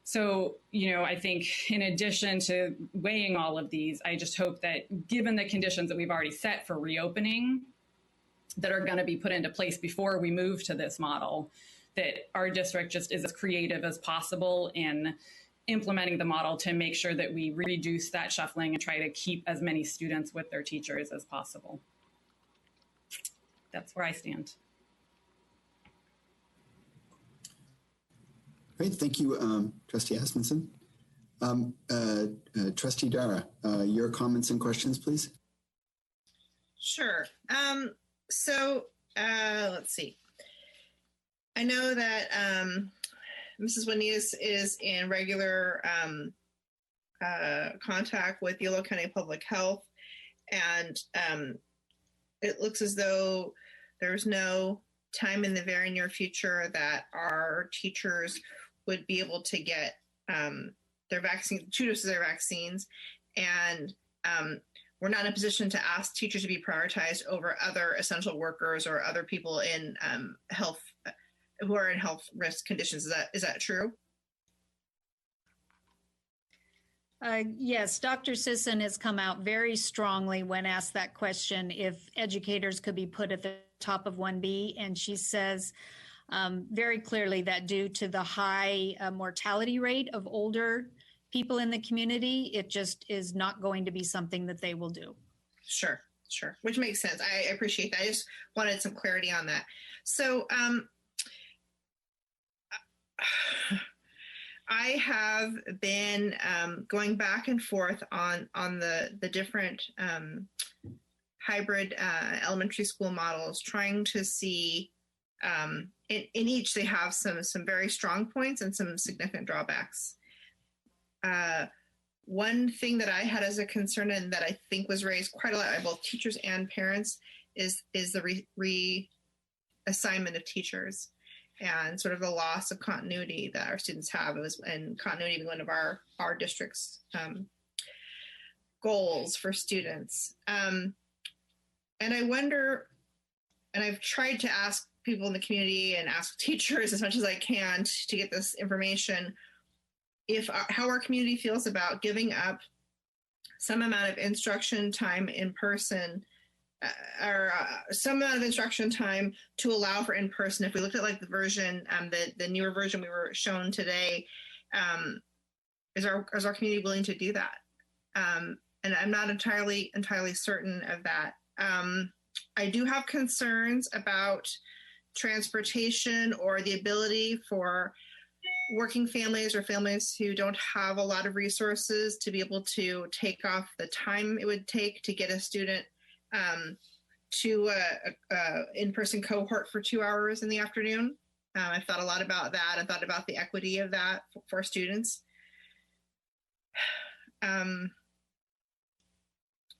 So, I think in addition to weighing all of these, I just hope that given the conditions that we've already set for reopening that are going to be put into place before we move to this model, that our district just is as creative as possible in implementing the model to make sure that we reduce that shuffling and try to keep as many students with their teachers as possible. That's where I stand. Great, thank you, Trustee Asmunsen. Trustee Dara, your comments and questions, please. Sure. Let's see. I know that Mrs. Juanitas is in regular contact with Yolo County Public Health, and it looks as though there's no time in the very near future that our teachers would be able to get their vaccine, 2 doses of their vaccines, and we're not in a position to ask teachers to be prioritized over other essential workers or other people in health who are in health risk conditions. Is that true? Yes, Dr. Sisson has come out very strongly when asked that question, if educators could be put at the top of 1B, and she says very clearly that due to the high mortality rate of older people in the community, it just is not going to be something that they will do. Sure, which makes sense. I appreciate that. I just wanted some clarity on that. So I have been going back and forth on the different hybrid elementary school models, trying to see in each they have some very strong points and some significant drawbacks. One thing that I had as a concern and that I think was raised quite a lot by both teachers and parents is the reassignment of teachers and sort of the loss of continuity that our students have. And continuity being one of our district's goals for students. And I wonder, and I've tried to ask people in the community and ask teachers as much as I can to get this information, how our community feels about giving up some amount of instruction time in person or some amount of instruction time to allow for in-person. If we looked at like the version, the newer version we were shown today, is our community willing to do that? And I'm not entirely certain of that. I do have concerns about transportation or the ability for working families or families who don't have a lot of resources to be able to take off the time it would take to get a student to a in-person cohort for 2 hours in the afternoon. I've thought a lot about that. I thought about the equity of that for students.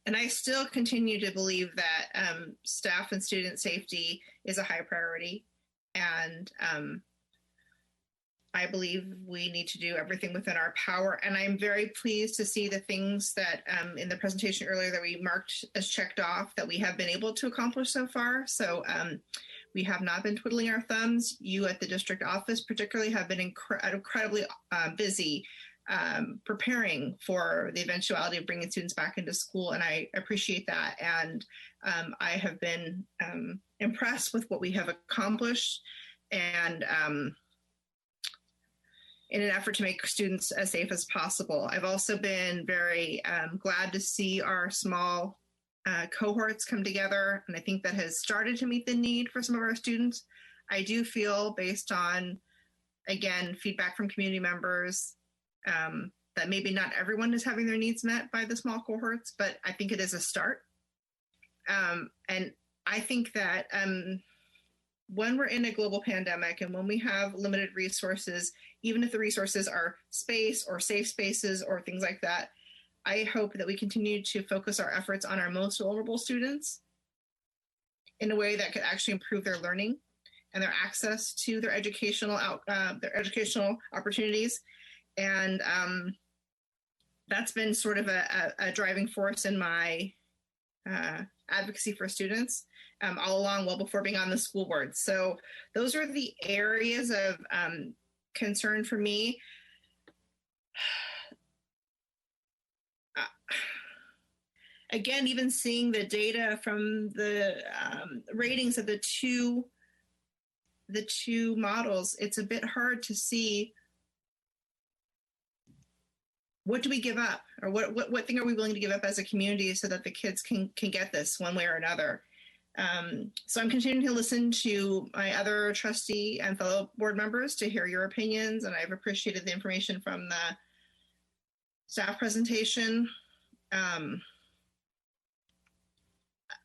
And I still continue to believe that staff and student safety is a high priority. And I believe we need to do everything within our power. And I'm very pleased to see the things that in the presentation earlier that we marked as checked off that we have been able to accomplish so far. So we have not been twiddling our thumbs. You at the district office particularly have been incredibly busy preparing for the eventuality of bringing students back into school. And I appreciate that. And I have been impressed with what we have accomplished and in an effort to make students as safe as possible. I've also been very glad to see our small cohorts come together. And I think that has started to meet the need for some of our students. I do feel based on, again, feedback from community members, that maybe not everyone is having their needs met by the small cohorts, but I think it is a start. And I think that when we're in a global pandemic and when we have limited resources, even if the resources are space or safe spaces or things like that, I hope that we continue to focus our efforts on our most vulnerable students in a way that could actually improve their learning and their access to their educational opportunities. And that's been sort of a driving force in my advocacy for students all along, well before being on the school board. So those are the areas of concern for me. Again, even seeing the data from the ratings of the two models, it's a bit hard to see what do we give up, or what thing are we willing to give up as a community so that the kids can get this one way or another. So I'm continuing to listen to my other trustee and fellow board members to hear your opinions, and I've appreciated the information from the staff presentation.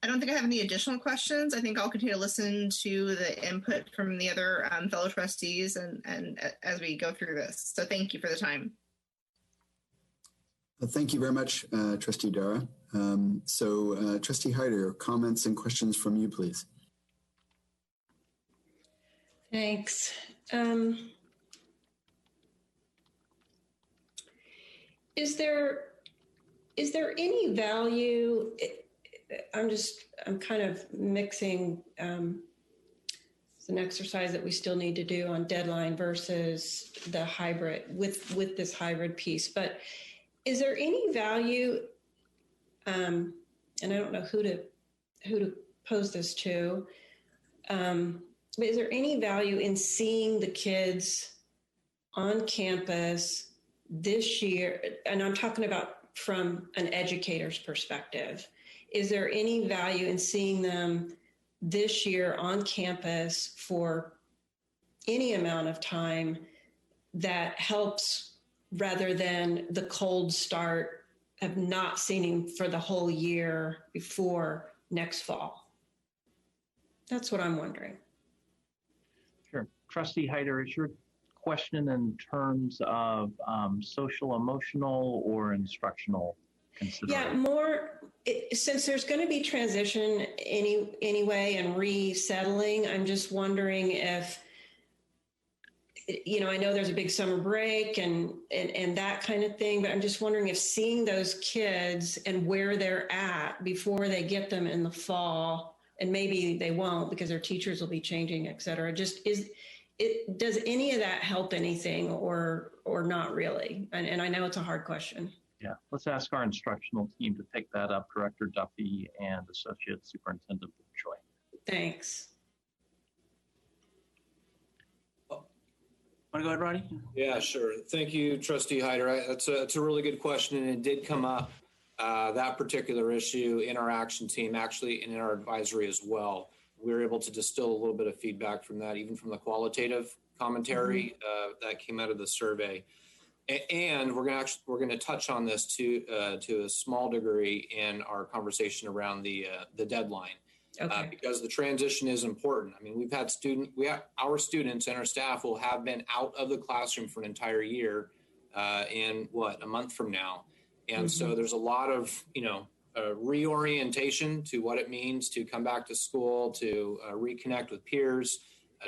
I don't think I have any additional questions. I think I'll continue to listen to the input from the other fellow trustees and as we go through this. So thank you for the time. Thank you very much, Trustee Dara. Trustee Hyder, comments and questions from you, please. Thanks. Is there any value? I'm kind of mixing it's an exercise that we still need to do on deadline versus the hybrid with this hybrid piece. But is there any value? And I don't know who to pose this to. But is there any value in seeing the kids on campus this year? And I'm talking about from an educator's perspective. Is there any value in seeing them this year on campus for any amount of time that helps rather than the cold start of not seeing him for the whole year before next fall? That's what I'm wondering. Sure. Trustee Hyder, is your question in terms of social, emotional, or instructional considerations? Yeah, more, since there's going to be transition anyway and resettling, I'm just wondering if, I know there's a big summer break and that kind of thing, but I'm just wondering if seeing those kids and where they're at before they get them in the fall, and maybe they won't because their teachers will be changing, et cetera, does any of that help anything or not really? And I know it's a hard question. Yeah, let's ask our instructional team to pick that up, Director Duffy and Associate Superintendent Choi. Thanks. Want to go ahead, Roddy? Yeah, sure. Thank you, Trustee Hyder. That's a really good question, and it did come up, that particular issue in our action team, actually, and in our advisory as well. We were able to distill a little bit of feedback from that, even from the qualitative commentary that came out of the survey. And we're going to touch on this to a small degree in our conversation around the deadline. Okay. Because the transition is important. I mean, our students and our staff will have been out of the classroom for an entire year in a month from now. And so there's a lot of, reorientation to what it means to come back to school, to reconnect with peers,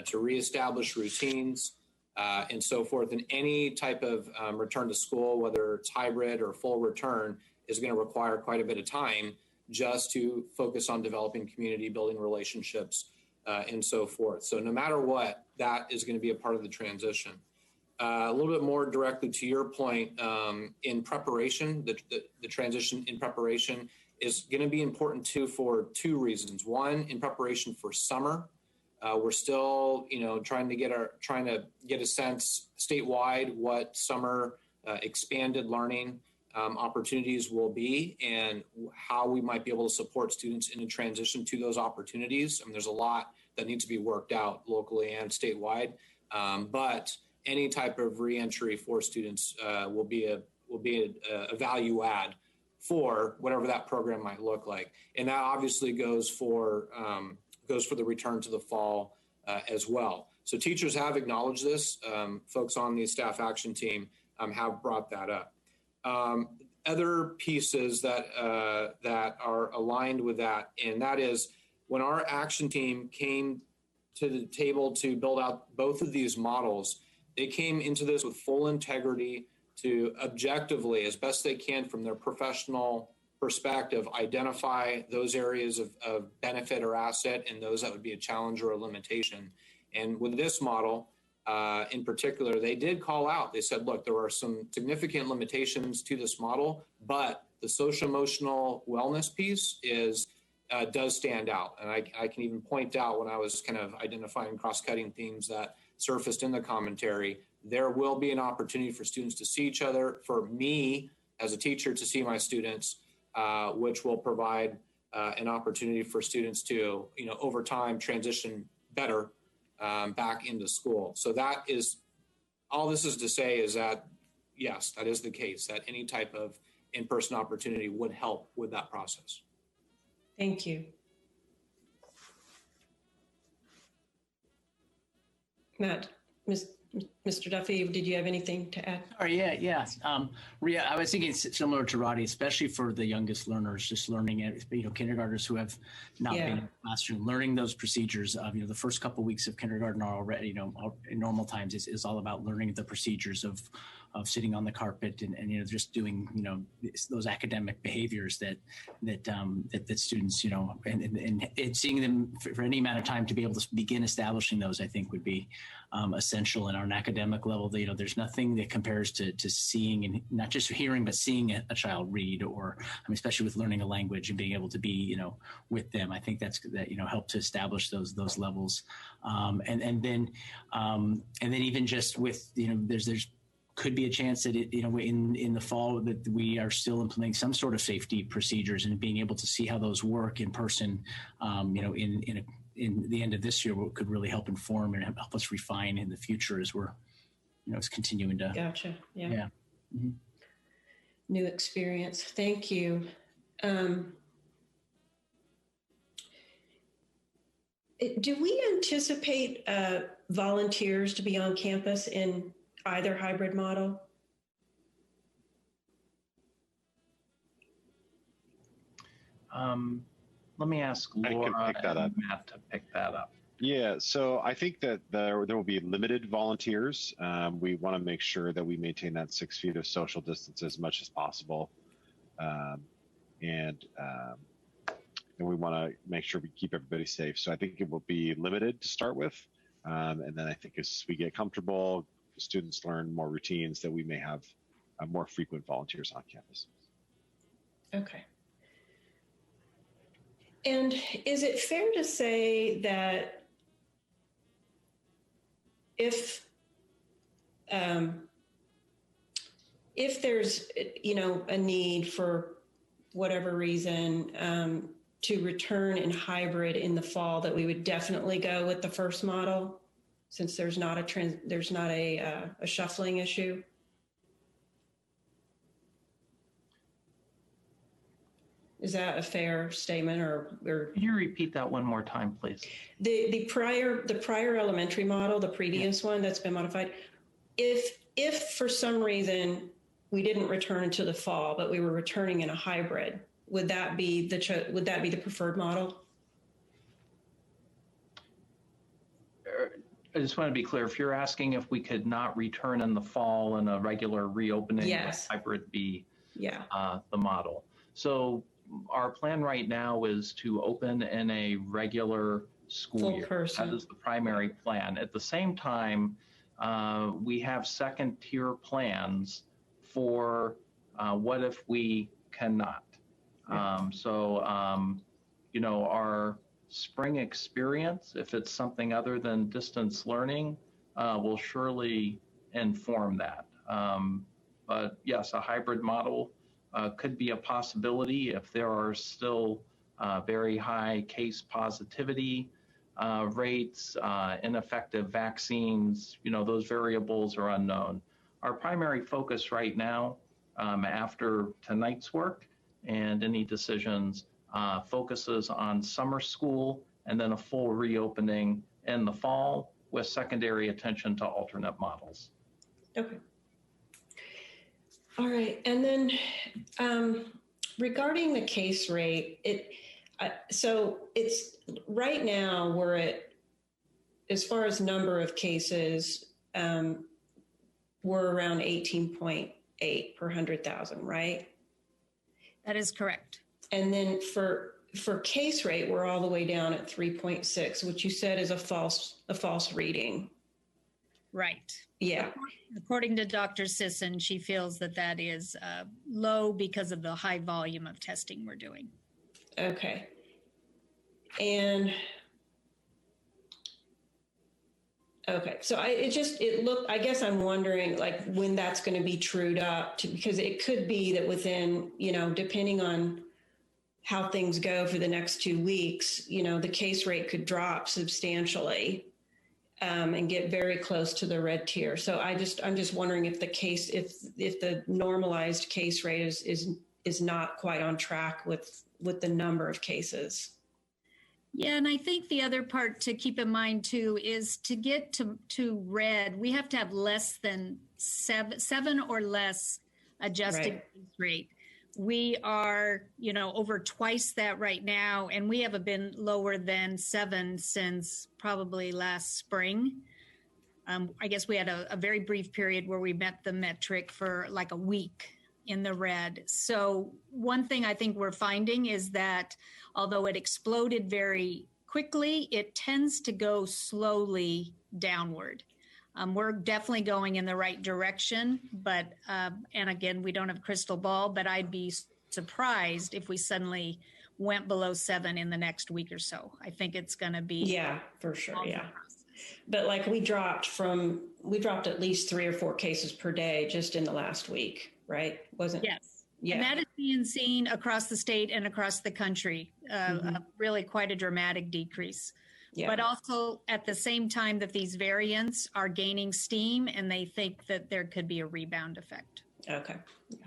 to reestablish routines, and so forth. And any type of return to school, whether it's hybrid or full return, is going to require quite a bit of time just to focus on developing community, building relationships, and so forth. So no matter what, that is going to be a part of the transition. A little bit more directly to your point, in preparation, the transition in preparation is going to be important too for two reasons. One, in preparation for summer, we're still, trying to get a sense statewide what summer expanded learning opportunities will be and how we might be able to support students in a transition to those opportunities. I mean, there's a lot that needs to be worked out locally and statewide, but any type of reentry for students will be a value add for whatever that program might look like, and that obviously goes for the return to the fall as well. So teachers have acknowledged this. Folks on the staff action team have brought that up. Other pieces that are aligned with that, and that is when our action team came to the table to build out both of these models, they came into this with full integrity to objectively, as best they can from their professional perspective, identify those areas of benefit or asset and those that would be a challenge or a limitation. And with this model, in particular, they did call out, they said, look, there are some significant limitations to this model, but the social emotional wellness piece does stand out. And I can even point out when I was kind of identifying cross-cutting themes that surfaced in the commentary, there will be an opportunity for students to see each other, for me as a teacher to see my students, which will provide an opportunity for students to, over time transition better back into school. So that is, all this is to say is that, yes, that is the case, that any type of in-person opportunity would help with that process. Thank you. Matt, Mr. Duffy, did you have anything to add? Oh, yeah. I was thinking similar to Roddy, especially for the youngest learners, just learning it, kindergartners who have not been in the classroom, learning those procedures of, the first couple of weeks of kindergarten are already, in normal times is all about learning the procedures of sitting on the carpet and just doing, those academic behaviors that students, and seeing them for any amount of time to be able to begin establishing those, I think would be essential. And on an academic level, there's nothing that compares to seeing, and not just hearing, but seeing a child read, or especially with learning a language and being able to be, with them. I think that help to establish those levels. And then even just with, there's could be a chance that in the fall that we are still implementing some sort of safety procedures, and being able to see how those work in person, in the end of this year, could really help inform and help us refine in the future as we're, continuing to. Gotcha. Yeah. Mm-hmm. New experience. Thank you. Do we anticipate volunteers to be on campus in either hybrid model? Let me ask Laura and Matt to pick that up. Yeah, so I think that there will be limited volunteers. We want to make sure that we maintain that 6 feet of social distance as much as possible. And we want to make sure we keep everybody safe. So I think it will be limited to start with. And then I think as we get comfortable, students learn more routines, that we may have more frequent volunteers on campus. Okay. And is it fair to say that if there's, a need for whatever reason to return in hybrid in the fall, that we would definitely go with the first model, since there's not a shuffling issue? Is that a fair statement, or Can you repeat that one more time, please? The prior elementary model, the previous one that's been modified, if for some reason we didn't return until the fall, but we were returning in a hybrid, would that be the preferred model? I just want to be clear. If you're asking if we could not return in the fall and a regular reopening, yes, hybrid be the model. So our plan right now is to open in a regular school year. That is the primary plan. At the same time, we have second tier plans for what if we cannot. Our spring experience, if it's something other than distance learning, will surely inform that. But yes, a hybrid model could be a possibility if there are still very high case positivity rates, ineffective vaccines. Those variables are unknown. Our primary focus right now, after tonight's work and any decisions, focuses on summer school and then a full reopening in the fall with secondary attention to alternate models. Okay. All right. And then regarding the case rate, so it's right now we're at, as far as number of cases, we're around 18.8 per 100,000, right? That is correct. And then for case rate, we're all the way down at 3.6, which you said is a false reading. Right. Yeah. According to Dr. Sisson, she feels that is low because of the high volume of testing we're doing. Okay. And okay, so I guess I'm wondering like when that's going to be trued up because it could be that within, depending on how things go for the next 2 weeks, the case rate could drop substantially and get very close to the red tier. So I'm just wondering if the normalized case rate is not quite on track with the number of cases. Yeah, and I think the other part to keep in mind too is to get to red, we have to have less than seven or less adjusted case rate. We are, over twice that right now, and we haven't been lower than 7 since probably last spring. I guess we had a very brief period where we met the metric for like a week in the red. So one thing I think we're finding is that although it exploded very quickly, it tends to go slowly downward. We're definitely going in the right direction, but, and again, we don't have a crystal ball, but I'd be surprised if we suddenly went below 7 in the next week or so. I think it's going to be. Yeah, for sure. Yeah. But like we dropped at least 3 or 4 cases per day just in the last week, right? Wasn't? Yes. Yeah. And that is being seen across the state and across the country, really quite a dramatic decrease. Yeah. But also at the same time that these variants are gaining steam and they think that there could be a rebound effect. Okay. Yeah.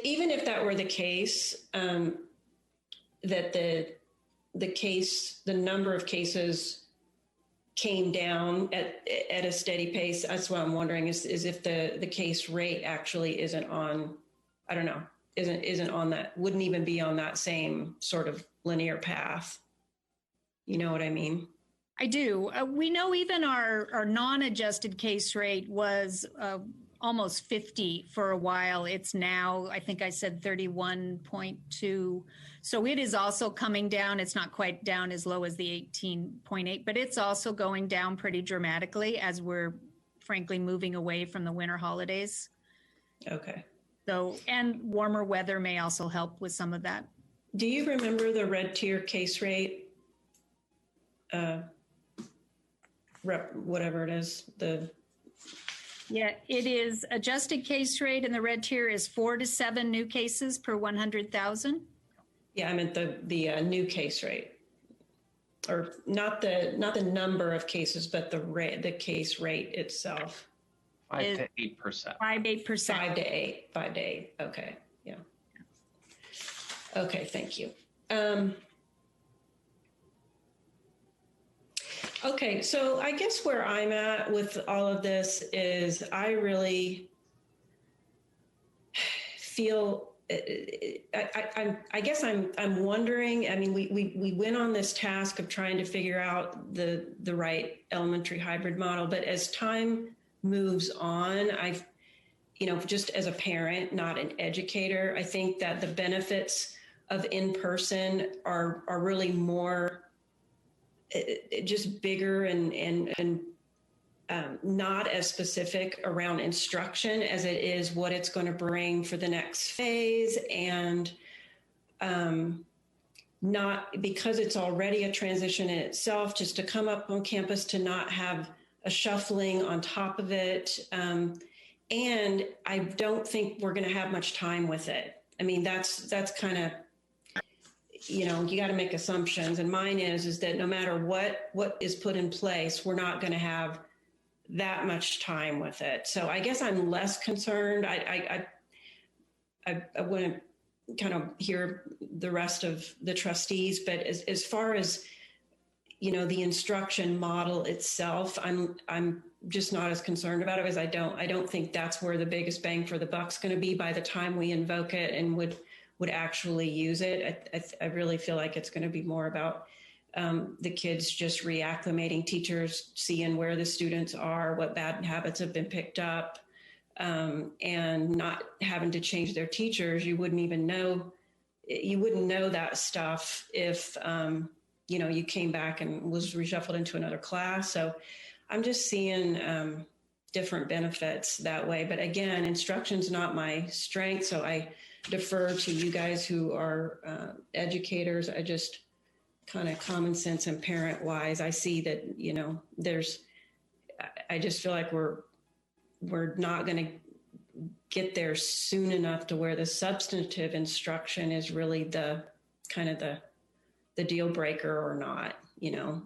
Even if that were the case, that the number of cases came down at a steady pace. That's what I'm wondering is if the case rate actually isn't on, I don't know, isn't on that, wouldn't even be on that same sort of linear path. You know what I mean? I do. We know even our non-adjusted case rate was almost 50 for a while. It's now, I think I said 31.2. So it is also coming down. It's not quite down as low as the 18.8, but it's also going down pretty dramatically as we're frankly moving away from the winter holidays. Okay. So, and warmer weather may also help with some of that. Do you remember the red tier case rate? Whatever it is, Yeah, it is adjusted case rate in the red tier is 4 to 7 new cases per 100,000. Yeah, I meant the new case rate, or not the number of cases, but the case rate itself. 5 to 8%. 5 to 8%. 5 to 8. Okay, yeah. Okay, thank you. Okay, so I guess where I'm at with all of this is I really feel, I guess I'm wondering, I mean, we went on this task of trying to figure out the right elementary hybrid model, but as time moves on, I've, just as a parent, not an educator, I think that the benefits of in-person are really more just bigger and not as specific around instruction as it is what it's going to bring for the next phase, and not because it's already a transition in itself, just to come up on campus to not have a shuffling on top of it. And I don't think we're going to have much time with it. I mean, that's kind of, you got to make assumptions. And mine is that no matter what is put in place, we're not going to have that much time with it. So I guess I'm less concerned. I want to kind of hear the rest of the trustees, but as far as, the instruction model itself, I'm just not as concerned about it, because I don't think that's where the biggest bang for the buck's going to be by the time we invoke it and would actually use it. I really feel like it's going to be more about the kids just reacclimating, teachers seeing where the students are, what bad habits have been picked up, and not having to change their teachers. You wouldn't know that stuff if, you came back and was reshuffled into another class. So I'm just seeing different benefits that way. But again, instruction's not my strength, so I defer to you guys who are educators. I just kind of common sense and parent wise, I see that, I just feel like we're not going to get there soon enough to where the substantive instruction is really the kind of the deal breaker, or not,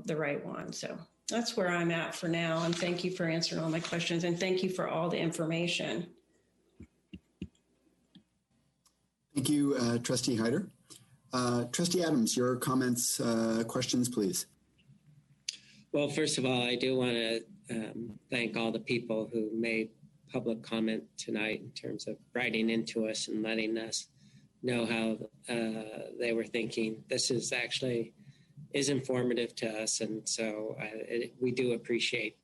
the right one. So that's where I'm at for now. And thank you for answering all my questions, and thank you for all the information. Thank you, Trustee Hyder. Trustee Adams, your comments, questions, please. Well, first of all, I do want to thank all the people who made public comment tonight in terms of writing into us and letting us know how they were thinking. This is informative to us, and so we do appreciate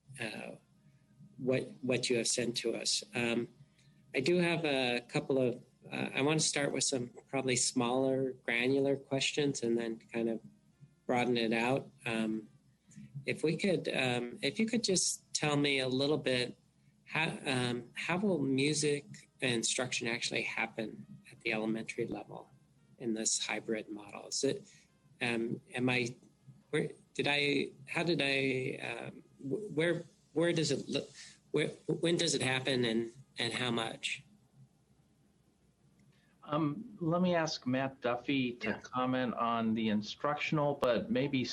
what you have sent to us. I do have a couple of I want to start with some probably smaller, granular questions, and then kind of broaden it out. If you could just tell me a little bit, how will music instruction actually happen at the elementary level in this hybrid model? Is it, where does it look, when does it happen, and how much? Let me ask Matt Duffy to comment on the instructional, but maybe